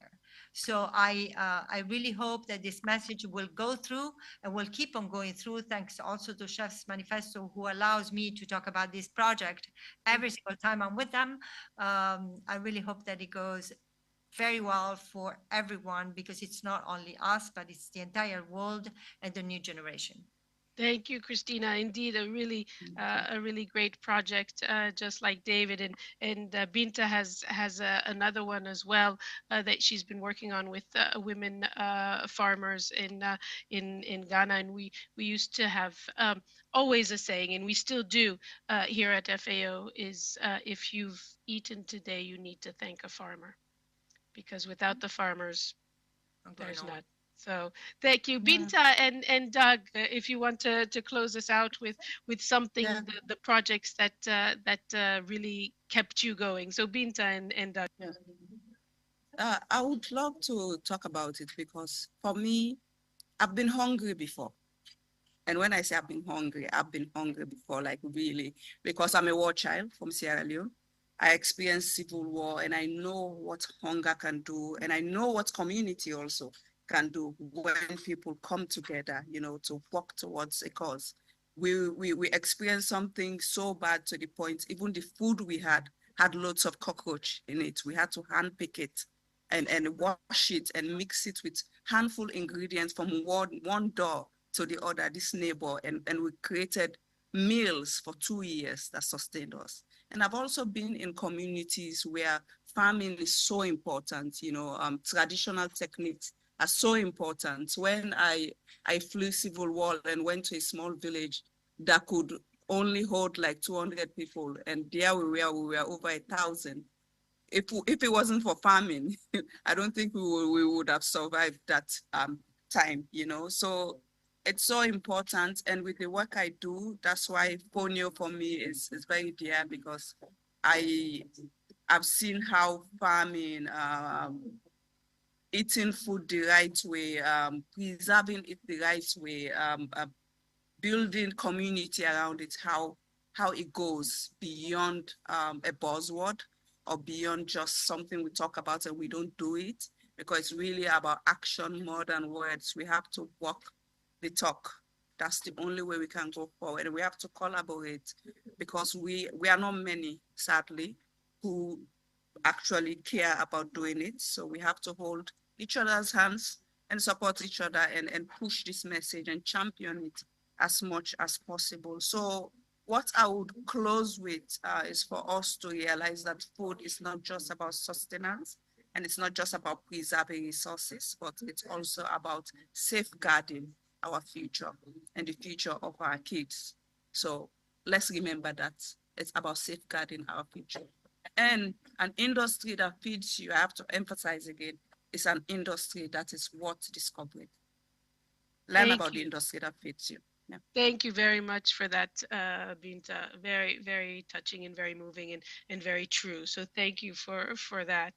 So I really hope that this message will go through and will keep on going through, thanks also to Chef's Manifesto, who allows me to talk about this project every single time I'm with them. I really hope that it goes very well for everyone, because it's not only us, but it's the entire world and the new generation. Thank you, Christina. Indeed, a really great project, just like David, and Binta has another one as well that she's been working on with women farmers in Ghana. And we used to have always a saying, and we still do here at FAO, is if you've eaten today, you need to thank a farmer, because without the farmers, there's not. So thank you, Binta and Doug. If you want to close us out with something, the projects that really kept you going. So Binta and Doug. I would love to talk about it, because for me, I've been hungry before. And when I say I've been hungry before, like really, because I'm a war child from Sierra Leone. I experienced civil war, and I know what hunger can do, and I know what community also can do when people come together, to work towards a cause. We experienced something so bad to the point, even the food we had loads of cockroach in it. We had to hand pick it and wash it and mix it with handful ingredients from one door to the other, this neighbor, and we created meals for 2 years that sustained us. And I've also been in communities where farming is so important, traditional techniques are so important. When I flew civil war and went to a small village that could only hold like 200 people, and there we were over 1,000. If it wasn't for farming, I don't think we would have survived that time, So it's so important. And with the work I do, that's why Ponyo for me is very dear, because I've seen how farming eating food the right way, preserving it the right way, building community around it, how it goes beyond a buzzword or beyond just something we talk about and we don't do it, because it's really about action more than words. We have to walk the talk. That's the only way we can go forward. And we have to collaborate, because we are not many, sadly, who actually care about doing it. So we have to hold each other's hands and support each other and push this message and champion it as much as possible. So what I would close with is for us to realize that food is not just about sustenance, and it's not just about preserving resources, but it's also about safeguarding our future and the future of our kids. So let's remember that it's about safeguarding our future. And an industry that feeds you, I have to emphasize again, is an industry that is worth discovering. Learn about the industry that feeds you. Yeah. Thank you very much for that, Binta. Very, very touching and very moving and very true. So thank you for that.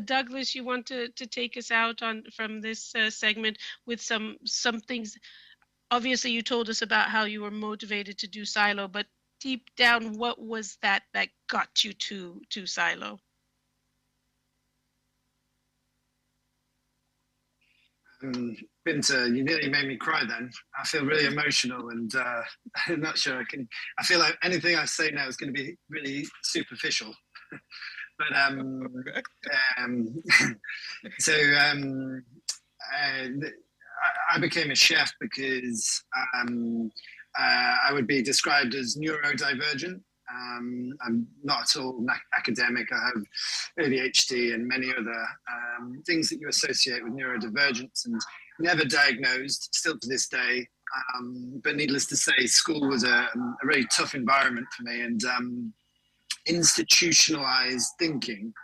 Douglas, you want to take us out from this segment with some things. Obviously, you told us about how you were motivated to do Silo, but deep down, what was that got you to Silo? Binta, you nearly made me cry then. I feel really emotional, and I'm not sure I feel like anything I say now is going to be really superficial. But I became a chef because I would be described as neurodivergent. I'm not at all academic. I have ADHD and many other things that you associate with neurodivergence, and never diagnosed, still to this day. But needless to say, school was a really tough environment for me, and institutionalized thinking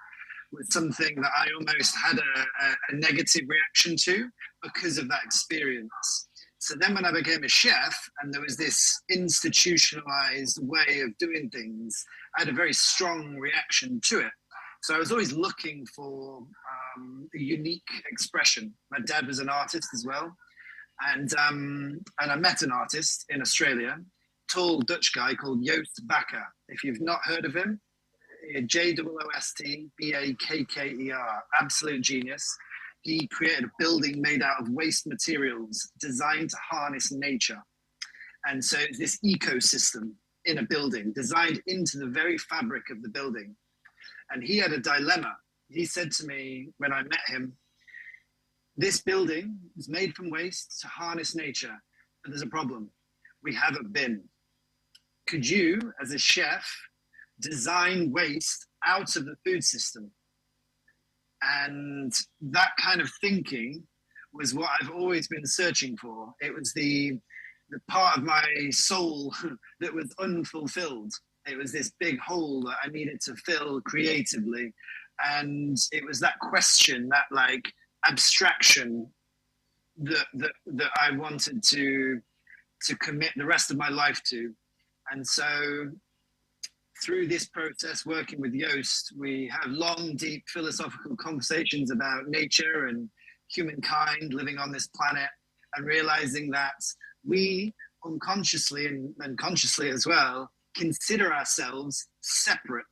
was something that I almost had a negative reaction to because of that experience. So then when I became a chef and there was this institutionalized way of doing things, I had a very strong reaction to it. So I was always looking for a unique expression. My dad was an artist as well. And I met an artist in Australia, tall Dutch guy called Joost Bakker. If you've not heard of him, Joostbakker, absolute genius. He created a building made out of waste materials designed to harness nature. And so it's this ecosystem in a building designed into the very fabric of the building. And he had a dilemma. He said to me when I met him, this building is made from waste to harness nature, but there's a problem. We have a bin. Could you, as a chef, design waste out of the food system? And that kind of thinking was what I've always been searching for. It was the part of my soul that was unfulfilled. It was this big hole that I needed to fill creatively. And it was that question, that like abstraction that I wanted to commit the rest of my life to. And so through this process, working with Joost, we have long, deep philosophical conversations about nature and humankind living on this planet, and realizing that we unconsciously and consciously as well consider ourselves separate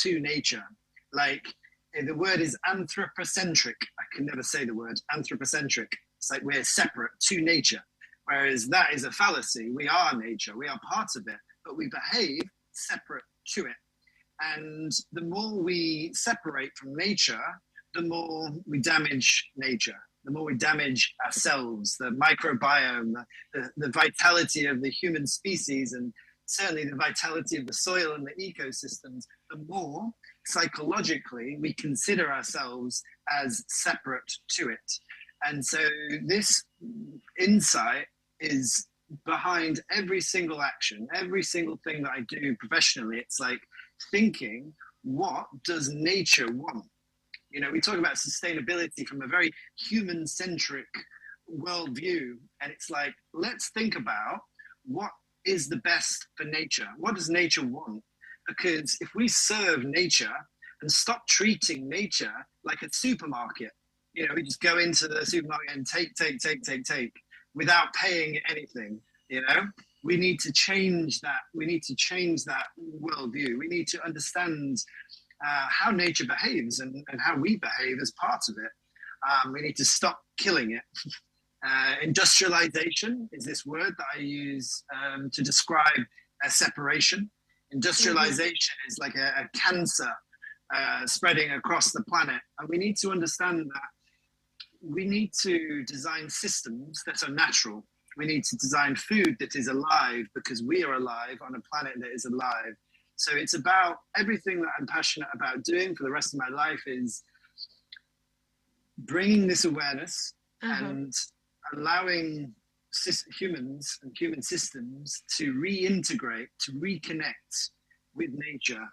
to nature. Like the word is anthropocentric. I can never say the word anthropocentric. It's like we're separate to nature, whereas that is a fallacy. We are nature, we are part of it, but we behave separate to it. And the more we separate from nature, the more we damage nature, the more we damage ourselves, the microbiome, the vitality of the human species, and certainly the vitality of the soil and the ecosystems, the more psychologically we consider ourselves as separate to it. And so this insight is behind every single action, every single thing that I do professionally. It's like thinking, what does nature want? You know, we talk about sustainability from a very human-centric worldview, and it's like, let's think about what is the best for nature. What does nature want? Because if we serve nature and stop treating nature like a supermarket, You know, we just go into the supermarket and take without paying anything. You know, we need to change that. We need to change that worldview. We need to understand how nature behaves and how we behave as part of it. We need to stop killing it. Industrialization is this word that I use to describe a separation. Industrialization is like a cancer spreading across the planet. And we need to understand that we need to design systems that are natural. We need to design food that is alive because we are alive on a planet that is alive. So it's about everything that I'm passionate about doing for the rest of my life is bringing this awareness and allowing humans and human systems to reintegrate, to reconnect with nature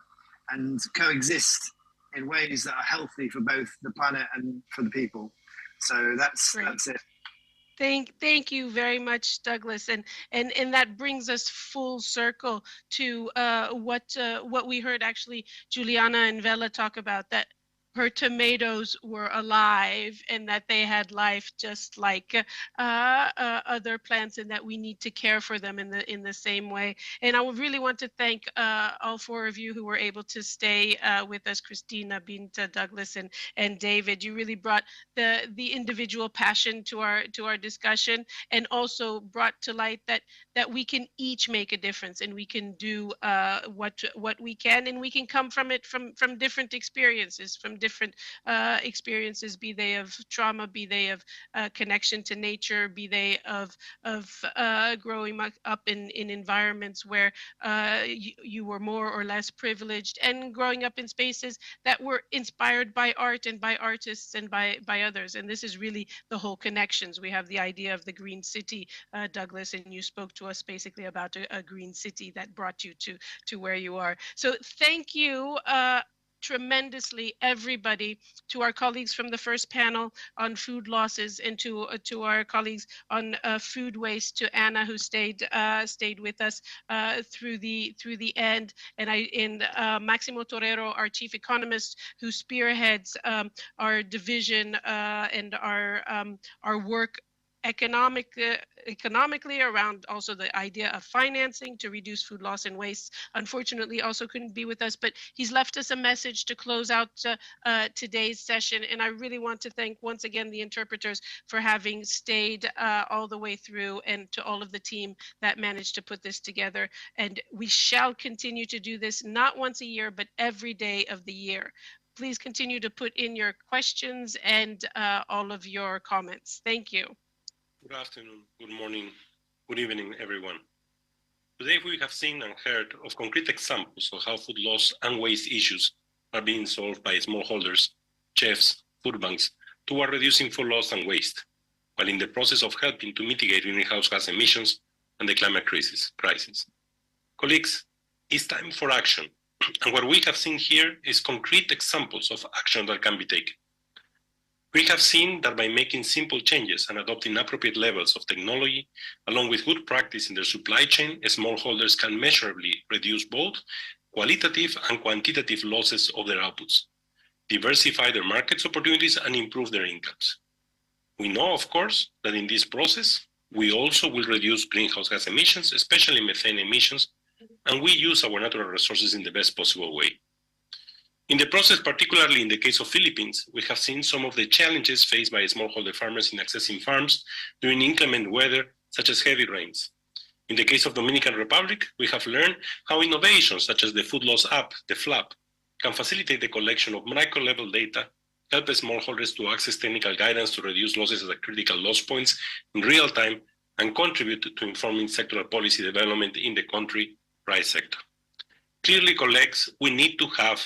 and coexist in ways that are healthy for both the planet and for the people. So that's it. Thank you very much, Douglas, and that brings us full circle to what we heard actually Juliana and Vela talk about, that her tomatoes were alive and that they had life just like other plants, and that we need to care for them in the same way. And I would really want to thank all four of you who were able to stay with us, Christina, Binta, Douglas, and David. You really brought the individual passion to our discussion, and also brought to light that we can each make a difference, and we can do what we can, and we can come from it from different experiences, from different experiences, be they of trauma, be they of connection to nature, be they of growing up in environments where you were more or less privileged, and growing up in spaces that were inspired by art and by artists and by others. And this is really the whole connections. We have the idea of the green city, Douglas, and you spoke to us basically about a green city that brought you to where you are. So thank you tremendously, everybody, to our colleagues from the first panel on food losses, and to our colleagues on food waste, to Anna, who stayed with us through the end, and Maximo Torero, our chief economist, who spearheads our division and our work economically around also the idea of financing to reduce food loss and waste. Unfortunately, also couldn't be with us, but he's left us a message to close out today's session. And I really want to thank once again the interpreters for having stayed all the way through, and to all of the team that managed to put this together. And we shall continue to do this, not once a year, but every day of the year. Please continue to put in your questions and all of your comments. Thank you. Good afternoon, good morning, good evening, everyone. Today we have seen and heard of concrete examples of how food loss and waste issues are being solved by smallholders, chefs, food banks, toward reducing food loss and waste, while in the process of helping to mitigate greenhouse gas emissions and the climate crisis. Colleagues, it's time for action, and what we have seen here is concrete examples of action that can be taken. We have seen that by making simple changes and adopting appropriate levels of technology, along with good practice in their supply chain, smallholders can measurably reduce both qualitative and quantitative losses of their outputs, diversify their markets opportunities, and improve their incomes. We know, of course, that in this process, we also will reduce greenhouse gas emissions, especially methane emissions, and we use our natural resources in the best possible way. In the process, particularly in the case of Philippines, we have seen some of the challenges faced by smallholder farmers in accessing farms during inclement weather, such as heavy rains. In the case of Dominican Republic, we have learned how innovations such as the food loss app, the FLAP, can facilitate the collection of micro-level data, help smallholders to access technical guidance to reduce losses at critical loss points in real time, and contribute to informing sectoral policy development in the country rice sector. Clearly, colleagues, we need to have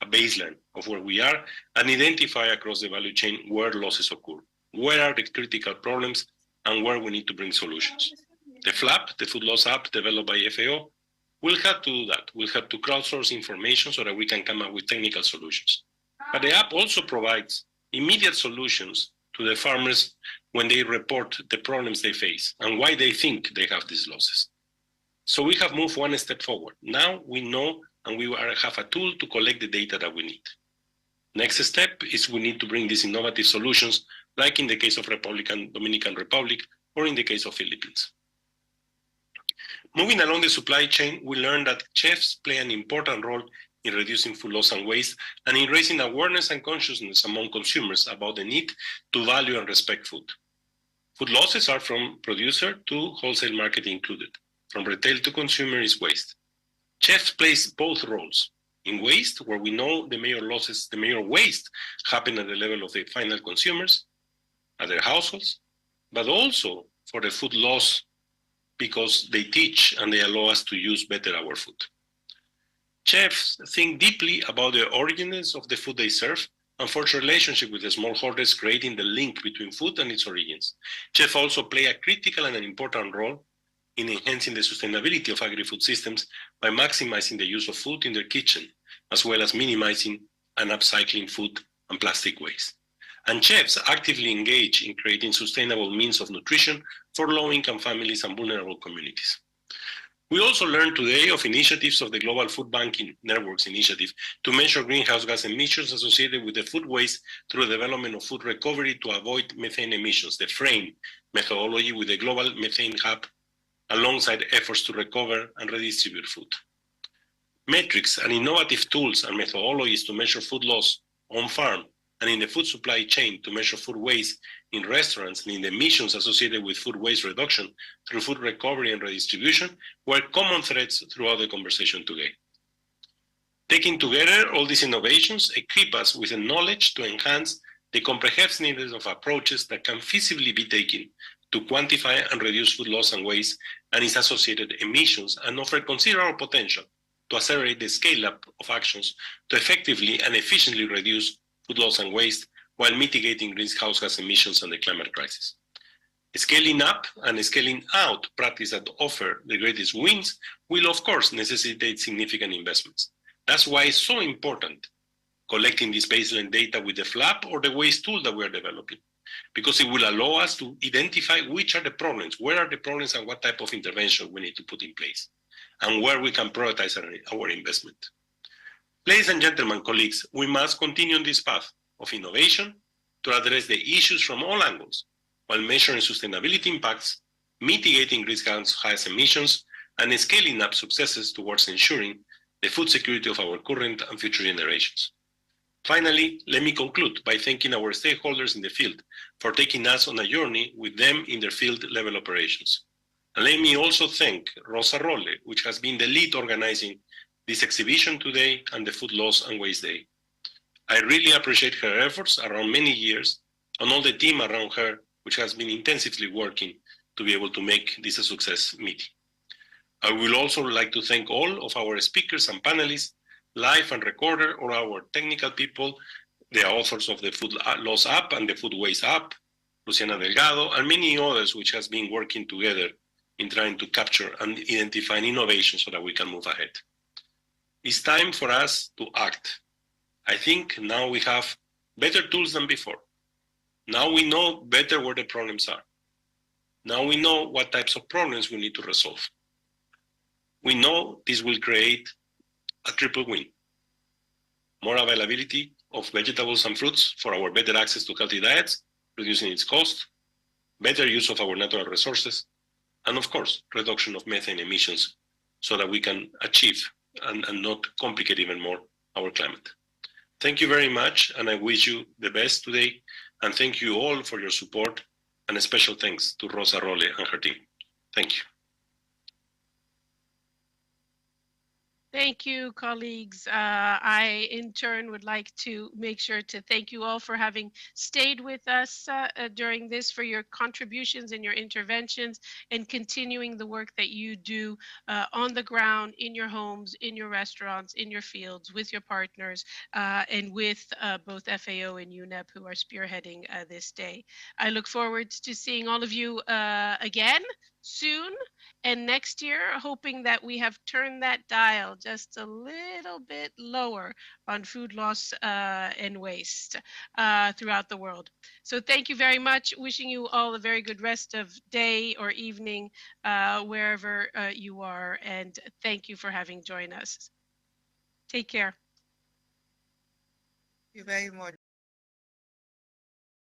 a baseline of where we are and identify across the value chain where losses occur, where are the critical problems, and where we need to bring solutions. The FLAP, the food loss app developed by FAO, will help to do that. Will help to crowdsource information so that we can come up with technical solutions. But the app also provides immediate solutions to the farmers when they report the problems they face and why they think they have these losses. So we have moved one step forward. Now we know and we have a tool to collect the data that we need. Next step is we need to bring these innovative solutions, like in the case of Dominican Republic or in the case of Philippines. Moving along the supply chain, we learned that chefs play an important role in reducing food loss and waste and in raising awareness and consciousness among consumers about the need to value and respect food. Food losses are from producer to wholesale market included. From retail to consumer is waste. Chefs play both roles. In waste, where we know the major waste happen at the level of the final consumers, at their households, but also for the food loss because they teach and they allow us to use better our food. Chefs think deeply about the origins of the food they serve and forge a relationship with the smallholders, creating the link between food and its origins. Chefs also play a critical and an important role in enhancing the sustainability of agri-food systems by maximizing the use of food in their kitchen, as well as minimizing and upcycling food and plastic waste. And chefs actively engage in creating sustainable means of nutrition for low-income families and vulnerable communities. We also learned today of initiatives of the Global Food Banking Network's initiative to measure greenhouse gas emissions associated with the food waste through the development of food recovery to avoid methane emissions, the FRAME methodology with the Global Methane Hub, alongside efforts to recover and redistribute food. Metrics and innovative tools and methodologies to measure food loss on farm and in the food supply chain to measure food waste in restaurants and in the emissions associated with food waste reduction through food recovery and redistribution were common threads throughout the conversation today. Taking together all these innovations equip us with the knowledge to enhance the comprehensiveness of approaches that can feasibly be taken to quantify and reduce food loss and waste and its associated emissions, and offer considerable potential to accelerate the scale-up of actions to effectively and efficiently reduce food loss and waste while mitigating greenhouse gas emissions and the climate crisis. Scaling up and scaling out practices that offer the greatest wins will, of course, necessitate significant investments. That's why it's so important collecting this baseline data with the FLAP or the waste tool that we're developing, because it will allow us to identify which are the problems, where are the problems, and what type of intervention we need to put in place, and where we can prioritize our investment. Ladies and gentlemen, colleagues, we must continue on this path of innovation to address the issues from all angles, while measuring sustainability impacts, mitigating greenhouse gas emissions, and scaling up successes towards ensuring the food security of our current and future generations. Finally, let me conclude by thanking our stakeholders in the field for taking us on a journey with them in their field-level operations. And let me also thank Rosa Rolle, which has been the lead organizing this exhibition today and the Food Loss and Waste Day. I really appreciate her efforts around many years and all the team around her, which has been intensively working to be able to make this a success meeting. I will also like to thank all of our speakers and panelists, live and recorder, or our technical people, the authors of the Food Loss app and the Food Waste app, Luciana Delgado, and many others which has been working together in trying to capture and identify innovation so that we can move ahead. It's time for us to act. I think now we have better tools than before. Now we know better where the problems are. Now we know what types of problems we need to resolve. We know this will create a triple win. More availability of vegetables and fruits for our better access to healthy diets, reducing its cost, better use of our natural resources, and of course, reduction of methane emissions so that we can achieve and not complicate even more our climate. Thank you very much, and I wish you the best today, and thank you all for your support, and a special thanks to Rosa Rolle and her team. Thank you. Thank you, colleagues. I, in turn, would like to make sure to thank you all for having stayed with us during this, for your contributions and your interventions, and continuing the work that you do on the ground, in your homes, in your restaurants, in your fields, with your partners, and with both FAO and UNEP, who are spearheading this day. I look forward to seeing all of you again soon. And next year, hoping that we have turned that dial just a little bit lower on food loss and waste throughout the world. So thank you very much. Wishing you all a very good rest of day or evening, wherever you are. And thank you for having joined us. Take care. you very much.